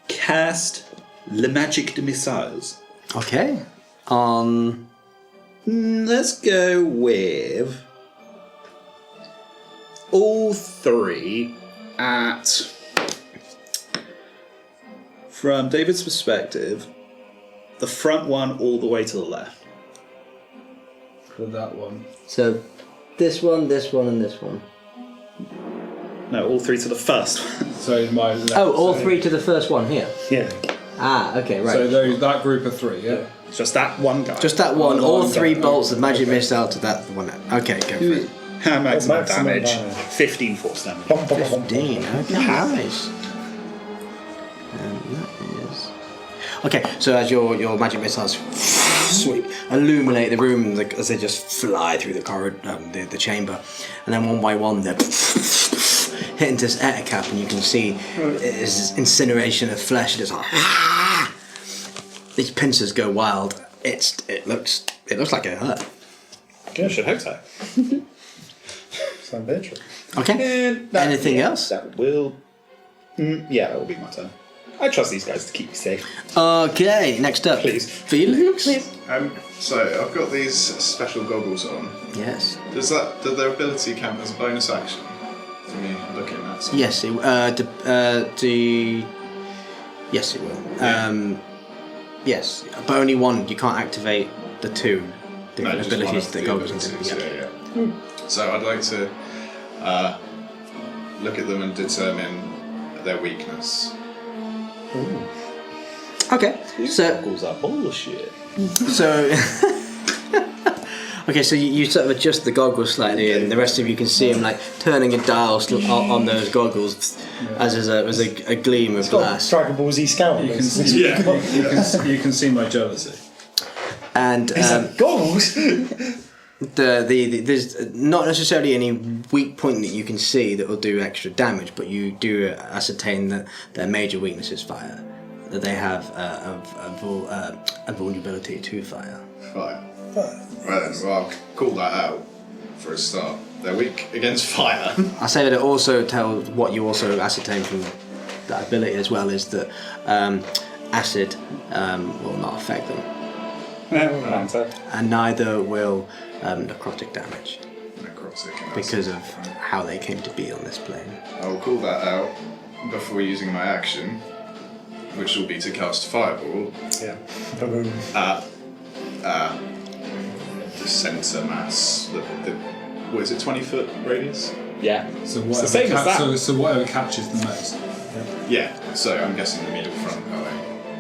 Speaker 3: cast Le Magic de Missiles.
Speaker 1: Okay. On.
Speaker 3: Let's go with all three at, from David's perspective, the front one all the way to the left.
Speaker 4: For that one.
Speaker 1: So, this one, and this one.
Speaker 3: No, all three to the first one.
Speaker 4: So my left.
Speaker 1: Oh, all three to the first one here.
Speaker 5: Yeah.
Speaker 1: Ah, okay, right.
Speaker 4: So that group of three, yeah.
Speaker 3: Just that one guy.
Speaker 1: Just that one. All
Speaker 4: One
Speaker 1: three
Speaker 4: guy.
Speaker 1: bolts of magic missile to that one. Okay, go for it.
Speaker 3: Maximum
Speaker 5: Maximum
Speaker 3: damage.
Speaker 5: damage.
Speaker 3: 15 force damage.
Speaker 1: 15. Okay, nice. And that is. Okay, so as your magic missiles sweep, illuminate the room as they just fly through the corridor, the chamber, and then one by one they're hit into this etacap, and you can see it's incineration of flesh. It's like these pincers go wild. It looks like it hurt.
Speaker 3: I should hope so.
Speaker 5: Sound interesting.
Speaker 1: Okay. Anything else?
Speaker 3: That will. Yeah, that will be my turn. I trust these guys to keep me safe.
Speaker 1: Okay. Next up,
Speaker 3: Please.
Speaker 1: Felix.
Speaker 2: Please.
Speaker 6: So I've got these special goggles on.
Speaker 1: Yes.
Speaker 6: Does their ability count as a bonus action for me looking at something?
Speaker 1: Yes. Yes, it will.
Speaker 6: Yeah.
Speaker 1: Yes, but only one. You can't activate the two different
Speaker 6: just one
Speaker 1: abilities
Speaker 6: of
Speaker 1: that
Speaker 6: the
Speaker 1: goggles
Speaker 6: abilities,
Speaker 1: can do.
Speaker 6: yeah. So I'd like to look at them and determine their weakness.
Speaker 1: Okay. So
Speaker 3: Goggles are bullshit.
Speaker 1: okay, so you sort of adjust the goggles slightly, and the rest of you can see him like turning a dial on those goggles as there's a gleam of glass.
Speaker 5: Dragon Ball Z Scout.
Speaker 4: You can see, you can see my jealousy.
Speaker 1: And
Speaker 5: goggles.
Speaker 1: there's not necessarily any weak point that you can see that will do extra damage, but you do ascertain that their major weakness is fire. That they have a vulnerability to fire.
Speaker 6: Fire. Right then, well, I'll call that out for a start. They're weak against fire.
Speaker 1: I say that it also tells what you also ascertain from that ability as well is that acid will not affect them, and neither will necrotic damage
Speaker 6: Necrotic.
Speaker 1: because of how they came to be on this plane.
Speaker 6: I'll call that out before using my action, which will be to cast Fireball
Speaker 5: Yeah. Boom.
Speaker 6: at the centre mass. What is it, 20-foot radius?
Speaker 3: Yeah.
Speaker 4: So
Speaker 3: the same as that.
Speaker 4: So whatever catches the most.
Speaker 6: Yeah, so I'm guessing the middle front guy.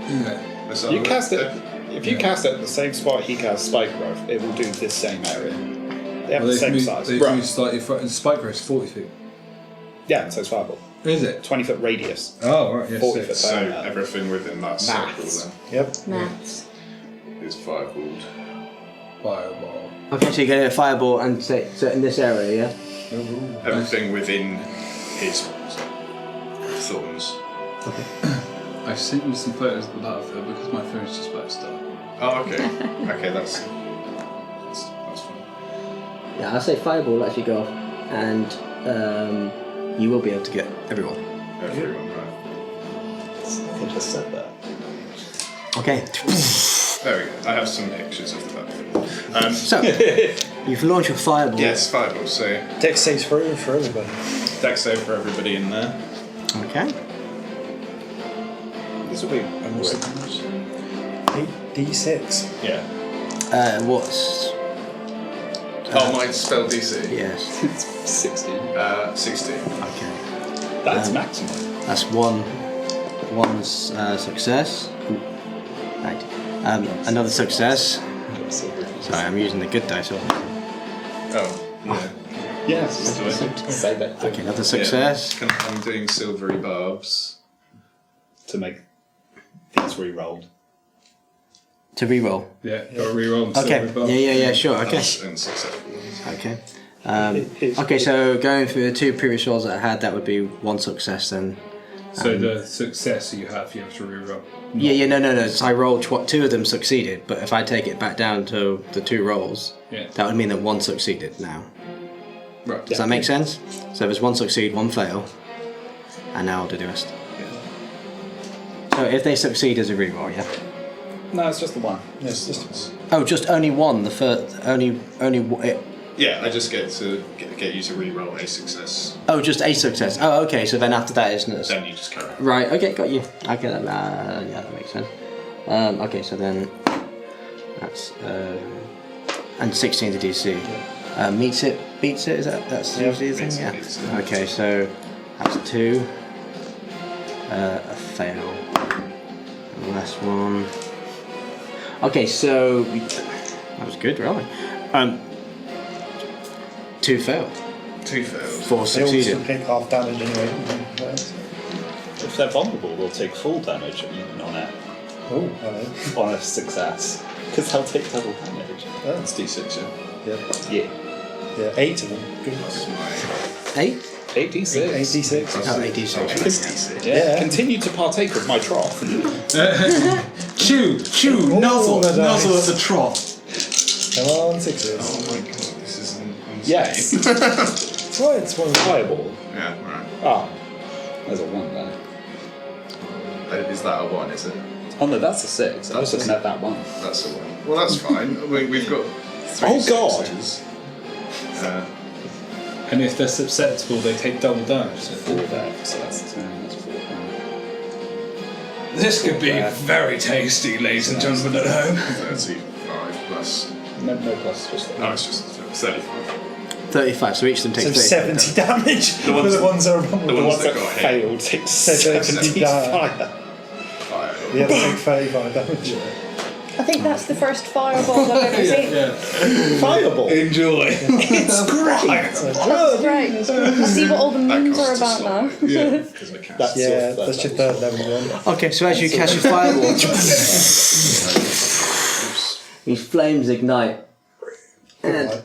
Speaker 4: Yeah.
Speaker 6: So
Speaker 3: You cast it. If you cast it at the same spot he casts spike growth, it will do this same area. They have
Speaker 4: Well,
Speaker 3: the same size.
Speaker 4: They move slightly front. Spike growth is 40 feet.
Speaker 3: Yeah, so it's fireball.
Speaker 4: Is it?
Speaker 3: 20-foot radius.
Speaker 4: Oh, right. Yes.
Speaker 3: 40 foot
Speaker 6: So
Speaker 3: diameter.
Speaker 6: everything within that circle
Speaker 3: Maths.
Speaker 6: then
Speaker 5: Yep.
Speaker 2: Maths.
Speaker 6: is fireballed.
Speaker 4: Fireball.
Speaker 1: Okay, so you're going to fireball and say so in this area, yeah.
Speaker 6: Everything within his thorns.
Speaker 4: I've sent you some photos of the battlefield because my phone's just about to start.
Speaker 6: Oh, okay. Okay, that's fine.
Speaker 1: Yeah, I'll say fireball lets you go off, and you will be able to get everyone.
Speaker 6: Everyone, right.
Speaker 3: I just said that.
Speaker 1: Okay.
Speaker 6: There we go. I have some pictures of the battlefield.
Speaker 1: So you've launched your fireball.
Speaker 6: Yes, fireball. So
Speaker 5: Dex saves for everybody.
Speaker 6: dex save for everybody in there.
Speaker 1: Okay.
Speaker 3: This will be
Speaker 5: And what's the damage? 8d6.
Speaker 3: Yeah.
Speaker 1: What's
Speaker 6: Oh, my spell DC.
Speaker 1: yes?
Speaker 3: 16.
Speaker 6: 16.
Speaker 1: Okay.
Speaker 3: That's maximum.
Speaker 1: That's one's success. Right. Another success. Sorry, I'm using the good dice.
Speaker 6: Oh, yeah.
Speaker 3: Yes. Say that
Speaker 1: Okay, another success.
Speaker 6: Yeah. I'm doing silvery barbs.
Speaker 3: to make things re-rolled.
Speaker 1: To reroll.
Speaker 4: Yeah, got to reroll.
Speaker 1: Okay. Yeah, sure. Okay.
Speaker 6: And successful ones.
Speaker 1: Okay. Okay, so going through the 2 previous rolls that I had, that would be 1 success then.
Speaker 4: So the success you have to reroll.
Speaker 1: Yeah, no. So I rolled 2 of them succeeded, but if I take it back down to the 2 rolls, that would mean that 1 succeeded now.
Speaker 6: Right.
Speaker 1: Does that make sense? So there's 1 succeed, 1 fail, and now I'll do the rest. So if they succeed as a reroll, yeah.
Speaker 3: No, it's just the one.
Speaker 5: Yes, just
Speaker 1: Oh, just only 1. The first only.
Speaker 6: Yeah, I just get you to re-roll a success.
Speaker 1: Oh, just a success. Oh, okay. So then after that, isn't it?
Speaker 6: Then you just carry on.
Speaker 1: Right. Okay, got you. Okay, yeah, that makes sense. Okay, so then that's and 16 to DC. Meets it, beats it. Is that's usually the thing?
Speaker 6: Meets it,
Speaker 1: Yeah.
Speaker 6: beats it.
Speaker 1: Okay, so that's 2. A fail. And the last one. Okay, so that was good, really. 2 failed.
Speaker 6: 2 failed.
Speaker 1: 4
Speaker 5: they all
Speaker 1: succeeded.
Speaker 5: still take half damage anyway.
Speaker 3: If they're vulnerable, they'll take full damage even on a
Speaker 5: Oh, hello.
Speaker 3: on a success, because they'll take double damage.
Speaker 6: That's D6, yeah.
Speaker 5: Yeah.
Speaker 3: Yeah.
Speaker 5: 8 of them. Good.
Speaker 6: That's my
Speaker 1: 8?
Speaker 3: 8d6.
Speaker 5: 8d6.
Speaker 1: Oh, 86.
Speaker 6: D6.
Speaker 3: Yeah. Continue to partake of my trough.
Speaker 4: Chew, nuzzle
Speaker 5: the dice.
Speaker 4: at the trough.
Speaker 5: Come on, 6s.
Speaker 6: Oh my god, this is insane.
Speaker 3: Yes.
Speaker 5: That's right, it's one of the
Speaker 3: Fireball.
Speaker 6: Yeah, right.
Speaker 3: Ah, there's a 1 there.
Speaker 6: Is that a 1, is it?
Speaker 3: Oh no, that's a 6. I was looking at that one.
Speaker 6: That's a 1. Well, that's fine. We've got 3
Speaker 3: Oh, God.
Speaker 6: 6s.
Speaker 4: And if they're susceptible, they take double damage.
Speaker 3: 4 there, so that's 10, that's 4.
Speaker 4: This could be very tasty, ladies and gentlemen at home.
Speaker 6: 35 plus.
Speaker 3: No plus, just
Speaker 6: No, it's just 35.
Speaker 1: 35, so each of them
Speaker 5: So
Speaker 1: takes 30.
Speaker 5: 70 damage.
Speaker 6: The ones-
Speaker 5: the ones that are
Speaker 6: the
Speaker 3: The
Speaker 6: ones
Speaker 3: ones
Speaker 6: that
Speaker 3: that
Speaker 6: got hit.
Speaker 3: failed take
Speaker 5: 70
Speaker 3: 70
Speaker 5: damage.
Speaker 3: fire.
Speaker 6: Fire.
Speaker 5: The other take 35 damage.
Speaker 2: I think that's the first fireball I've ever seen.
Speaker 3: Fireball.
Speaker 4: Enjoy.
Speaker 3: It's great.
Speaker 2: That's great. I see what all the memes are about now.
Speaker 6: Because I can't.
Speaker 3: That's
Speaker 5: Yeah,
Speaker 3: your
Speaker 5: that's your third level one.
Speaker 1: Okay, so as you cast your fireball, these flames ignite. And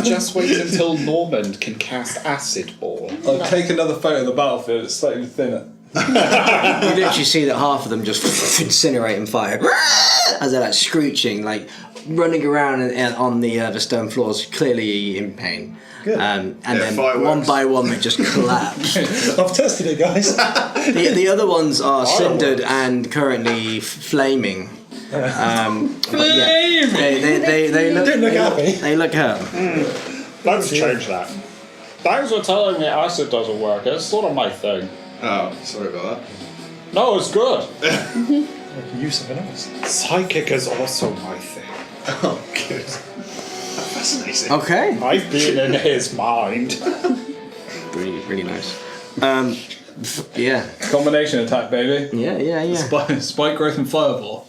Speaker 3: Just wait until Normand can cast acid ball.
Speaker 4: I'll take another photo of the battlefield. It's slightly thinner.
Speaker 1: you literally see that half of them just incinerate and fire as they're like screeching, like running around and on the stone floors, clearly in pain.
Speaker 5: Good.
Speaker 1: And
Speaker 6: Yeah,
Speaker 1: then
Speaker 6: fireworks.
Speaker 1: one by one they just collapse.
Speaker 5: I've tested it, guys.
Speaker 1: The other ones are cindered and currently flaming. But yeah, they look
Speaker 5: Don't look happy.
Speaker 1: They look hurt.
Speaker 3: Let's change that. Thanks for telling me acid doesn't work. It's sort of my thing.
Speaker 6: Oh, sorry about that.
Speaker 3: No, it's good.
Speaker 5: I can use something else.
Speaker 3: Psychic is also my thing.
Speaker 6: Oh, good. Fascinating.
Speaker 1: Okay.
Speaker 3: I've been in his mind.
Speaker 1: Really nice. Yeah.
Speaker 4: Combination attack, baby.
Speaker 1: Yeah.
Speaker 4: Spike growth and fireball.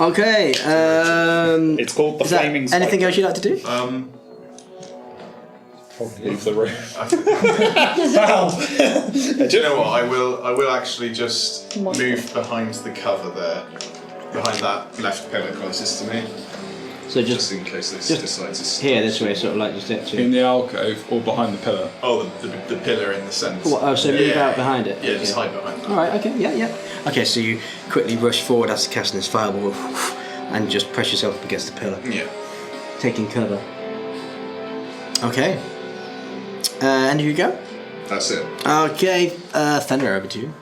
Speaker 1: Okay.
Speaker 3: It's called the
Speaker 1: Is that
Speaker 3: Flaming
Speaker 1: anything
Speaker 3: Spike.
Speaker 1: else you'd like to do?
Speaker 3: Leave the room.
Speaker 6: Do you know what? I will actually just move behind the cover there, behind that left pillar closest to me,
Speaker 1: So
Speaker 6: just in case they decide to.
Speaker 1: here, this way, sort of like just it
Speaker 4: In
Speaker 1: to.
Speaker 4: the alcove or behind the pillar.
Speaker 6: Oh, the pillar in the centre.
Speaker 1: So move out behind it.
Speaker 6: Yeah, just hide behind that.
Speaker 1: All right. Okay. Yeah. Okay. So you quickly rush forward after casting this fireball, and just press yourself up against the pillar,
Speaker 6: Yeah.
Speaker 1: taking cover. Okay. And here you go.
Speaker 6: That's it.
Speaker 1: Okay. Thunder, over to you.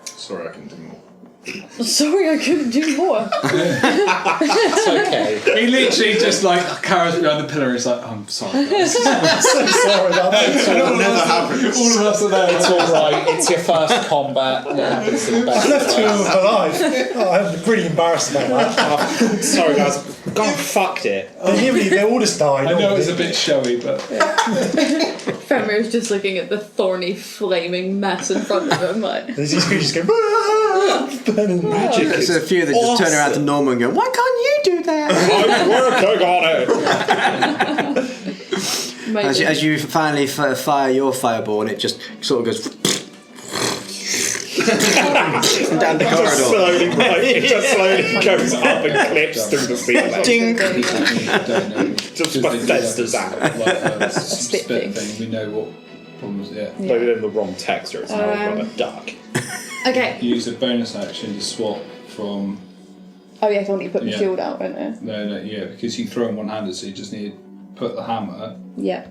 Speaker 6: Sorry, I can do more.
Speaker 2: Sorry, I couldn't do more.
Speaker 3: It's okay.
Speaker 4: He literally just like carries behind the pillar. He's like, I'm sorry, guys.
Speaker 5: So sorry about that.
Speaker 6: Never happens.
Speaker 4: All of us are there.
Speaker 3: It's alright, it's your first combat. It happens to the best.
Speaker 5: I left two of them alive. Oh, I'm pretty embarrassed about that.
Speaker 3: Sorry guys, God fucked it.
Speaker 5: They all just died.
Speaker 4: I know it's a bit showy, but
Speaker 2: Fenrir is just looking at the thorny, flaming mess in front of him, like.
Speaker 5: There's these creatures going, "Ah, burning magic."
Speaker 1: There's a few that just turn around to Norma and go, "Why can't you do that?"
Speaker 3: I'm working on it.
Speaker 1: As you finally fire your fireball, and it just sort of goes down the corridor.
Speaker 3: It just slowly goes up and clips through the ceiling.
Speaker 1: Ding.
Speaker 3: Just Bethesda's out.
Speaker 4: spit thing. We know what problems. Yeah.
Speaker 3: Loaded in the wrong texture, it's now rather dark.
Speaker 2: Okay.
Speaker 4: Use a bonus action to swap from.
Speaker 2: Oh yeah, if I want you to put the
Speaker 4: Yeah.
Speaker 2: shield out, won't it?
Speaker 4: No, yeah, because you throw them one-handed, so you just need to put the hammer
Speaker 2: Yeah.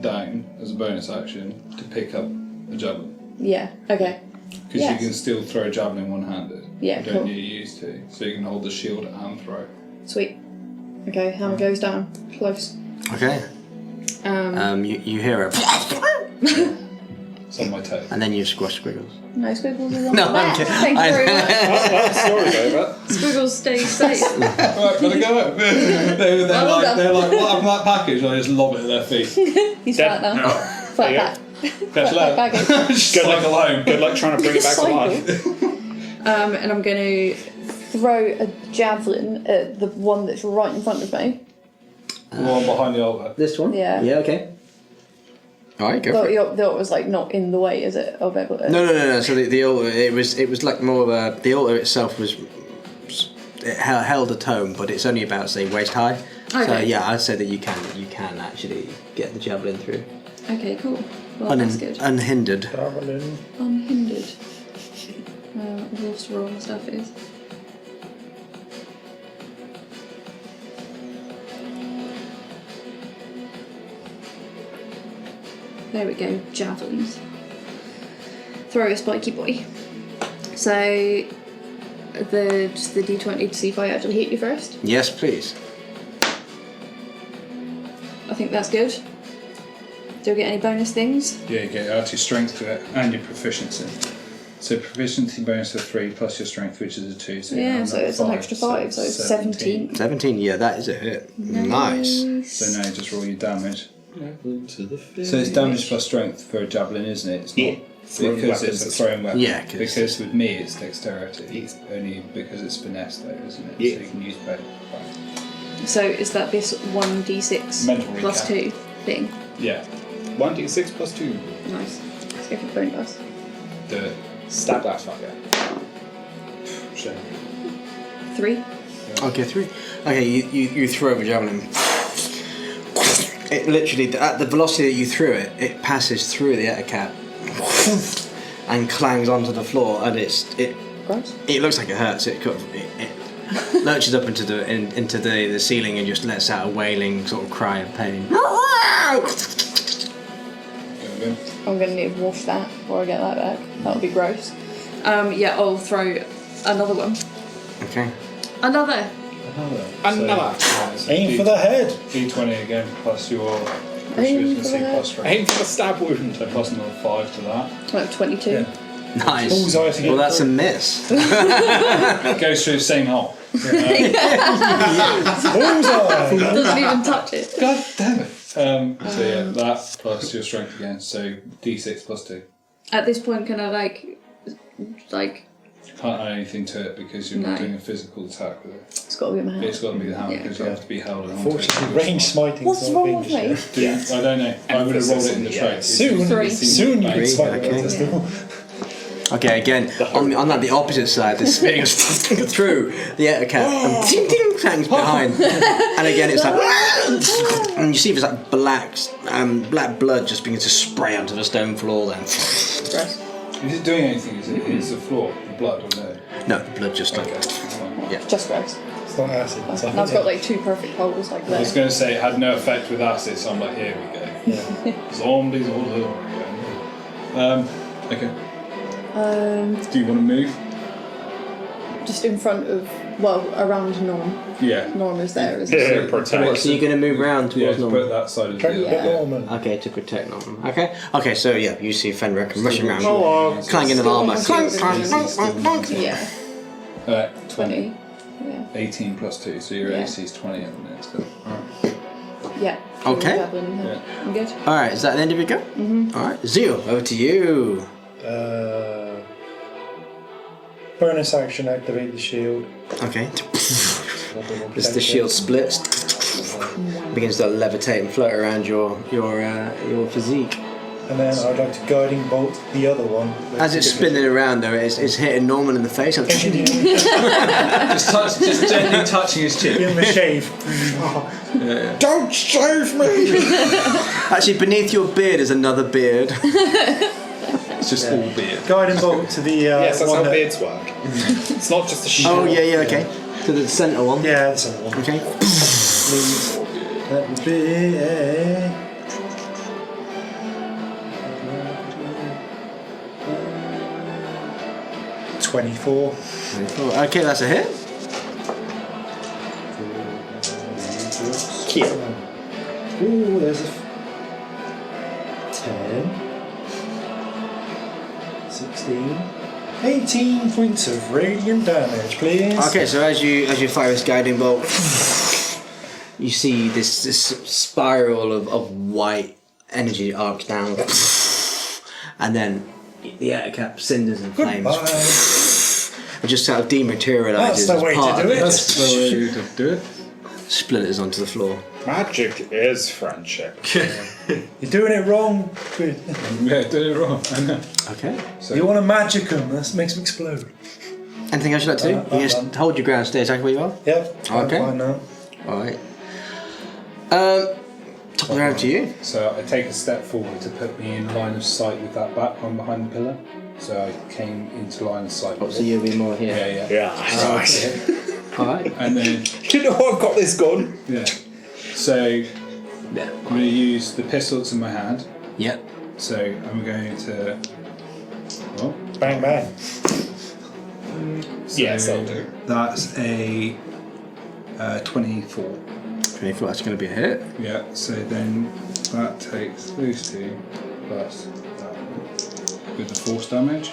Speaker 4: down as a bonus action to pick up a javelin.
Speaker 2: Yeah. Okay.
Speaker 4: Because you can still throw a javelin one-handed.
Speaker 2: Yeah,
Speaker 4: You don't
Speaker 2: cool.
Speaker 4: need used to, so you can hold the shield and throw.
Speaker 2: Sweet. Okay, hammer goes down. Close.
Speaker 1: Okay. You hear it,
Speaker 4: It's on my toe.
Speaker 1: and then you squash Squiggles.
Speaker 2: No squiggles is on
Speaker 1: No,
Speaker 2: the
Speaker 1: I'm
Speaker 2: left.
Speaker 1: kidding.
Speaker 2: Thank you very much.
Speaker 3: Well, the story's over.
Speaker 2: Squiggles stay safe.
Speaker 4: Right, gotta go up. they're like, what happened to that package? I just lob it at their feet.
Speaker 2: He's flat now. Flat
Speaker 3: There
Speaker 2: back.
Speaker 4: Catch you later.
Speaker 2: Baggage.
Speaker 4: Just cycle home.
Speaker 3: Good luck trying to bring it back to life.
Speaker 2: And I'm going to throw a javelin at the one that's right in front of me.
Speaker 4: The one behind the altar.
Speaker 1: This one?
Speaker 2: Yeah.
Speaker 1: Yeah. Okay. All right, go for it.
Speaker 2: The altar was like not in the way, is it? Of everything?
Speaker 1: No. So the altar, it was like more of a. The altar itself was. It held a tome, but it's only about say waist high. So
Speaker 2: Okay.
Speaker 1: yeah, I'd say that you can actually get the javelin through.
Speaker 2: Okay, cool. Well, that's good.
Speaker 1: Unhindered.
Speaker 2: Unhindered. I've lost where all my stuff is. There we go, javelins. Throw a spiky boy. So, just the d20 to see if I actually hit you first.
Speaker 1: Yes, please.
Speaker 2: I think that's good. Do I get any bonus things?
Speaker 4: Yeah, you get add your strength to it and your proficiency. So proficiency bonus of 3 plus your strength, which is a 2. So
Speaker 2: Yeah, so it's an extra 5, so it's 17.
Speaker 1: 17. Yeah, that is a hit. Nice.
Speaker 4: So now you just roll your damage. So it's damage plus strength for a javelin, isn't it? It's not because it's a thrown weapon.
Speaker 1: Yeah,
Speaker 4: because with me it's dexterity. It's only because it's finesse though, isn't it?
Speaker 3: Yeah.
Speaker 4: So you can use both. Right.
Speaker 2: So is that this 1d6
Speaker 4: Mental
Speaker 2: plus
Speaker 4: recap.
Speaker 2: 2 thing?
Speaker 4: Yeah,
Speaker 3: 1d6 plus 2.
Speaker 2: Nice. Let's go for the bone dice.
Speaker 4: do it.
Speaker 3: Stab that fucker.
Speaker 4: Shame.
Speaker 2: 3.
Speaker 1: Okay, 3. Okay, you throw the javelin. It literally, at the velocity that you threw it, it passes through the etiquette and clangs onto the floor, and
Speaker 2: Gross.
Speaker 1: it looks like it hurts. It lurches up into the ceiling and just lets out a wailing sort of cry of pain.
Speaker 2: I'm going to need to wash that before I get that back. That would be gross. Yeah, I'll throw another one.
Speaker 1: Okay.
Speaker 2: Another.
Speaker 3: Another.
Speaker 5: Aim for the head.
Speaker 4: D20 again plus your
Speaker 2: Aim for
Speaker 4: proficiency
Speaker 2: the head.
Speaker 4: plus strength.
Speaker 3: Aim for the stab wound.
Speaker 4: So plus another 5 to that.
Speaker 2: Like 22.
Speaker 4: Yeah.
Speaker 1: Nice.
Speaker 5: Bullseye to get
Speaker 1: Well, that's a
Speaker 5: through.
Speaker 1: miss.
Speaker 4: It goes through the same hole.
Speaker 5: Bullseye.
Speaker 2: Doesn't even touch it.
Speaker 4: God damn it. So yeah, that plus your strength again. So D6 plus 2.
Speaker 2: At this point, can I like
Speaker 4: You can't add anything to it because you're not
Speaker 2: No.
Speaker 4: doing a physical attack with it.
Speaker 2: it's got to be in my hand?
Speaker 4: It's got to be the hammer
Speaker 2: Yeah.
Speaker 4: because you have to be held on.
Speaker 5: Fortunately, range smiting.
Speaker 2: What's wrong with me?
Speaker 4: I don't know. I would have rolled it in the tray.
Speaker 5: Soon,
Speaker 2: Three.
Speaker 5: soon you can
Speaker 1: Three,
Speaker 5: smite
Speaker 1: okay.
Speaker 5: with still.
Speaker 1: Okay, again, on like the opposite side, the spear goes through the etiquette and ding ding clangs behind. And again, it's like, and you see there's like black blood just begins to spray onto the stone floor then.
Speaker 2: Gross.
Speaker 4: Is it doing anything? Is the floor, the blood or no?
Speaker 1: No, the blood just like,
Speaker 2: Just gross.
Speaker 5: It's not acid. It's
Speaker 2: And I've got like 2 perfect holes like
Speaker 4: I
Speaker 2: there.
Speaker 4: was going to say it had no effect with acid, so I'm like, here we go.
Speaker 5: Yeah.
Speaker 4: Zombies all over. Okay. Do you want to move?
Speaker 2: Just in front of, well, around Norm.
Speaker 4: Yeah.
Speaker 2: Norm is there, isn't
Speaker 3: Yeah,
Speaker 2: he?
Speaker 3: protect.
Speaker 1: what, so you're going to move around
Speaker 4: Yeah,
Speaker 1: towards
Speaker 4: to
Speaker 1: normal?
Speaker 4: put that side of
Speaker 5: Trying to
Speaker 4: the
Speaker 5: get Norman.
Speaker 1: Okay, to protect Norman. Okay, so yeah, you see Fenrir rushing around,
Speaker 3: Hello.
Speaker 1: clanging an armour.
Speaker 2: Still
Speaker 1: Clank, clank, clank, clank, clank.
Speaker 2: Yeah,
Speaker 4: 20.
Speaker 2: 20. Yeah.
Speaker 4: 18 plus 2, so your
Speaker 2: Yeah.
Speaker 4: AC is 20 at the minute still. Alright.
Speaker 2: Yeah.
Speaker 1: Okay.
Speaker 4: Yeah.
Speaker 2: I'm good.
Speaker 1: Alright, is that the end of your go? Alright, Zio, over to you.
Speaker 5: Bonus action, activate the shield.
Speaker 1: Okay. As the shield splits, begins to levitate and float around your physique.
Speaker 5: And then I'd like to guiding bolt the other one.
Speaker 1: As it's spinning around though, it's hitting Norman in the face.
Speaker 5: Give
Speaker 4: Just gently touching his chin.
Speaker 5: him a shave.
Speaker 3: Don't shave me!
Speaker 1: Actually, beneath your beard is another beard.
Speaker 4: It's just all beard.
Speaker 5: Guiding bolt to the
Speaker 3: Yes, that's
Speaker 5: one
Speaker 3: how
Speaker 5: that-
Speaker 3: beards work. It's not just a shield.
Speaker 1: Oh yeah, okay. To the centre one.
Speaker 5: Yeah, that's the one.
Speaker 1: Okay.
Speaker 5: Please. That would be 24.
Speaker 1: Okay, that's a hit.
Speaker 3: Kill.
Speaker 5: Ooh, there's a 10, 16, 18 points of radiant damage, please.
Speaker 1: Okay, so as you fire this guiding bolt, you see this spiral of white energy arcs down, and then the Ettercap cinders and flames.
Speaker 5: Bye.
Speaker 1: It just sort of dematerializes.
Speaker 5: That's the
Speaker 1: as
Speaker 5: way
Speaker 1: part
Speaker 5: to
Speaker 1: of
Speaker 5: do it.
Speaker 4: That's the way to do it.
Speaker 1: Splinters onto the floor.
Speaker 3: Magic is friendship.
Speaker 5: You're doing it wrong.
Speaker 4: Yeah, did it wrong. I know.
Speaker 1: Okay.
Speaker 4: So,
Speaker 5: You want to magic them, that makes them explode.
Speaker 1: Anything else you'd like to do?
Speaker 5: I'm
Speaker 1: You just
Speaker 5: done.
Speaker 1: hold your ground, stay exactly where you are.
Speaker 5: Yep, I'm
Speaker 1: Okay.
Speaker 5: fine now.
Speaker 1: Alright. Top of the round to you.
Speaker 4: so I take a step forward to put me in line of sight with that back one behind the pillar. So I came into line of sight with
Speaker 1: So
Speaker 4: it.
Speaker 1: you'll be more here.
Speaker 4: Yeah.
Speaker 3: Yeah, nice.
Speaker 1: Alright.
Speaker 4: And then,
Speaker 3: Do you know I've got this gun?
Speaker 4: yeah. So
Speaker 1: Yeah.
Speaker 4: I'm going to use the pistol that's in my hand.
Speaker 1: Yep.
Speaker 4: So I'm going to. Well,
Speaker 5: Bang, bang.
Speaker 4: so
Speaker 3: Yes, I'll do.
Speaker 4: That's a 24.
Speaker 1: 24, that's going to be a hit.
Speaker 4: Yeah, so then that takes those two plus that with the force damage.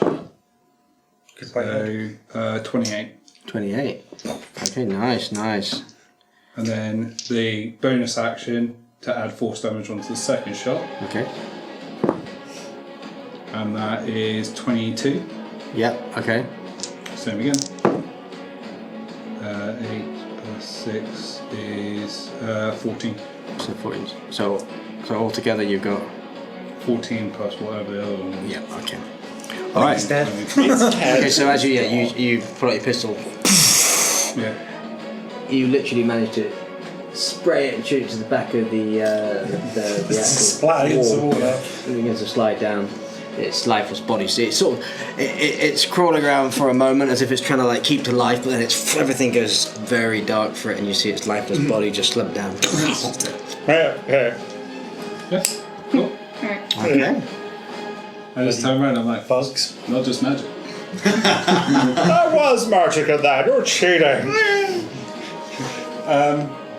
Speaker 5: Goodbye.
Speaker 4: So 28.
Speaker 1: 28. Okay, nice.
Speaker 4: And then the bonus action to add force damage onto the second shot,
Speaker 1: Okay.
Speaker 4: and that is 22.
Speaker 1: Yep, okay.
Speaker 4: Same again. 8 plus 6 is 14.
Speaker 1: So 14. So altogether you've got.
Speaker 4: 14 plus whatever the other one is.
Speaker 1: Yep, okay. Alright.
Speaker 5: He's dead.
Speaker 1: Okay, so as you pull out your pistol,
Speaker 4: Yeah.
Speaker 1: you literally manage to spray it and shoot it to the back of the actual
Speaker 5: Splat against the wall now.
Speaker 1: It begins to slide down its lifeless body. So it's sort of it's crawling around for a moment as if it's trying to like keep to life, but then everything goes very dark for it, and you see its lifeless body just slump down.
Speaker 3: Yeah.
Speaker 4: Yeah. Cool.
Speaker 1: Okay.
Speaker 4: I just turn around and I'm like,
Speaker 5: Bugs.
Speaker 4: not just magic.
Speaker 3: There was magic in that. You're cheating.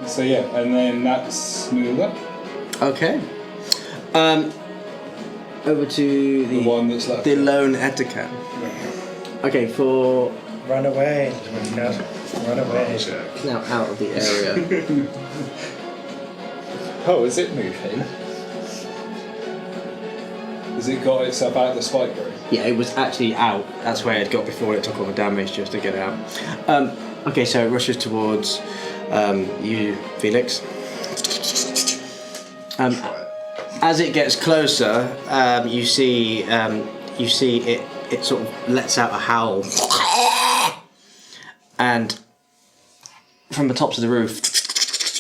Speaker 4: So yeah, and then that's moved up.
Speaker 1: Okay. Over to
Speaker 4: The one that's left.
Speaker 1: the lone Ettercan. Okay, for
Speaker 5: Run away. Run away.
Speaker 1: now out of the area.
Speaker 3: Oh, is it moving?
Speaker 4: Has it got itself out of the spike grove?
Speaker 1: Yeah, it was actually out. That's where it got before it took all the damage just to get out. Okay, so it rushes towards you, Felix. As it gets closer, you see it sort of lets out a howl, and from the tops of the roof,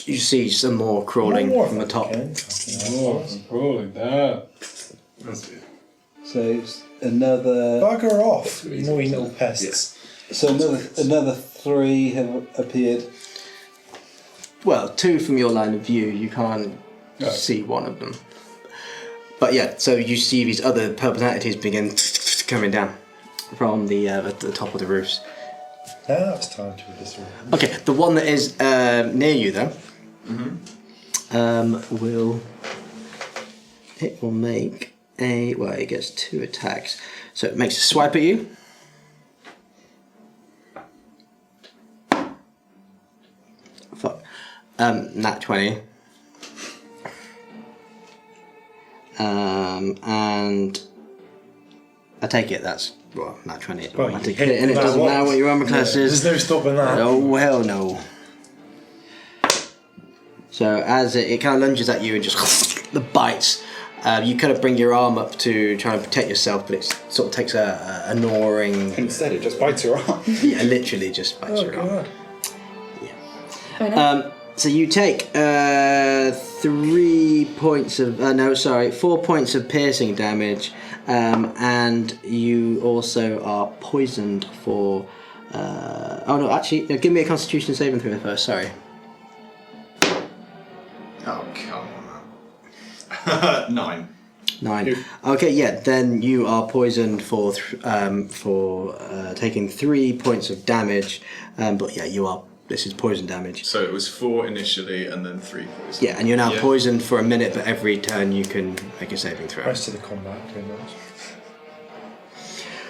Speaker 1: you see some more crawling from the top.
Speaker 4: Oh, I'm crawling down.
Speaker 7: So it's another.
Speaker 5: Bugger off, you annoying little pests.
Speaker 7: So another 3 have appeared.
Speaker 1: Well, 2 from your line of view. You can't see one of them. But yeah, so you see these other purple entities begin coming down from the top of the roofs.
Speaker 5: Now it's time to eviscerate.
Speaker 1: Okay, the one that is near you, though, will make a. Well, it gets 2 attacks, so it makes a swipe at you. Fuck. Nat 20. And I take it that's nat 20 is automatic hit, and it doesn't matter what your armor class is.
Speaker 5: There's no stopping that.
Speaker 1: Oh hell no. So as it kind of lunges at you and just the bites, you kind of bring your arm up to try and protect yourself, but it sort of takes a gnawing.
Speaker 3: Instead, it just bites your arm.
Speaker 1: Yeah, literally just bites your arm.
Speaker 2: Oh, no.
Speaker 1: So you take 3 points of 4 points of piercing damage, and you also are poisoned for. Give me a Constitution saving throw first. Sorry.
Speaker 6: Oh, come on. 9.
Speaker 1: 9. Okay, yeah. Then you are poisoned for taking 3 points of damage, but yeah, you are. This is poison damage.
Speaker 6: So it was 4 initially and then 3 poison.
Speaker 1: Yeah, and you're now poisoned for a minute, but every turn you can make a saving throw.
Speaker 5: Rest of the combat, pretty much.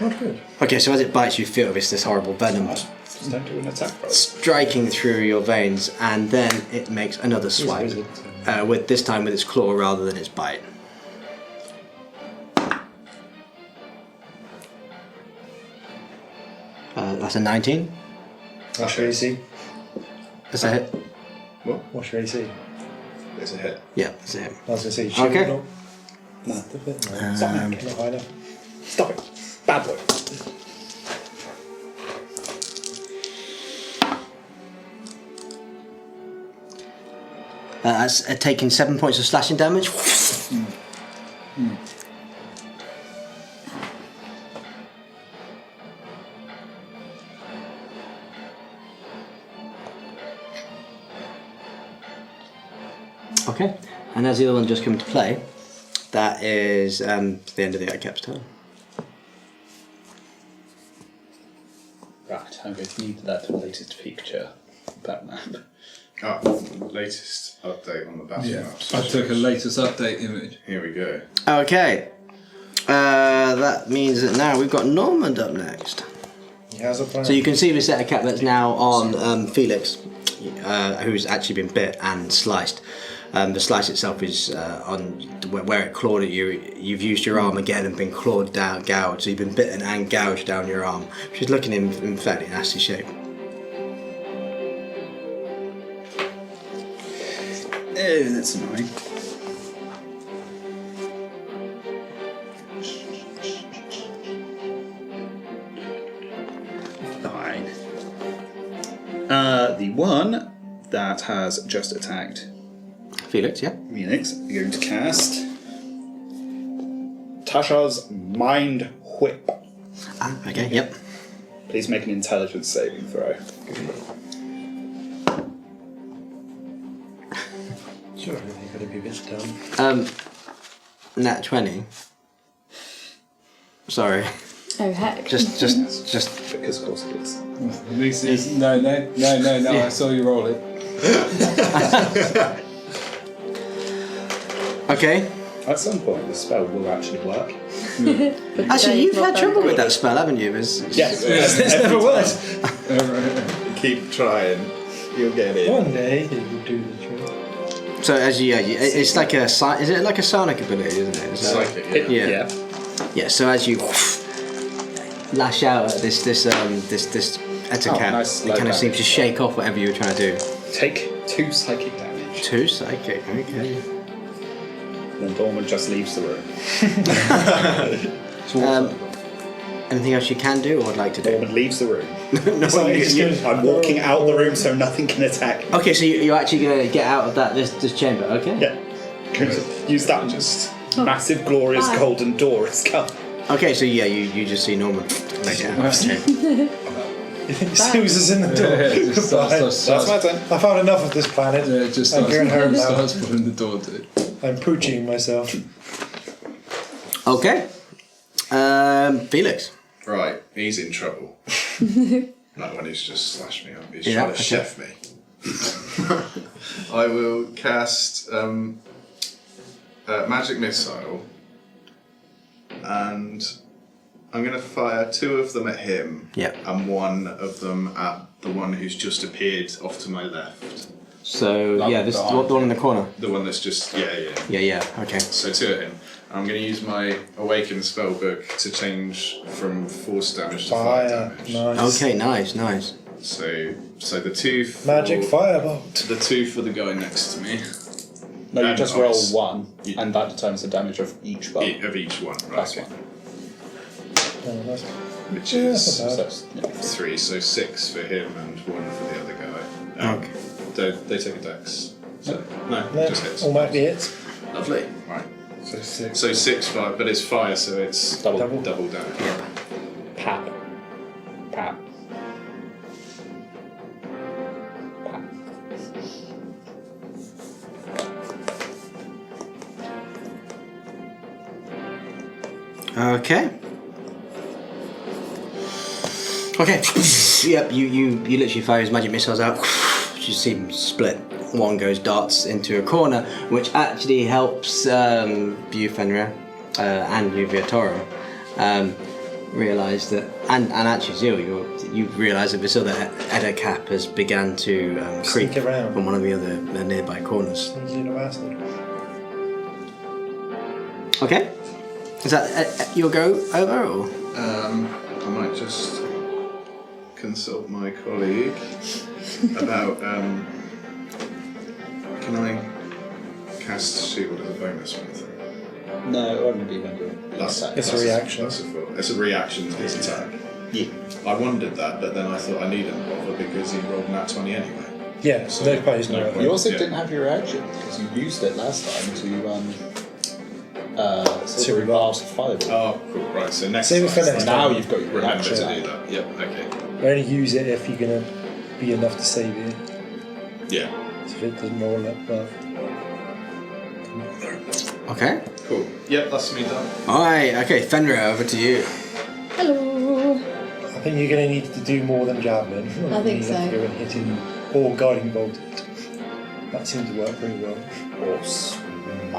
Speaker 5: Not good.
Speaker 1: Okay, so as it bites, you feel this horrible venom
Speaker 3: Just don't do an attack roll.
Speaker 1: striking through your veins, and then it makes another swipe. With this time with its claw rather than its bite. That's a 19.
Speaker 5: What's your AC?
Speaker 1: That's a hit.
Speaker 5: What's your AC?
Speaker 6: It's a hit.
Speaker 1: Yeah, that's a hit.
Speaker 5: I was going to say, shield
Speaker 1: Okay.
Speaker 5: not? No, the bit, no.
Speaker 3: Stop it.
Speaker 5: Not high enough.
Speaker 3: Stop it. Bad boy.
Speaker 1: That's taking 7 points of slashing damage. Okay, and as the other one just come to play, that is the end of the Icap's turn.
Speaker 3: Right, I'm going to need that latest picture of that map.
Speaker 6: Latest update on the battle map.
Speaker 4: I took a latest update image.
Speaker 6: Here we go.
Speaker 1: Okay, that means that now we've got Normand up next.
Speaker 5: He has a plan.
Speaker 1: So you can see the set of cap that's now on Felix, who's actually been bit and sliced. The slice itself is on where it clawed at you. You've used your arm again and been clawed down, gouged. So you've been bitten and gouged down your arm, which is looking in fairly nasty shape.
Speaker 3: Oh, that's annoying. Fine. The one that has just attacked
Speaker 1: Felix, yeah.
Speaker 3: Phoenix, I'm going to cast Tasha's Mind Whip.
Speaker 1: Ah, okay, yep.
Speaker 3: Please make an intelligence saving throw.
Speaker 5: Sure, you've got to be a bit dumb.
Speaker 1: Nat 20. Sorry.
Speaker 2: Oh heck.
Speaker 1: Just.
Speaker 3: Because of course it is.
Speaker 4: At least it's no. I saw you roll it.
Speaker 1: Okay.
Speaker 3: At some point, the spell will actually work.
Speaker 1: Actually, you've had trouble with that spell, haven't you?
Speaker 3: Yes,
Speaker 1: It's never worked.
Speaker 6: Keep trying. You'll get it.
Speaker 5: One day he will do the trick.
Speaker 1: So as it's like a is it like a sonic ability, isn't it? Is that-
Speaker 6: Psychic,
Speaker 1: Yeah.
Speaker 3: Yeah.
Speaker 1: Yeah. So as you lash out at this etacap,
Speaker 3: nice
Speaker 1: it
Speaker 3: low
Speaker 1: kind of seems
Speaker 3: damage.
Speaker 1: to shake off whatever you were trying to do.
Speaker 3: Take 2 psychic damage.
Speaker 1: 2 psychic. Okay.
Speaker 3: Then Dorman just leaves the room.
Speaker 1: Anything else you can do or would like to do?
Speaker 3: Dorman leaves the room.
Speaker 1: No,
Speaker 3: I'm walking out the room so nothing can attack me.
Speaker 1: Okay, so you're actually going to get out of this chamber. Okay.
Speaker 3: Yeah. Use that just massive, glorious golden door it's come.
Speaker 1: Okay, so yeah, you just see Norman. Make it out.
Speaker 5: Suze is in the door. Goodbye.
Speaker 3: That's my turn.
Speaker 5: I've had enough of this planet.
Speaker 4: Yeah, it just
Speaker 5: I'm
Speaker 4: starts,
Speaker 5: going home now.
Speaker 4: starts pulling the door to.
Speaker 5: I'm pooching myself.
Speaker 1: Okay. Felix.
Speaker 6: Right, he's in trouble. That one he's just slashed me up. He's trying to chef me. I will cast Magic Missile, and I'm going to fire 2 of them at him, and 1 of them at the one who's just appeared off to my left.
Speaker 1: So this is the one in the corner.
Speaker 6: The one that's just
Speaker 1: Yeah. Okay.
Speaker 6: So 2 at him. I'm going to use my Awaken spellbook to change from force damage to fire damage.
Speaker 5: Nice.
Speaker 1: Okay. Nice.
Speaker 6: So the 2 for
Speaker 5: Magic firebolt.
Speaker 6: the 2 for the guy next to me.
Speaker 3: No, you
Speaker 6: And
Speaker 3: just roll
Speaker 6: ice.
Speaker 3: 1, and that determines the damage of each bar.
Speaker 6: Of each one, right?
Speaker 3: Plus
Speaker 6: okay.
Speaker 3: 1.
Speaker 5: Oh, that's
Speaker 6: Which
Speaker 5: Yeah,
Speaker 6: is
Speaker 5: that's not bad.
Speaker 6: 3, so 6 for him and 1 for the other guy.
Speaker 1: Okay.
Speaker 6: They take a dex. So, no,
Speaker 5: No,
Speaker 6: just hits.
Speaker 5: automatically hits.
Speaker 6: Lovely. Right.
Speaker 5: So 6.
Speaker 6: So 6 fire, but it's fire, so it's
Speaker 3: Double.
Speaker 6: double damage.
Speaker 3: Pap. Pap. Pap.
Speaker 1: Okay. Yep. You literally fire his magic missiles out. You see him split. One goes darts into a corner, which actually helps you, Fenrir, and you, Viatoro, realise that, and actually Zil, you realise that this other etacap has begun to creep
Speaker 5: Sneak around.
Speaker 1: from one of the other nearby corners.
Speaker 5: Sneaky little bastard.
Speaker 1: Okay. Is that your go over, or?
Speaker 6: I might just consult my colleague about can I cast shield as a bonus or anything?
Speaker 3: No, it won't be when you're attack.
Speaker 5: It's a reaction.
Speaker 6: It's a reaction to his attack.
Speaker 3: Yeah.
Speaker 6: I wondered that, but then I thought I needn't bother because he rolled nat 20 anyway.
Speaker 5: Yeah,
Speaker 6: So,
Speaker 5: no plays,
Speaker 6: no
Speaker 5: no.
Speaker 6: point.
Speaker 3: You also
Speaker 6: Yeah.
Speaker 3: didn't have your reaction because you used it last time to
Speaker 5: To
Speaker 3: reverse fireball.
Speaker 6: Oh, cool. Right. So next
Speaker 5: Same
Speaker 6: time,
Speaker 5: for next
Speaker 3: Now
Speaker 5: time.
Speaker 3: you've got your
Speaker 6: remember
Speaker 3: reaction.
Speaker 6: to do that. Yep. Okay.
Speaker 5: You only use it if you're going to be enough to save you.
Speaker 6: Yeah.
Speaker 5: So if it doesn't roll up above.
Speaker 1: Okay.
Speaker 6: Cool. Yep. That's me done.
Speaker 1: Alright, okay, Fenrir, over to you.
Speaker 2: Hello.
Speaker 5: I think you're going to need to do more than javelin.
Speaker 2: I think
Speaker 5: You have to
Speaker 2: so.
Speaker 5: go and hit him or guiding bolt it. That seems to work pretty well.
Speaker 3: Or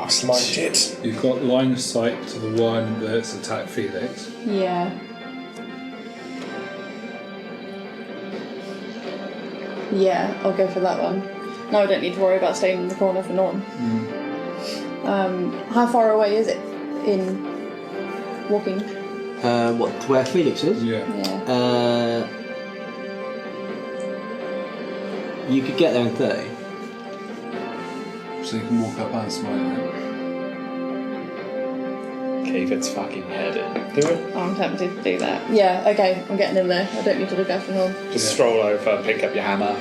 Speaker 5: Smite it.
Speaker 4: You've got line of sight to the one that's attacked Felix.
Speaker 2: Yeah. Yeah, I'll go for that one. Now I don't need to worry about staying in the corner for Norm. How far away is it in walking?
Speaker 1: Where Felix is?
Speaker 4: Yeah.
Speaker 2: Yeah.
Speaker 1: You could get there in 30.
Speaker 4: So you can walk up and smite it.
Speaker 3: cave its fucking head in.
Speaker 5: Do it.
Speaker 2: I'm tempted to do that. Yeah, okay, I'm getting in there. I don't need to look after Norm.
Speaker 3: Just stroll over, pick up your hammer.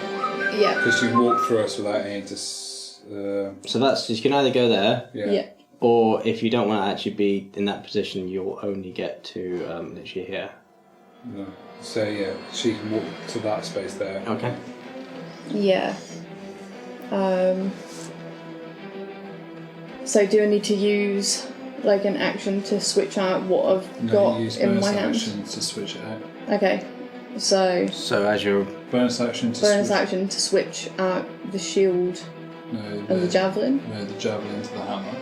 Speaker 2: Yeah.
Speaker 4: Because you walk through us without any
Speaker 1: So that's, you can either go there,
Speaker 2: Yeah.
Speaker 1: or if you don't want to actually be in that position, you'll only get to literally here.
Speaker 4: No. So yeah, she can walk to that space there.
Speaker 1: Okay.
Speaker 2: Yeah. So do I need to use like an action to switch out what I've
Speaker 4: No,
Speaker 2: got
Speaker 4: you use
Speaker 2: in
Speaker 4: bonus
Speaker 2: my hand?
Speaker 4: action to switch it out.
Speaker 2: Okay. So
Speaker 1: So as you're...
Speaker 4: Bonus action to
Speaker 2: bonus
Speaker 4: switch.
Speaker 2: action to switch out the shield
Speaker 4: No,
Speaker 2: and the javelin.
Speaker 4: No, the javelin to the hammer.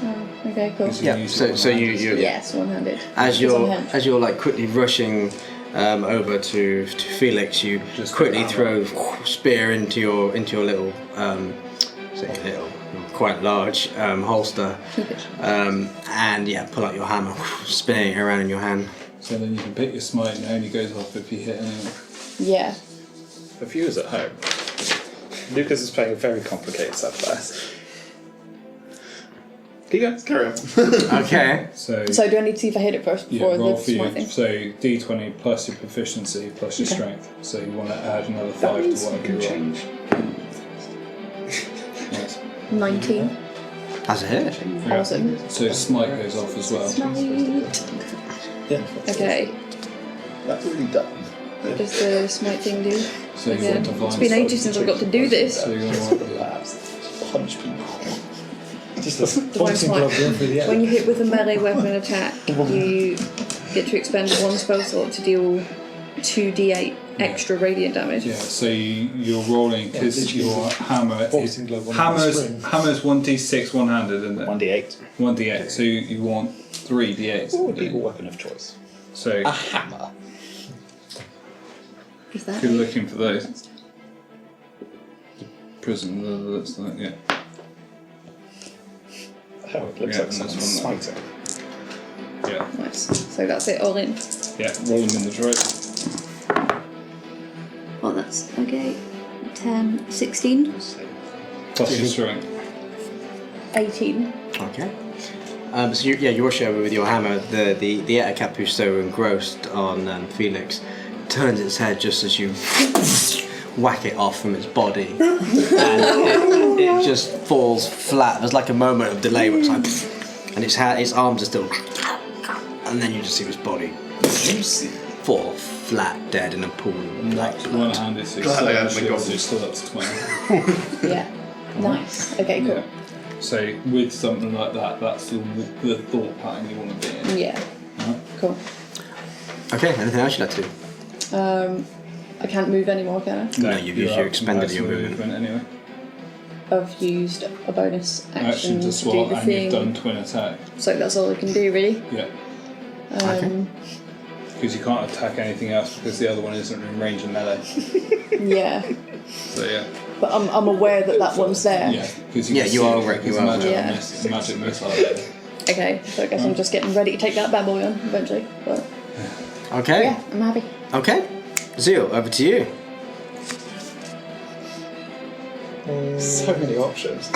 Speaker 2: Oh, okay, cool.
Speaker 4: 'Cause you
Speaker 1: Yeah,
Speaker 4: use
Speaker 1: so-
Speaker 4: it
Speaker 1: so you-
Speaker 4: one-handed.
Speaker 2: Yes, one-handed.
Speaker 1: As
Speaker 2: Because I'm
Speaker 1: you're
Speaker 2: hand-
Speaker 1: as you're like quickly rushing over to Felix, you
Speaker 4: Just
Speaker 1: quickly
Speaker 4: hammer.
Speaker 1: throw spear into your little say little quite large holster. And yeah, pull out your hammer, spinning it around in your hand.
Speaker 4: So then you can pick your smite and it only goes off if you hit anyone.
Speaker 2: Yeah.
Speaker 3: For viewers at home, Lucas is playing a very complicated set of dice. Keep going.
Speaker 6: Carry on.
Speaker 1: Okay.
Speaker 4: So
Speaker 2: So do I need to see if I hit it first
Speaker 4: yeah,
Speaker 2: before
Speaker 4: roll
Speaker 2: the
Speaker 4: for you.
Speaker 2: smart thing?
Speaker 4: So D20 plus your proficiency plus your strength. So you want to add another 5 to what you roll.
Speaker 6: change.
Speaker 4: Yes.
Speaker 2: 19.
Speaker 1: That's a hit.
Speaker 2: Awesome.
Speaker 4: So smite goes off as well.
Speaker 5: Yeah.
Speaker 2: Okay.
Speaker 3: That's already done.
Speaker 2: What does the smite thing do?
Speaker 4: So you
Speaker 2: Again,
Speaker 4: want divine
Speaker 2: it's been ages since I've got to do this.
Speaker 4: So you're going to want
Speaker 3: Punch people.
Speaker 5: Just a
Speaker 2: Divine
Speaker 5: boxing
Speaker 2: smite.
Speaker 5: glove going through the air.
Speaker 2: When you hit with a melee weapon attack, you get to expend one spell slot to deal 2d8 extra radiant damage.
Speaker 4: Yeah, so you're rolling because your hammer is
Speaker 5: Boxing glove on the spring.
Speaker 4: hammer's 1d6 one-handed, isn't it?
Speaker 3: 1d8.
Speaker 4: 1d8. So you want 3 d8s.
Speaker 3: What would be your weapon of choice?
Speaker 4: So
Speaker 3: A hammer.
Speaker 2: Is that
Speaker 4: you're
Speaker 2: it?
Speaker 4: looking for those. Prism, looks like, yeah.
Speaker 3: Oh, it looks
Speaker 4: Yeah,
Speaker 3: like someone's
Speaker 4: that's one
Speaker 3: smiting.
Speaker 4: Yeah,
Speaker 2: Nice. So that's it all in.
Speaker 4: yeah, roll them in the droid.
Speaker 2: Well, that's okay. 10, 16,
Speaker 4: Plus your strength.
Speaker 2: 18.
Speaker 1: Okay. So you rush over with your hammer. The Ettercap who's so engrossed on Felix turns its head just as you whack it off from its body, and it just falls flat. There's like a moment of delay where it's like, and its arms are still, and then you just see its body fall flat, dead in a pool of black blood.
Speaker 4: One-handed, so
Speaker 6: Glad I had my
Speaker 4: so
Speaker 6: goggles.
Speaker 4: you're still up to 20.
Speaker 2: Yeah. Nice. Okay, cool.
Speaker 4: Yeah. So with something like that, that's the thought pattern you want to be in.
Speaker 2: Yeah. Cool.
Speaker 1: Okay. Anything else you'd like to do?
Speaker 2: I can't move anymore, can I?
Speaker 1: No, you've used your expended your movement.
Speaker 4: anyway.
Speaker 2: I've used a bonus action
Speaker 4: Action to
Speaker 2: to do
Speaker 4: swat,
Speaker 2: the
Speaker 4: and
Speaker 2: thing.
Speaker 4: you've done twin attack.
Speaker 2: So that's all I can do, really.
Speaker 4: Yeah,
Speaker 1: Okay.
Speaker 4: because you can't attack anything else because the other one isn't in range of melee.
Speaker 2: Yeah.
Speaker 4: So yeah,
Speaker 2: But I'm aware that one's there.
Speaker 4: yeah, because
Speaker 1: Yeah, you are aware, you are
Speaker 4: magic,
Speaker 2: aware.
Speaker 4: magic missile.
Speaker 2: Okay, so I guess I'm just getting ready to take that bad boy on eventually. But
Speaker 1: Okay.
Speaker 2: yeah, I'm happy.
Speaker 1: Okay. Zeal, over to you.
Speaker 3: So many options.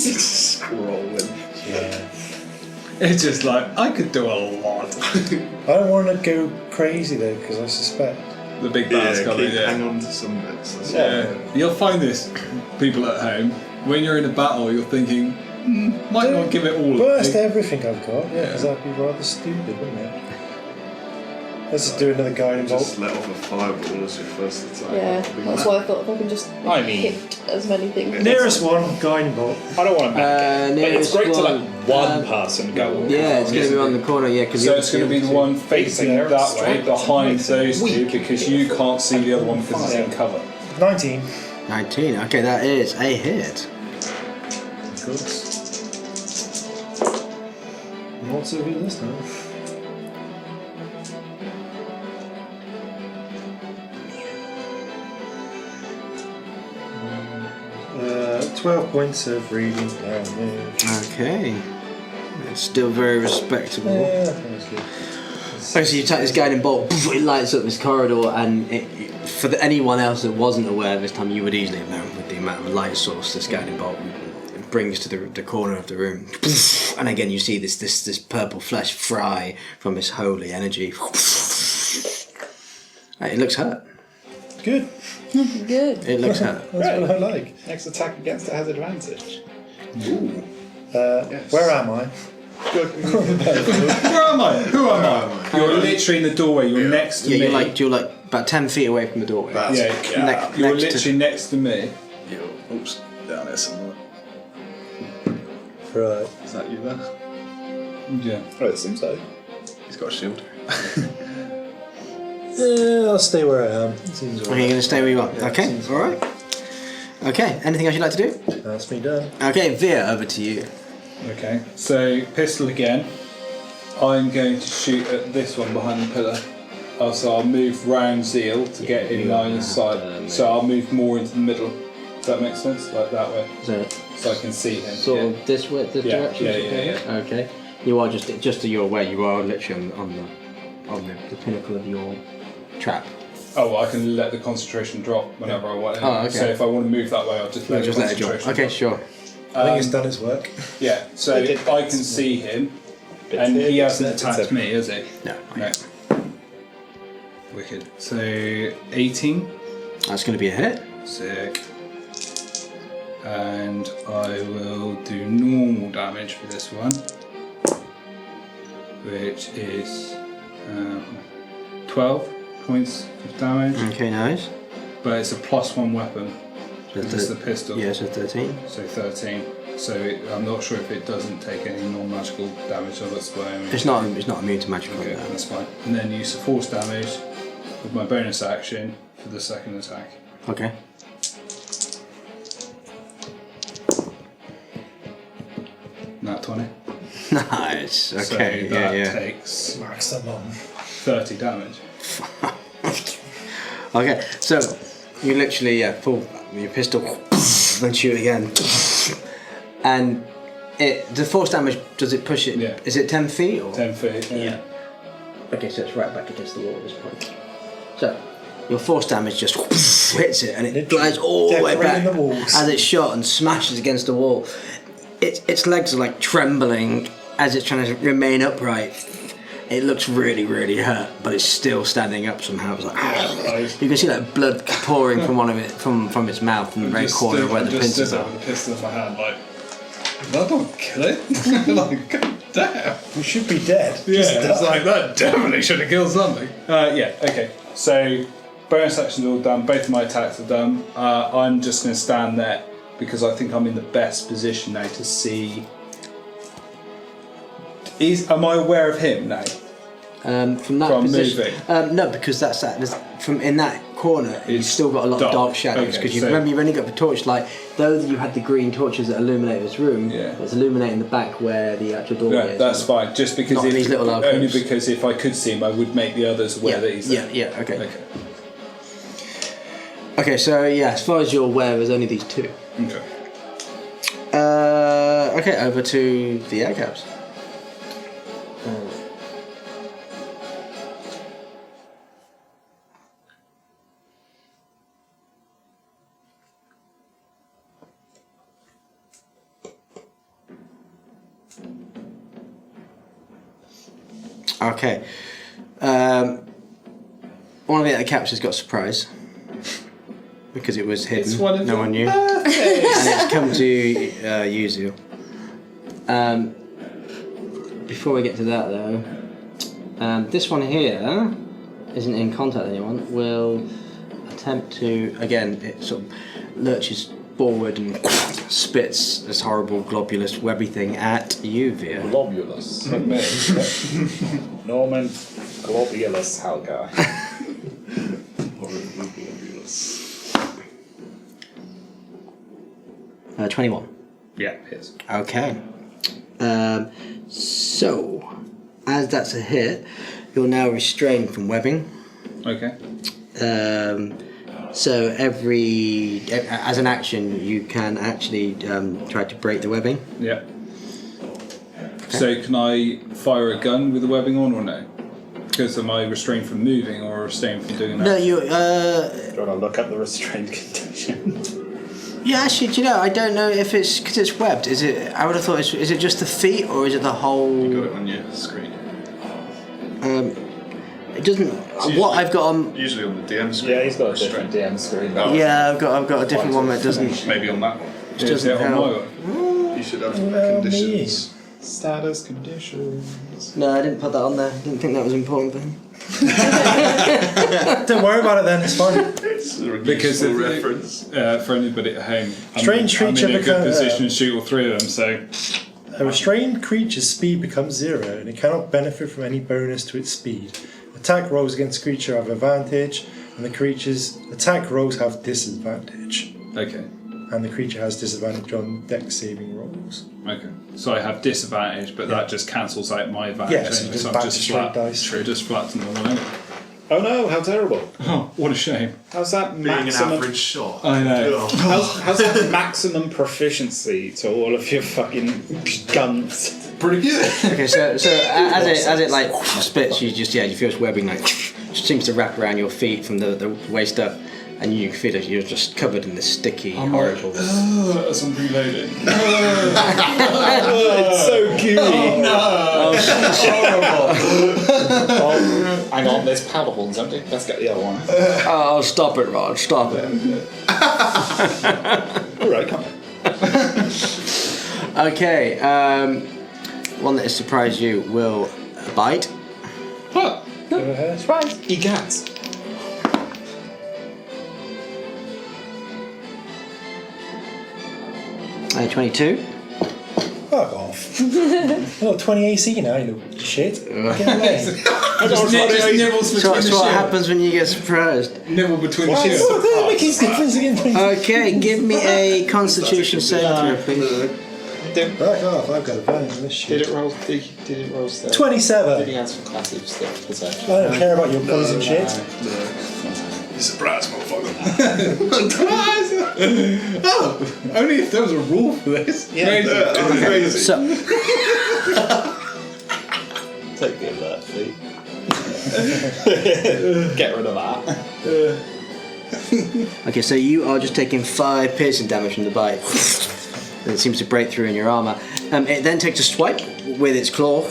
Speaker 3: Scrolling.
Speaker 5: Yeah.
Speaker 4: It's just like I could do a lot.
Speaker 5: I don't want to go crazy though, because I suspect.
Speaker 4: The big bad's coming.
Speaker 6: Hang
Speaker 4: Yeah,
Speaker 6: on to some bits. That's
Speaker 4: yeah. You'll find this, people at home. When you're in a battle, you're thinking, might not give it all.
Speaker 5: Burst everything I've got, yeah, because that'd be rather stupid, wouldn't it? Let's just do another guiding bolt.
Speaker 6: Just let off a fireball as your first attack.
Speaker 2: Yeah, that's why I thought if I can just
Speaker 3: I mean-
Speaker 2: hit as many things.
Speaker 5: Nearest one, guiding bolt.
Speaker 3: I don't want to make it, but it's
Speaker 1: nearest
Speaker 3: great to let
Speaker 1: one,
Speaker 3: one person go.
Speaker 1: Yeah, it's going to be on the corner. Yeah, because
Speaker 4: So it's going to be the one facing
Speaker 5: Yeah,
Speaker 4: that way,
Speaker 5: straight.
Speaker 4: behind those two, because you can't see the other one because it's in cover.
Speaker 5: 19.
Speaker 1: 19. Okay, that is a hit.
Speaker 5: Good. Not so good this time. 12 points of radiant damage.
Speaker 1: Okay. It's still very respectable.
Speaker 5: Yeah, that's good.
Speaker 1: Okay, so you attack this guiding bolt, it lights up this corridor, and for anyone else that wasn't aware this time, you would easily have known with the amount of light source this guiding bolt brings to the corner of the room. And again, you see this purple flesh fry from this holy energy. It looks hurt.
Speaker 5: Good.
Speaker 2: Good.
Speaker 1: It looks hurt.
Speaker 5: That's what I like.
Speaker 3: Next attack against it has advantage.
Speaker 5: Where am I?
Speaker 4: Where am I? Who am I? You're literally in the doorway. You're next to
Speaker 1: Yeah,
Speaker 4: me.
Speaker 1: you're like about 10 feet away from the doorway.
Speaker 6: That's
Speaker 4: Yeah, you're
Speaker 1: next to-
Speaker 4: literally next to me.
Speaker 3: Oops, down there somewhere.
Speaker 5: Right.
Speaker 3: Is that you there?
Speaker 4: Yeah.
Speaker 3: Oh, it seems so.
Speaker 6: He's got a shield.
Speaker 5: Yeah, I'll stay where I am. Seems
Speaker 1: Okay, you're going to stay where you are.
Speaker 5: Yeah,
Speaker 1: Okay,
Speaker 5: seems
Speaker 1: alright. Okay, anything else you'd like to do?
Speaker 5: That's me done.
Speaker 1: Okay, Veer, over to you.
Speaker 4: Okay. So pistol again. I'm going to shoot at this one behind the pillar. So I'll move round Zeal to get in line of sight. So I'll move more into the middle. Does that make sense? Like that way.
Speaker 1: So
Speaker 4: so I can see him.
Speaker 1: Sort of this way, this
Speaker 4: Yeah,
Speaker 1: direction.
Speaker 4: yeah.
Speaker 1: Okay. You are just to your way. You are literally on the pinnacle of your trap.
Speaker 4: Oh, well, I can let the concentration drop whenever I want.
Speaker 1: Oh, okay.
Speaker 4: So if I want to move that way, I'll just let
Speaker 1: Just
Speaker 4: the
Speaker 1: let it drop.
Speaker 4: concentration
Speaker 1: Okay, sure.
Speaker 5: I think it's done its work.
Speaker 4: Yeah, so I can see him, and he hasn't attacked me, has he?
Speaker 1: No.
Speaker 4: No. Wicked. So 18.
Speaker 1: That's going to be a hit.
Speaker 4: Sick. And I will do normal damage for this one, which is 12 points of damage.
Speaker 1: Okay, nice.
Speaker 4: But it's a +1 weapon.
Speaker 1: So
Speaker 4: It's the pistol.
Speaker 1: Yeah, so 13.
Speaker 4: So 13. So I'm not sure if it doesn't take any non-magical damage, so that's why
Speaker 1: It's not immune to magical.
Speaker 4: Okay,
Speaker 1: No.
Speaker 4: that's fine. And then use the force damage with my bonus action for the second attack.
Speaker 1: Okay.
Speaker 4: Nat 20.
Speaker 1: Nice. Okay.
Speaker 4: So that
Speaker 1: yeah.
Speaker 4: takes
Speaker 5: Maximum.
Speaker 4: 30 damage.
Speaker 1: Okay. So you literally pull your pistol and shoot again, and the force damage, does it push it?
Speaker 4: Yeah.
Speaker 1: Is it 10 feet or?
Speaker 4: 10 feet.
Speaker 1: Yeah. Okay, so it's right back against the wall at this point. So your force damage just hits it, and it glides all the way back
Speaker 5: decorating the walls.
Speaker 1: as it's shot and smashes against the wall. Its legs are like trembling as it's trying to remain upright. It looks really, really hurt, but it's still standing up somehow. It's like, you can see like blood pouring from one of it from its mouth in the very corner where the pincers are.
Speaker 4: With the pistol in my hand, like, that don't kill it. Like, god damn.
Speaker 5: We should be dead.
Speaker 4: Yeah,
Speaker 5: Just
Speaker 4: it's
Speaker 5: die.
Speaker 4: like that definitely should have killed something. Yeah, okay. So bonus actions are all done. Both of my attacks are done. I'm just going to stand there because I think I'm in the best position now to see. Am I aware of him now?
Speaker 1: From that
Speaker 4: From
Speaker 1: position,
Speaker 4: moving?
Speaker 1: no, because that's that. From in that corner, you've
Speaker 4: It's
Speaker 1: still got a lot
Speaker 4: dark.
Speaker 1: of dark shadows.
Speaker 4: Okay,
Speaker 1: Because you
Speaker 4: so-
Speaker 1: remember, you've only got the torchlight. Though you had the green torches that illuminate this room,
Speaker 4: Yeah.
Speaker 1: it's illuminating the back where the actual door
Speaker 4: Yeah,
Speaker 1: is.
Speaker 4: that's fine. Just because
Speaker 1: Not in these little
Speaker 4: only
Speaker 1: alcoves.
Speaker 4: because if I could see him, I would make the others aware that he's there.
Speaker 1: Yeah. Okay.
Speaker 4: Okay.
Speaker 1: Okay. So yeah, as far as you're aware, there's only these two.
Speaker 4: Okay.
Speaker 1: Okay, over to the air caps. Okay. One of the other caps has got a surprise because it was hidden.
Speaker 4: It's one of
Speaker 1: no
Speaker 4: your
Speaker 1: one knew, and it's come to Yuzu. Before we get to that though, this one here isn't in contact with anyone. Will attempt to again. It sort of lurches forward and spits this horrible globulous webby thing at you, Via.
Speaker 3: Globulus. Norman Globulus Helga. Globulus.
Speaker 1: 21.
Speaker 4: Yeah, hits.
Speaker 1: Okay. So, as that's a hit, you're now restrained from webbing.
Speaker 4: Okay.
Speaker 1: So as an action, you can actually try to break the webbing.
Speaker 4: Yeah. So can I fire a gun with the webbing on or no? Because am I restrained from moving or restrained from doing that?
Speaker 1: No, you.
Speaker 3: Do you want to look up the restrained condition?
Speaker 1: Yeah, actually, do you know? I don't know if it's because it's webbed. Is it? I would have thought. Is it just the feet or is it the whole?
Speaker 6: You got it on your screen.
Speaker 1: It doesn't. What I've got on.
Speaker 6: Usually on the DM screen.
Speaker 3: Yeah, he's got a different DM screen.
Speaker 6: Oh,
Speaker 1: Yeah, I've got a different one that doesn't.
Speaker 6: Maybe on that one.
Speaker 1: Which doesn't
Speaker 4: on my
Speaker 1: help.
Speaker 4: one?
Speaker 6: You should have conditions.
Speaker 3: Status conditions.
Speaker 1: No, I didn't put that on there. Didn't think that was important for him.
Speaker 5: Don't worry about it then, it's fine.
Speaker 6: It's a
Speaker 4: Because
Speaker 6: useful
Speaker 4: of
Speaker 6: reference.
Speaker 4: for anybody at home,
Speaker 5: Strange
Speaker 4: I'm
Speaker 5: creature
Speaker 4: in a good
Speaker 5: become-
Speaker 4: position to shoot all three of them. So
Speaker 5: A restrained creature's speed becomes 0 and it cannot benefit from any bonus to its speed. Attack rolls against the creature have advantage and the creature's attack rolls have disadvantage.
Speaker 4: okay,
Speaker 5: And the creature has disadvantage on dex saving rolls.
Speaker 4: okay. So I have disadvantage, but that just cancels out my advantage.
Speaker 5: Yeah, so
Speaker 4: anyway,
Speaker 5: just
Speaker 4: I'm
Speaker 5: back
Speaker 4: just
Speaker 5: to straight
Speaker 4: flat.
Speaker 5: dice.
Speaker 4: Just flat to normal. Anyway.
Speaker 3: Oh no, how terrible.
Speaker 4: Oh, what a shame.
Speaker 3: How's that
Speaker 6: Being an
Speaker 3: maximum...
Speaker 6: average shot.
Speaker 4: I know.
Speaker 3: How's that maximum proficiency to all of your fucking guns?
Speaker 6: Pretty good.
Speaker 1: Okay, so as it like spits, you feel its webbing like just seems to wrap around your feet from the waist up, and you feel like you're just covered in this sticky, horrible.
Speaker 4: That's some reloading.
Speaker 3: It's so gooey.
Speaker 4: Oh no!
Speaker 3: Oh, hang on, there's powder horns, empty. Let's get the other one.
Speaker 1: Oh, stop it, Rod! Stop it.
Speaker 3: Alright, come on.
Speaker 1: Okay, one that has surprised you will bite.
Speaker 3: Surprise! Egats.
Speaker 1: 22.
Speaker 5: Fuck off. Oh, 20 AC now, you little shit. Get away.
Speaker 4: Just nibbles between
Speaker 1: So that's
Speaker 4: the
Speaker 1: what
Speaker 4: shield.
Speaker 1: happens when you get surprised.
Speaker 4: Nibble between the
Speaker 5: What
Speaker 4: shields.
Speaker 5: the hell makes difference again, please?
Speaker 1: Okay, give me a Constitution saving throw, please.
Speaker 5: Fuck off, I've got a plan for this shit.
Speaker 3: Did it roll still?
Speaker 5: 27.
Speaker 3: Did he have some classic stuff?
Speaker 5: I don't care about your poison shit.
Speaker 6: Surprise, motherfucker.
Speaker 4: Oh, only if there was a rule for this.
Speaker 3: Yeah.
Speaker 6: Crazy.
Speaker 1: So,
Speaker 3: Take the alert, please. Get rid of that.
Speaker 1: okay, so you are just taking 5 piercing damage from the bite. It seems to break through in your armor. It then takes a swipe with its claw.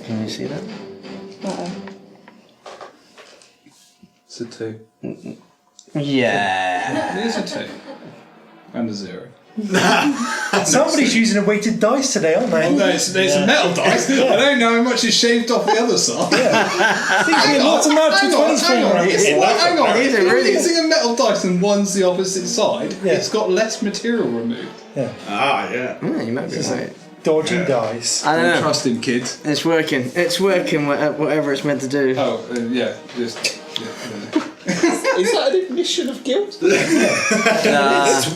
Speaker 1: Can you see that?
Speaker 4: It's a 2.
Speaker 1: Yeah.
Speaker 4: It is a 2. And a 0.
Speaker 5: Somebody's using a weighted dice today, aren't they?
Speaker 4: Oh, no, it's a metal dice. I don't know how much is shaved off the other side.
Speaker 5: Seems to be lots of natural 20s
Speaker 4: Hang on.
Speaker 5: around.
Speaker 4: Hang on.
Speaker 1: These are
Speaker 4: If you're
Speaker 1: really-
Speaker 4: using a metal dice and one's the opposite side,
Speaker 5: Yeah.
Speaker 4: it's got less material removed.
Speaker 6: Ah, yeah.
Speaker 1: Yeah, you might be right.
Speaker 5: Dodgy dice.
Speaker 1: I don't know.
Speaker 4: Trust him, kid.
Speaker 1: It's working. It's working, whatever it's meant to do.
Speaker 4: Oh, yeah. Just.
Speaker 3: Is that an admission of guilt?
Speaker 1: Nah,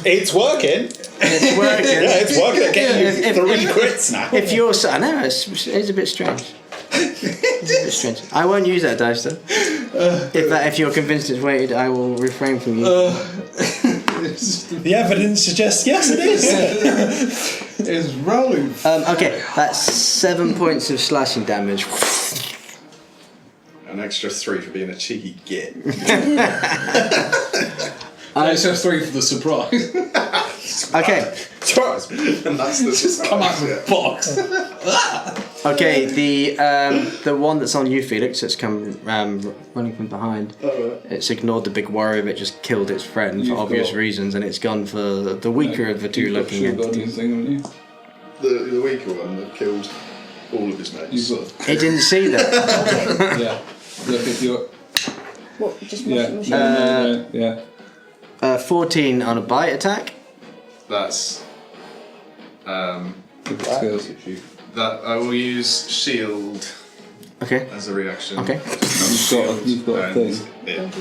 Speaker 3: It's working.
Speaker 1: it's working.
Speaker 3: Yeah, it's working. I'm getting
Speaker 1: If-
Speaker 3: 3 crits now.
Speaker 1: If you're... I know, it's a bit strange. It's a bit strange. I won't use that dice, though. If you're convinced it's weighted, I will refrain from using
Speaker 5: The evidence suggests yes, it is.
Speaker 4: It's rolling.
Speaker 1: Okay, that's 7 points of slashing damage.
Speaker 6: An extra 3 for being a cheeky git.
Speaker 4: It's just 3 for the surprise.
Speaker 1: Okay,
Speaker 3: Trust.
Speaker 6: And that's the surprise.
Speaker 4: Come out of the box.
Speaker 1: okay. The one that's on you, Felix, that's come running from behind. It's ignored the big worry of it, just killed its friend for
Speaker 4: You've
Speaker 1: obvious
Speaker 4: got-
Speaker 1: reasons, and it's gone for the weaker of the two
Speaker 4: You've got
Speaker 1: looking
Speaker 4: shield on your
Speaker 1: entities.
Speaker 4: thing, haven't you?
Speaker 6: The weaker one that killed all of his mates.
Speaker 4: You've got.
Speaker 1: It didn't see that.
Speaker 4: Yeah. Look at your.
Speaker 2: What, just
Speaker 4: Yeah.
Speaker 2: mushroom?
Speaker 4: Yeah.
Speaker 1: 14 on a bite attack.
Speaker 6: That's
Speaker 4: Skills.
Speaker 6: that I will use shield
Speaker 1: Okay.
Speaker 6: as a reaction.
Speaker 1: Okay.
Speaker 4: You've got a
Speaker 6: And
Speaker 4: thing.
Speaker 6: it-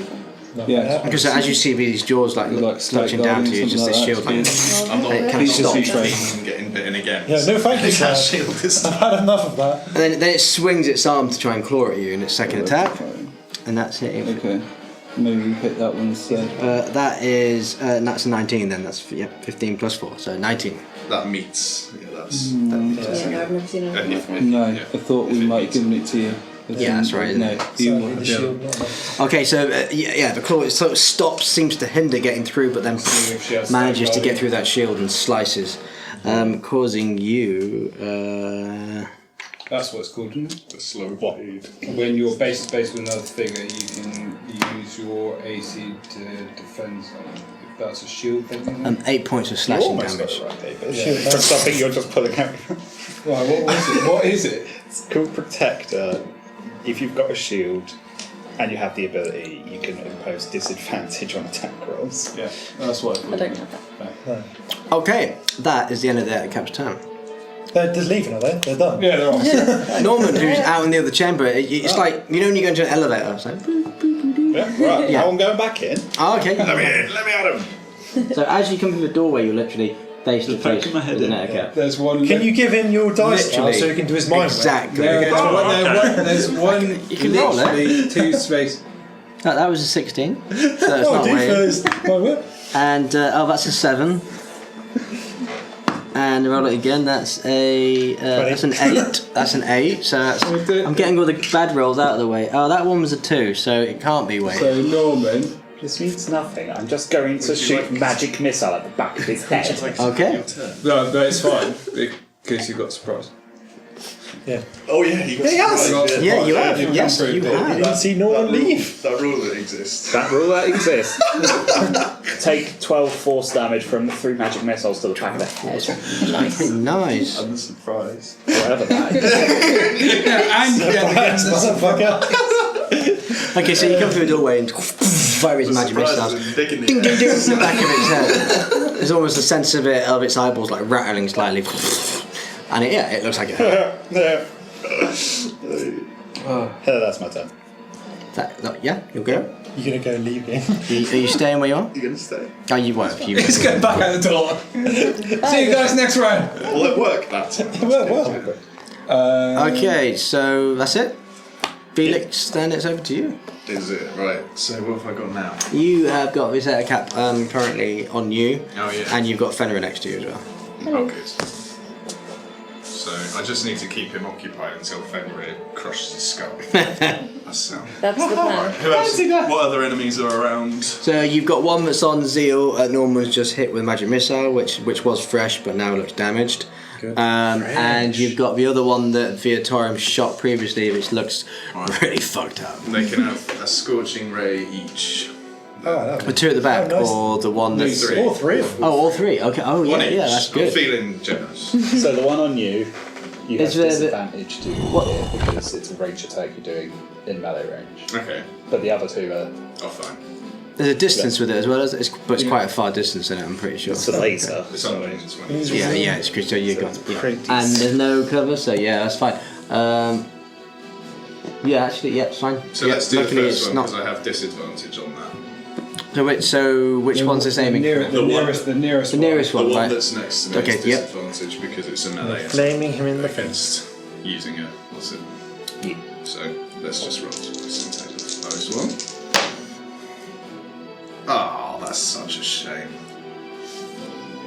Speaker 4: Yeah.
Speaker 1: Because as you see these jaws like
Speaker 4: Like
Speaker 1: touching down to you, just this shield like,
Speaker 6: I'm not
Speaker 1: it kind of
Speaker 4: Piece of
Speaker 1: stops.
Speaker 4: sea train.
Speaker 6: from getting bitten again.
Speaker 5: Yeah, no thank you,
Speaker 6: It can't
Speaker 5: sir.
Speaker 6: shield this
Speaker 5: I've
Speaker 6: time.
Speaker 5: had enough of that.
Speaker 1: And then it swings its arm to try and claw at you in its second attack, and that's hitting.
Speaker 7: Okay. Maybe you pick that one instead.
Speaker 1: That's a 19 then. That's 15 plus 4, so 19.
Speaker 6: That meets. Yeah, that's.
Speaker 2: Yeah, no, I've never seen it.
Speaker 7: No, I thought we might have given it to you.
Speaker 1: Yeah, that's right, isn't
Speaker 7: No,
Speaker 1: it?
Speaker 7: you
Speaker 5: Sadly,
Speaker 7: want
Speaker 5: the
Speaker 7: the
Speaker 5: shield, not that.
Speaker 1: Okay, so the claw sort of stops, seems to hinder getting through, but then manages to get through that shield and slices, causing you.
Speaker 7: That's what it's called.
Speaker 6: The slow blade.
Speaker 7: When your base is based with another figure, you can use your AC to defend something. If that's a shield thing.
Speaker 1: 8 points of slashing damage.
Speaker 3: Right, David. For something you're just pulling out.
Speaker 7: Right, what was it? What is it?
Speaker 3: It's called Protector. If you've got a shield and you have the ability, you can impose disadvantage on attack rolls.
Speaker 7: Yeah, that's what
Speaker 2: I don't have that.
Speaker 1: Okay, that is the end of the cap's turn.
Speaker 5: They're just leaving, are they? They're done.
Speaker 7: Yeah, they're on.
Speaker 1: Norman, who's out in the other chamber, it's like, you know when you go into an elevator, it's like, boop, boop, boop, boop.
Speaker 3: Yeah, right.
Speaker 1: Yeah.
Speaker 3: Now I'm going back in.
Speaker 1: Oh, okay.
Speaker 6: Let me in, let me at him.
Speaker 1: So as you come through the doorway, you're literally face to face
Speaker 3: poking my head
Speaker 1: with an
Speaker 3: in,
Speaker 1: ettercap.
Speaker 4: There's one.
Speaker 5: Can you give him your dice now
Speaker 1: Literally.
Speaker 5: so he can do his mind?
Speaker 1: Exactly.
Speaker 4: There's one.
Speaker 1: You can roll it.
Speaker 4: literally 2 space.
Speaker 1: That was a 16. So that's
Speaker 5: Oh,
Speaker 1: not
Speaker 5: do
Speaker 1: way.
Speaker 5: first. My what?
Speaker 1: And that's a 7. And roll it again. That's an 8. That's an 8. So that's, I'm getting all the bad rolls out of the way. Oh, that one was a 2, so it can't be weight.
Speaker 4: So Norman.
Speaker 3: This means nothing. I'm just going to shoot magic missile at the back of his head.
Speaker 1: Okay.
Speaker 4: No, it's fine because you got surprised.
Speaker 5: Yeah.
Speaker 6: Oh yeah, you got surprised.
Speaker 1: Yeah, you have.
Speaker 4: You've
Speaker 1: Yes,
Speaker 4: improved
Speaker 1: you
Speaker 4: it.
Speaker 5: You
Speaker 1: have.
Speaker 5: didn't see Norman leave.
Speaker 6: That rule that exists.
Speaker 3: That rule that exists. Take 12 force damage from 3 magic missiles to the back of the head.
Speaker 1: Nice.
Speaker 6: I'm surprised.
Speaker 3: Whatever that is.
Speaker 4: And
Speaker 5: Motherfucker.
Speaker 1: Okay, so you come through a doorway and fire his magic missiles.
Speaker 6: Digging
Speaker 1: Ding, ding, ding, in the back of its head. There's almost a sense of its eyeballs like rattling slightly. And it looks like it hurt.
Speaker 3: That's my turn.
Speaker 1: Yeah, you'll go.
Speaker 5: You're gonna go and leave him.
Speaker 1: Are you staying where you are?
Speaker 6: You gonna stay?
Speaker 1: Oh, you won't. You
Speaker 4: Let's get back out the door. See you guys next round.
Speaker 6: Well, it worked that time.
Speaker 5: Well.
Speaker 1: Okay, so that's it. Felix, then it's over to you.
Speaker 6: Is it? Right. So what have I got now?
Speaker 1: You have got this cap currently on you.
Speaker 6: Oh yeah.
Speaker 1: And you've got Fenrir next to you as well.
Speaker 6: Oh good. So I just need to keep him occupied until Fenrir crushes his skull. That's sound.
Speaker 2: That's the plan.
Speaker 6: Who else? What other enemies are around?
Speaker 1: So you've got one that's on Zeal. Norman's just hit with a magic missile, which was fresh but now looks damaged. And you've got the other one that Viatorium shot previously, which looks really fucked up.
Speaker 6: They can have a scorching ray each.
Speaker 1: The 2 at the back,
Speaker 5: Oh, nice.
Speaker 1: or the one that's...
Speaker 6: Three.
Speaker 5: All 3 of them.
Speaker 1: Oh, all 3. Okay. Oh,
Speaker 6: One
Speaker 1: yeah,
Speaker 6: each.
Speaker 1: yeah, that's
Speaker 6: I'm
Speaker 1: good.
Speaker 6: feeling generous.
Speaker 3: So the one on you have
Speaker 1: Is there the-
Speaker 3: disadvantage to here because it's a range attack you're doing in melee range.
Speaker 6: Okay.
Speaker 3: But the other 2 are
Speaker 6: Oh fine.
Speaker 1: There's a distance with it as well, but it's quite a far distance in it, I'm pretty sure.
Speaker 3: it's a laser.
Speaker 6: It's on range 20.
Speaker 1: Yeah, it's good. So you got,
Speaker 3: pretty
Speaker 1: and there's no cover, so yeah, that's fine. Yeah, actually, yeah, it's fine.
Speaker 6: So
Speaker 1: yeah,
Speaker 6: let's do the
Speaker 1: luckily
Speaker 6: first
Speaker 1: it's
Speaker 6: one
Speaker 1: not.
Speaker 6: because I have disadvantage on that.
Speaker 1: So which one's this aiming?
Speaker 4: The
Speaker 1: for?
Speaker 4: nearest
Speaker 1: The nearest
Speaker 6: The
Speaker 1: one,
Speaker 6: one
Speaker 1: right?
Speaker 6: that's next to me
Speaker 1: Okay,
Speaker 6: is
Speaker 1: yep.
Speaker 6: disadvantage because it's a melee
Speaker 5: Flaming him in the
Speaker 6: against using a what's it?
Speaker 3: Yeah.
Speaker 6: So let's just roll to percentage of the lowest one. Oh, that's such a shame.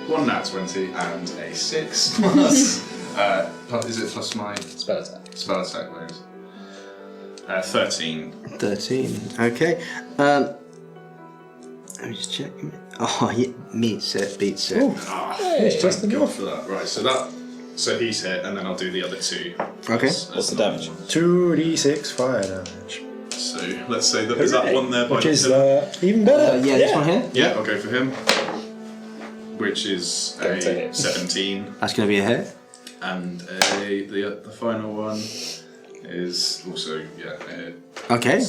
Speaker 6: 1 nat 20 and a 6 plus. Is it plus my
Speaker 3: Spell attack.
Speaker 6: spell attack bonus? 13.
Speaker 1: 13. Okay. Let me just check. Oh, yeah, beats it.
Speaker 5: It's just
Speaker 6: Thank God
Speaker 5: enough.
Speaker 6: for that. Right, so he's hit, and then I'll do the other 2.
Speaker 1: Okay.
Speaker 3: What's the damage?
Speaker 5: 2d6 fire damage.
Speaker 6: So let's say that is that one there by
Speaker 5: Which
Speaker 6: the
Speaker 5: is
Speaker 6: pillar?
Speaker 5: even better.
Speaker 1: Yeah, this one here.
Speaker 6: Yeah, I'll go for him. Which is
Speaker 3: Go to
Speaker 6: a
Speaker 3: hit.
Speaker 6: 17,
Speaker 1: That's going to be a hit.
Speaker 6: and the final one is also a hit.
Speaker 1: Okay.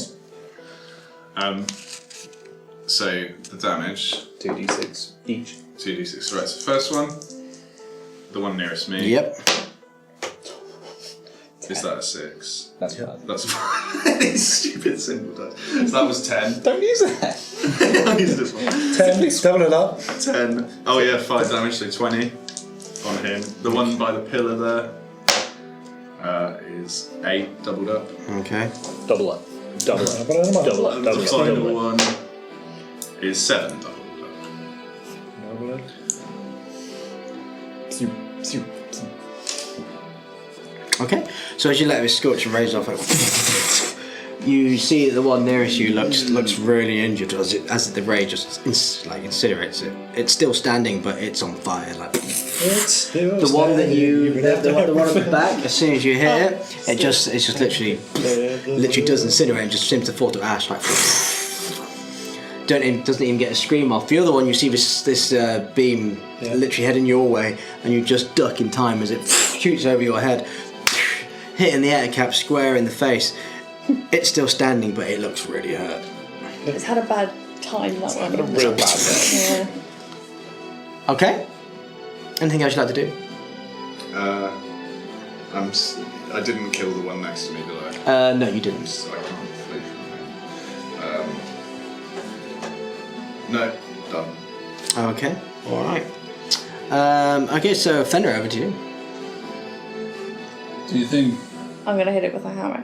Speaker 6: So the damage
Speaker 3: 2d6 each.
Speaker 6: 2d6. Right, so first one, the one nearest me.
Speaker 1: Yep.
Speaker 6: Is that a 6?
Speaker 3: That's fine.
Speaker 6: That's fine. These stupid symbol dice. So that was 10.
Speaker 3: Don't use that.
Speaker 6: I'll use this one.
Speaker 5: 10, double it up.
Speaker 6: 10. Oh yeah, 5 damage, so 20 on him. The one by the pillar there is 8 doubled up.
Speaker 1: Okay.
Speaker 3: Double up. Double up.
Speaker 5: Double it up.
Speaker 3: Double up.
Speaker 6: And
Speaker 3: Double
Speaker 6: the
Speaker 3: up.
Speaker 6: final
Speaker 3: Double up.
Speaker 6: one is 7 doubled up.
Speaker 5: Double it.
Speaker 1: Okay. So as you let this scorching rays off, you see that the one nearest you looks really injured as the ray just incinerates it. It's still standing, but it's on fire. Like
Speaker 5: It's still
Speaker 1: the one that
Speaker 5: standing.
Speaker 1: the one at the back. As soon as you hit it, it's just literally does incinerate and just seems to fall to ash. Like doesn't even get a scream off. The other one, you see this beam literally heading your way, and you just duck in time as it shoots over your head, hitting the ettercap square in the face. It's still standing, but it looks really hurt.
Speaker 2: It's had a bad time, that one.
Speaker 3: A real bad day.
Speaker 2: Yeah.
Speaker 1: Okay. Anything else you'd like to do?
Speaker 6: I didn't kill the one next to me, did I?
Speaker 1: No, you didn't.
Speaker 6: So I can't flee from him. No, done.
Speaker 1: Okay. All right. Okay, so Fender, over to you.
Speaker 4: Do you think?
Speaker 2: I'm gonna hit it with a hammer.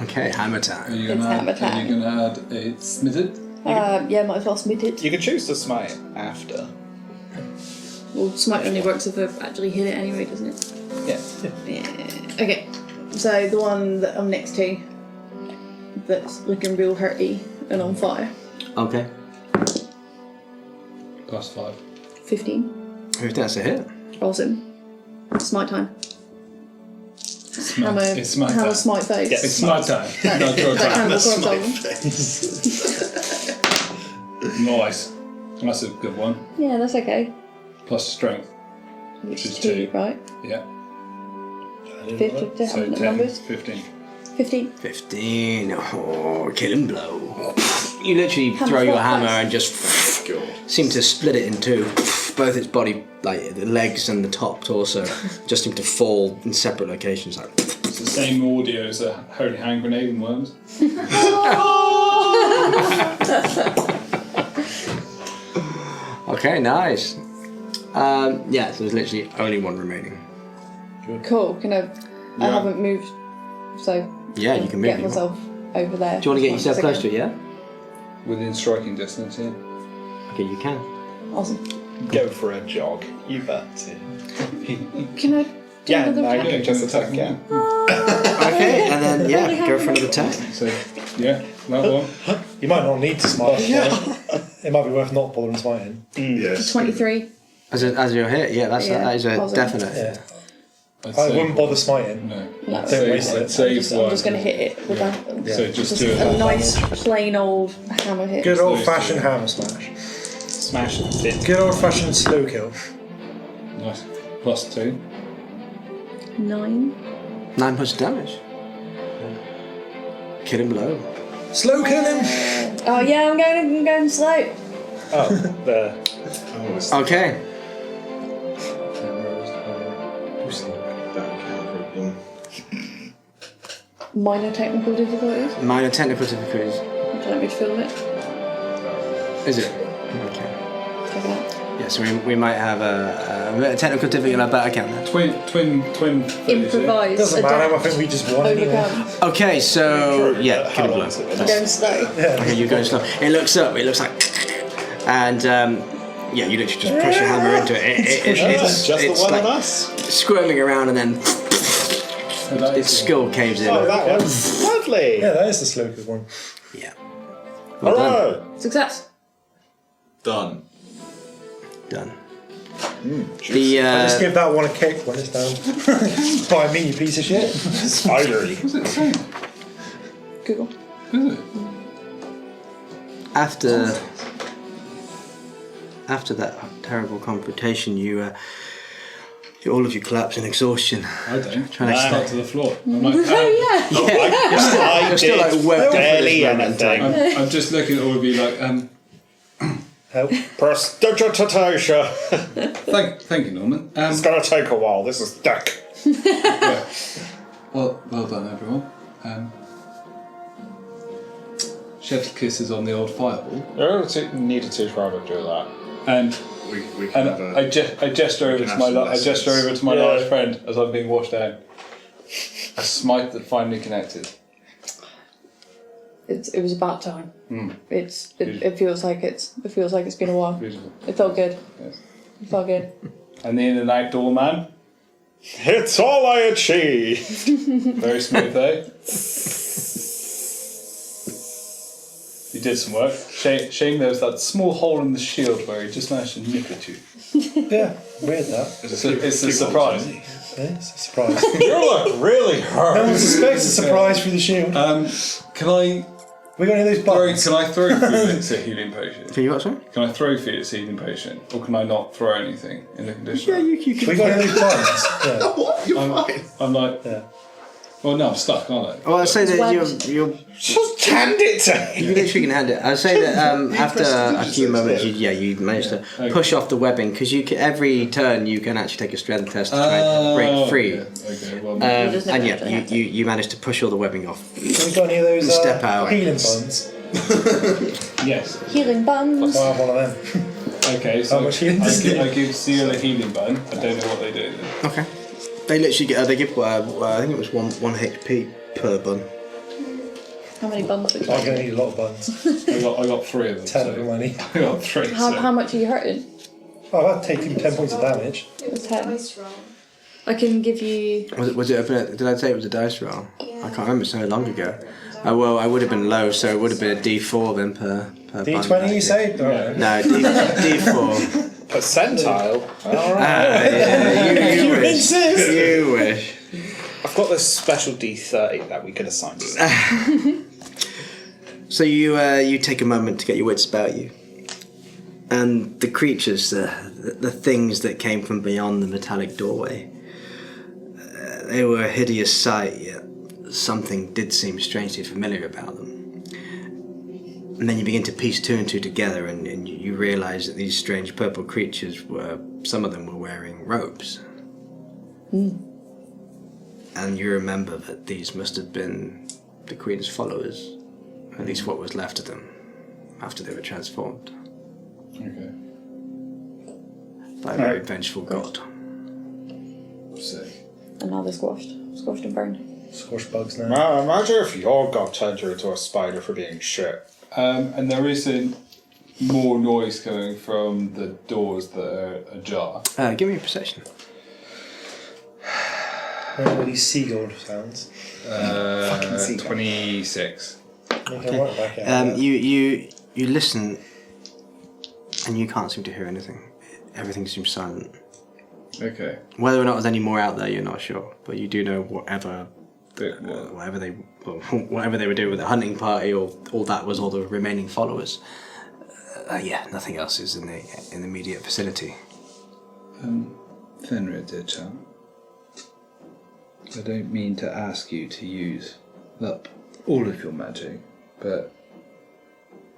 Speaker 1: Okay, hammer
Speaker 4: Are
Speaker 1: time.
Speaker 4: you
Speaker 2: It's
Speaker 4: gonna
Speaker 2: hammer
Speaker 4: add? Are
Speaker 2: time.
Speaker 4: you gonna add a smitted?
Speaker 2: Yeah, might as well smite it.
Speaker 3: You can choose to smite after.
Speaker 2: Well, smite only works if I've actually hit it anyway, doesn't it?
Speaker 3: Yeah.
Speaker 2: Yeah. Okay, so the one that I'm next to, that's looking real hurty and on fire.
Speaker 1: Okay.
Speaker 4: +5.
Speaker 2: 15.
Speaker 1: That's a hit.
Speaker 2: Awesome. Smite time. Hammer,
Speaker 4: It's smite
Speaker 2: hammer
Speaker 4: time.
Speaker 2: smite face.
Speaker 3: Yes.
Speaker 4: It's my time. No, your
Speaker 2: Like
Speaker 4: time.
Speaker 2: Hannibal Crossbow.
Speaker 4: Nice. That's a good one.
Speaker 2: Yeah, that's okay.
Speaker 4: Plus strength.
Speaker 2: Which is
Speaker 4: is
Speaker 2: 2,
Speaker 4: two.
Speaker 2: right?
Speaker 4: Yeah.
Speaker 2: 50
Speaker 4: So 10,
Speaker 2: numbers?
Speaker 4: 15.
Speaker 2: 15.
Speaker 1: 15. Oh, killing blow. You literally
Speaker 2: Hammer
Speaker 1: throw your
Speaker 2: flat
Speaker 1: hammer
Speaker 2: face.
Speaker 1: and just seem to split it in two. Both its body, like the legs and the top torso, just seem to fall in separate locations. Like.
Speaker 4: It's the same audio as a holy hand grenade and worms.
Speaker 1: Okay, nice. Yeah, so there's literally only one remaining.
Speaker 2: Cool. Can I haven't moved, so
Speaker 1: Yeah, you can move.
Speaker 2: get
Speaker 1: if you want.
Speaker 2: myself over there.
Speaker 1: Do you want to get yourself close to it? Yeah.
Speaker 4: Within striking distance, yeah.
Speaker 1: Okay, you can.
Speaker 2: Awesome.
Speaker 3: Go for a jog. You bet.
Speaker 2: Can I do
Speaker 3: Yeah,
Speaker 2: another
Speaker 3: no,
Speaker 2: attack?
Speaker 3: you can just attack again.
Speaker 1: Okay, and then yeah, go for another attack.
Speaker 4: So, yeah, that one.
Speaker 5: You might not need to smite. It might be worth not bothering smiting.
Speaker 6: Yes.
Speaker 2: 23.
Speaker 1: As your hit, yeah, that is a
Speaker 2: awesome.
Speaker 1: definite.
Speaker 5: Yeah.
Speaker 4: I'd
Speaker 5: I
Speaker 4: say-
Speaker 5: wouldn't bother smiting.
Speaker 4: No.
Speaker 2: No,
Speaker 5: Don't waste it.
Speaker 4: I'd say
Speaker 2: I'm just going to hit it with that.
Speaker 4: So just do
Speaker 2: A
Speaker 4: it.
Speaker 2: nice, plain old hammer hit.
Speaker 5: Good old
Speaker 4: those
Speaker 5: fashioned
Speaker 4: two.
Speaker 5: hammer smash.
Speaker 3: Smash and fit.
Speaker 5: Good old fashioned slow kill.
Speaker 4: Nice. +2.
Speaker 2: 9.
Speaker 1: 9 points of damage. Killing blow.
Speaker 5: Slow kill him!
Speaker 2: Oh yeah, I'm going slow.
Speaker 3: Oh, there.
Speaker 6: Oh, it's
Speaker 1: Okay.
Speaker 6: that problem.
Speaker 2: Minor technical difficulties.
Speaker 1: Minor technical difficulties.
Speaker 2: Would you like me to film it?
Speaker 1: Is it? Okay.
Speaker 2: Check it out.
Speaker 1: Yeah, so we might have a technical difficulty, but I count that.
Speaker 4: Twin.
Speaker 2: Improvise.
Speaker 5: Doesn't matter, I
Speaker 2: adapt,
Speaker 5: think we just won anyway.
Speaker 2: overcome.
Speaker 1: Okay, so yeah,
Speaker 3: How
Speaker 1: killing
Speaker 3: long
Speaker 1: blow.
Speaker 3: has it been?
Speaker 2: I'm going slow.
Speaker 1: Okay, you're going slow. It looks up. It looks like, and yeah, you literally just push your hammer into it. It's
Speaker 3: Just the
Speaker 1: it's
Speaker 3: one
Speaker 1: like
Speaker 3: of us.
Speaker 1: squirming around, and then its skull caves in.
Speaker 3: Oh, that one's lovely.
Speaker 5: Yeah, that is the slow kill one.
Speaker 1: Yeah. Well done.
Speaker 3: Hurrah!
Speaker 2: Success.
Speaker 6: Done.
Speaker 1: Done.
Speaker 6: Juicy.
Speaker 1: The
Speaker 5: Just give that one a kick when it's down. By me, you piece of shit.
Speaker 3: Spidery.
Speaker 4: What's it saying?
Speaker 2: Google.
Speaker 4: Is it?
Speaker 1: after that terrible confrontation, all of you collapse in exhaustion.
Speaker 4: I don't.
Speaker 1: Trying to
Speaker 4: Start to the floor. I'm like,
Speaker 2: Oh yeah.
Speaker 3: I
Speaker 1: You're still like wet up
Speaker 3: barely
Speaker 1: for this moment in
Speaker 3: anything.
Speaker 4: I'm just looking at all of you like,
Speaker 5: Help.
Speaker 3: Prestidigitation.
Speaker 4: thank you, Norman.
Speaker 3: It's gonna take a while. This is thick.
Speaker 4: Yeah. Well done, everyone. Chef's kisses on the old fireball,
Speaker 3: Oh, need a toothbrush to do that.
Speaker 4: and
Speaker 6: We can have a...
Speaker 4: I gesture over
Speaker 6: can
Speaker 4: to
Speaker 6: have
Speaker 4: my
Speaker 6: some lessons.
Speaker 3: Yeah.
Speaker 4: large friend as I'm being washed down. A smite that finally connected.
Speaker 2: It was about time.
Speaker 4: Mm.
Speaker 2: It feels like it's been a while.
Speaker 4: Beautiful.
Speaker 2: It felt good.
Speaker 4: Yes.
Speaker 2: It felt good.
Speaker 4: And the in and outdoor man,
Speaker 3: It's all I achieved.
Speaker 4: very smooth, eh? You did some work. Shame there was that small hole in the shield where he just managed to nip at you.
Speaker 5: Yeah, weird that.
Speaker 4: It's a surprise.
Speaker 5: Yeah, it's a surprise.
Speaker 3: You look really
Speaker 5: No
Speaker 3: hurt.
Speaker 5: one suspects a surprise through the shield.
Speaker 4: Can I
Speaker 5: We got any of those buttons?
Speaker 4: throw Felix a healing potion?
Speaker 1: Can you what, sorry?
Speaker 4: Can I throw Felix a healing potion, or can I not throw anything in the condition?
Speaker 1: Yeah, you can.
Speaker 5: We got any of those buttons? Yeah.
Speaker 6: What? You're fine.
Speaker 4: I'm like,
Speaker 5: Yeah.
Speaker 4: well, no, I'm stuck, aren't I?
Speaker 1: Well, I'd say that
Speaker 2: It's
Speaker 1: you're
Speaker 3: Just hand it to me.
Speaker 1: you literally can hand it. I'd say that after a few moments,
Speaker 6: yeah.
Speaker 1: you manage to
Speaker 4: Okay.
Speaker 1: push off the webbing because every turn you can actually take a strength test to try and break free.
Speaker 4: Okay, well,
Speaker 2: just never
Speaker 1: And
Speaker 2: actually
Speaker 1: yeah,
Speaker 2: have to.
Speaker 1: you manage to push all the webbing off.
Speaker 5: Have we got any of those
Speaker 1: Step out.
Speaker 5: healing buttons?
Speaker 4: yes.
Speaker 2: Healing buns.
Speaker 5: I'll have one of them.
Speaker 4: Okay, so
Speaker 5: How much healing does it do?
Speaker 4: I give Seal a healing bun. I don't know what they do.
Speaker 1: Okay. They literally get. They give. I think it was one HP per bun.
Speaker 2: How many buns would you
Speaker 5: I'm
Speaker 2: like?
Speaker 5: going to need a lot of buns.
Speaker 4: I got 3 of them.
Speaker 5: 10 of them I need.
Speaker 4: I got 3.
Speaker 2: How much are you hurting?
Speaker 5: Oh, I've taken 10 points of damage.
Speaker 2: It was 10. I can give you.
Speaker 1: Was it? Did I say it was a dice roll? I can't remember. So long ago. Well, I would have been low, so it would have been a D4 then per
Speaker 5: D20
Speaker 1: bun.
Speaker 5: you say? Alright.
Speaker 1: No, D4.
Speaker 3: Percentile. Alright.
Speaker 1: Yeah, you wish.
Speaker 5: insist.
Speaker 1: You wish.
Speaker 3: I've got this special D30 that we could assign to you.
Speaker 1: So you take a moment to get your wits about you, and the creatures, the things that came from beyond the metallic doorway, they were a hideous sight. Yet something did seem strangely familiar about them. And then you begin to piece 2 and 2 together, and you realise that these strange purple creatures some of them were wearing robes. And you remember that these must have been the Queen's followers, at least what was left of them, after they were transformed
Speaker 4: Okay.
Speaker 1: by a very vengeful god.
Speaker 4: Sick.
Speaker 2: And now they're squashed and burned.
Speaker 5: Squash bugs now.
Speaker 3: Now, imagine if your god turned you into a spider for being shit.
Speaker 4: And there isn't more noise coming from the doors that are ajar.
Speaker 1: Give me a perception.
Speaker 5: What are these seagull sounds?
Speaker 4: 26.
Speaker 5: Okay. Right back out.
Speaker 1: You listen, and you can't seem to hear anything. Everything seems silent.
Speaker 4: Okay.
Speaker 1: Whether or not there's any more out there, you're not sure, but you do know whatever they were doing with the hunting party, or all that was all the remaining followers. Nothing else is in the immediate vicinity.
Speaker 7: Fenrir, dear child, I don't mean to ask you to use up all of your magic, but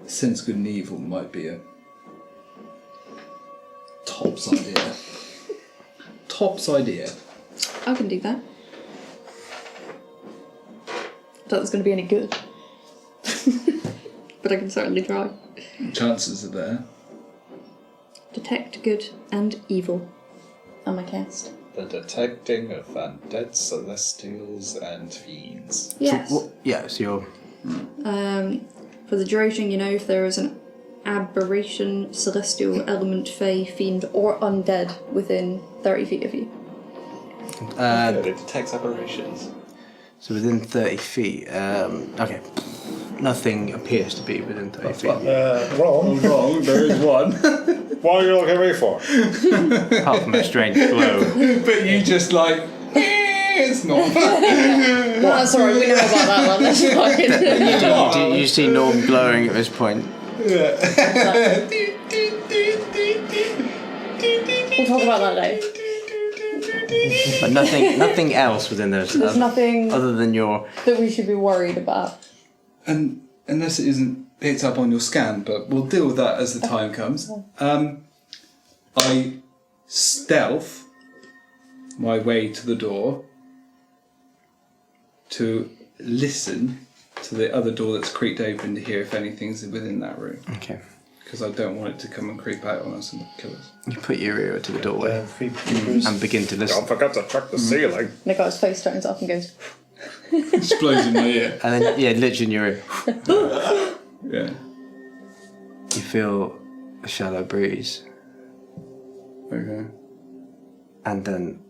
Speaker 7: sense good and evil might be a tops idea. Tops idea.
Speaker 2: I can do that. I doubt it's going to be any good. But I can certainly try.
Speaker 7: Chances are there.
Speaker 2: Detect good and evil. On my cast.
Speaker 3: The detecting of undead celestials and fiends.
Speaker 2: Yes.
Speaker 1: So you're...
Speaker 2: For the duration, if there is an aberration, celestial, element, fey, fiend, or undead within 30 feet of you.
Speaker 3: It detects aberrations.
Speaker 1: So within 30 feet, okay. Nothing appears to be within 30 feet.
Speaker 5: Wrong.
Speaker 4: Wrong, there is one.
Speaker 3: What are you looking at me for?
Speaker 1: Apart from a strange glow.
Speaker 4: But you just it's not.
Speaker 2: That's alright, we know about that one, that's fine.
Speaker 1: Do you see Norm glowing at this point?
Speaker 2: We'll talk about that later.
Speaker 1: But nothing else within those.
Speaker 2: There's nothing
Speaker 1: other than your.
Speaker 2: that we should be worried about.
Speaker 4: And unless it isn't picked up on your scan, but we'll deal with that as the time comes. I stealth my way to the door to listen to the other door that's creaked open to hear if anything's within that room.
Speaker 1: Okay.
Speaker 4: Because I don't want it to come and creep out on us and kill us.
Speaker 1: You put your ear to the doorway
Speaker 5: Creepers.
Speaker 1: and begin to listen.
Speaker 3: Don't forget to check the ceiling.
Speaker 2: Nico's face turns up and goes,
Speaker 4: Explodes in my ear.
Speaker 1: And then, literally in your ear.
Speaker 4: Yeah.
Speaker 1: You feel a shallow breeze.
Speaker 4: Okay.
Speaker 1: And then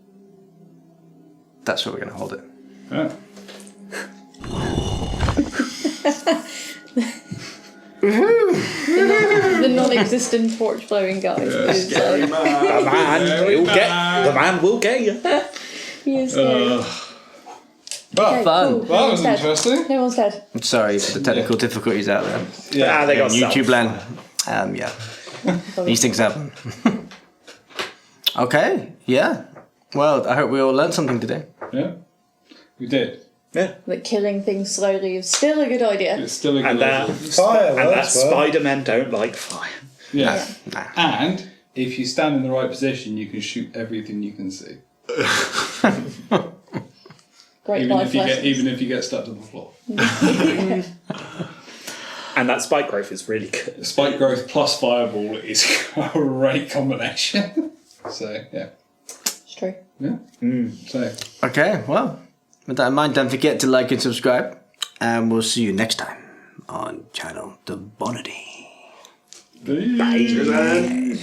Speaker 1: that's where we're going to hold it.
Speaker 4: Yeah.
Speaker 2: the non-existent torch blowing guy. Is like,
Speaker 3: The man will get you.
Speaker 2: he is scary. Okay,
Speaker 1: fun.
Speaker 2: cool.
Speaker 4: That was
Speaker 2: Dead.
Speaker 4: interesting.
Speaker 2: Everyone's dead.
Speaker 1: I'm sorry for the technical difficulties out there.
Speaker 3: Yeah, they got
Speaker 1: YouTube
Speaker 3: self.
Speaker 1: land. These things happen. Okay, yeah. Well, I hope we all learned something today.
Speaker 4: Yeah. We did.
Speaker 2: That killing things slowly is still a good idea.
Speaker 4: It's still a good
Speaker 3: And that,
Speaker 4: idea.
Speaker 5: Fire
Speaker 3: and that
Speaker 5: works well.
Speaker 3: Spider-Men don't like fire.
Speaker 4: Yeah.
Speaker 1: Nah.
Speaker 4: And if you stand in the right position, you can shoot everything you can see.
Speaker 2: Great
Speaker 4: Even
Speaker 2: life
Speaker 4: if you
Speaker 2: lessons.
Speaker 4: get stuck to the floor.
Speaker 3: And that spike growth is really good.
Speaker 4: Spike growth plus fireball is a great combination. So, yeah.
Speaker 2: It's true.
Speaker 4: Yeah. So,
Speaker 1: Okay, well, with that in mind, don't forget to like and subscribe, and we'll see you next time on Channel the Bonity.
Speaker 4: bye.
Speaker 6: Cheers, man.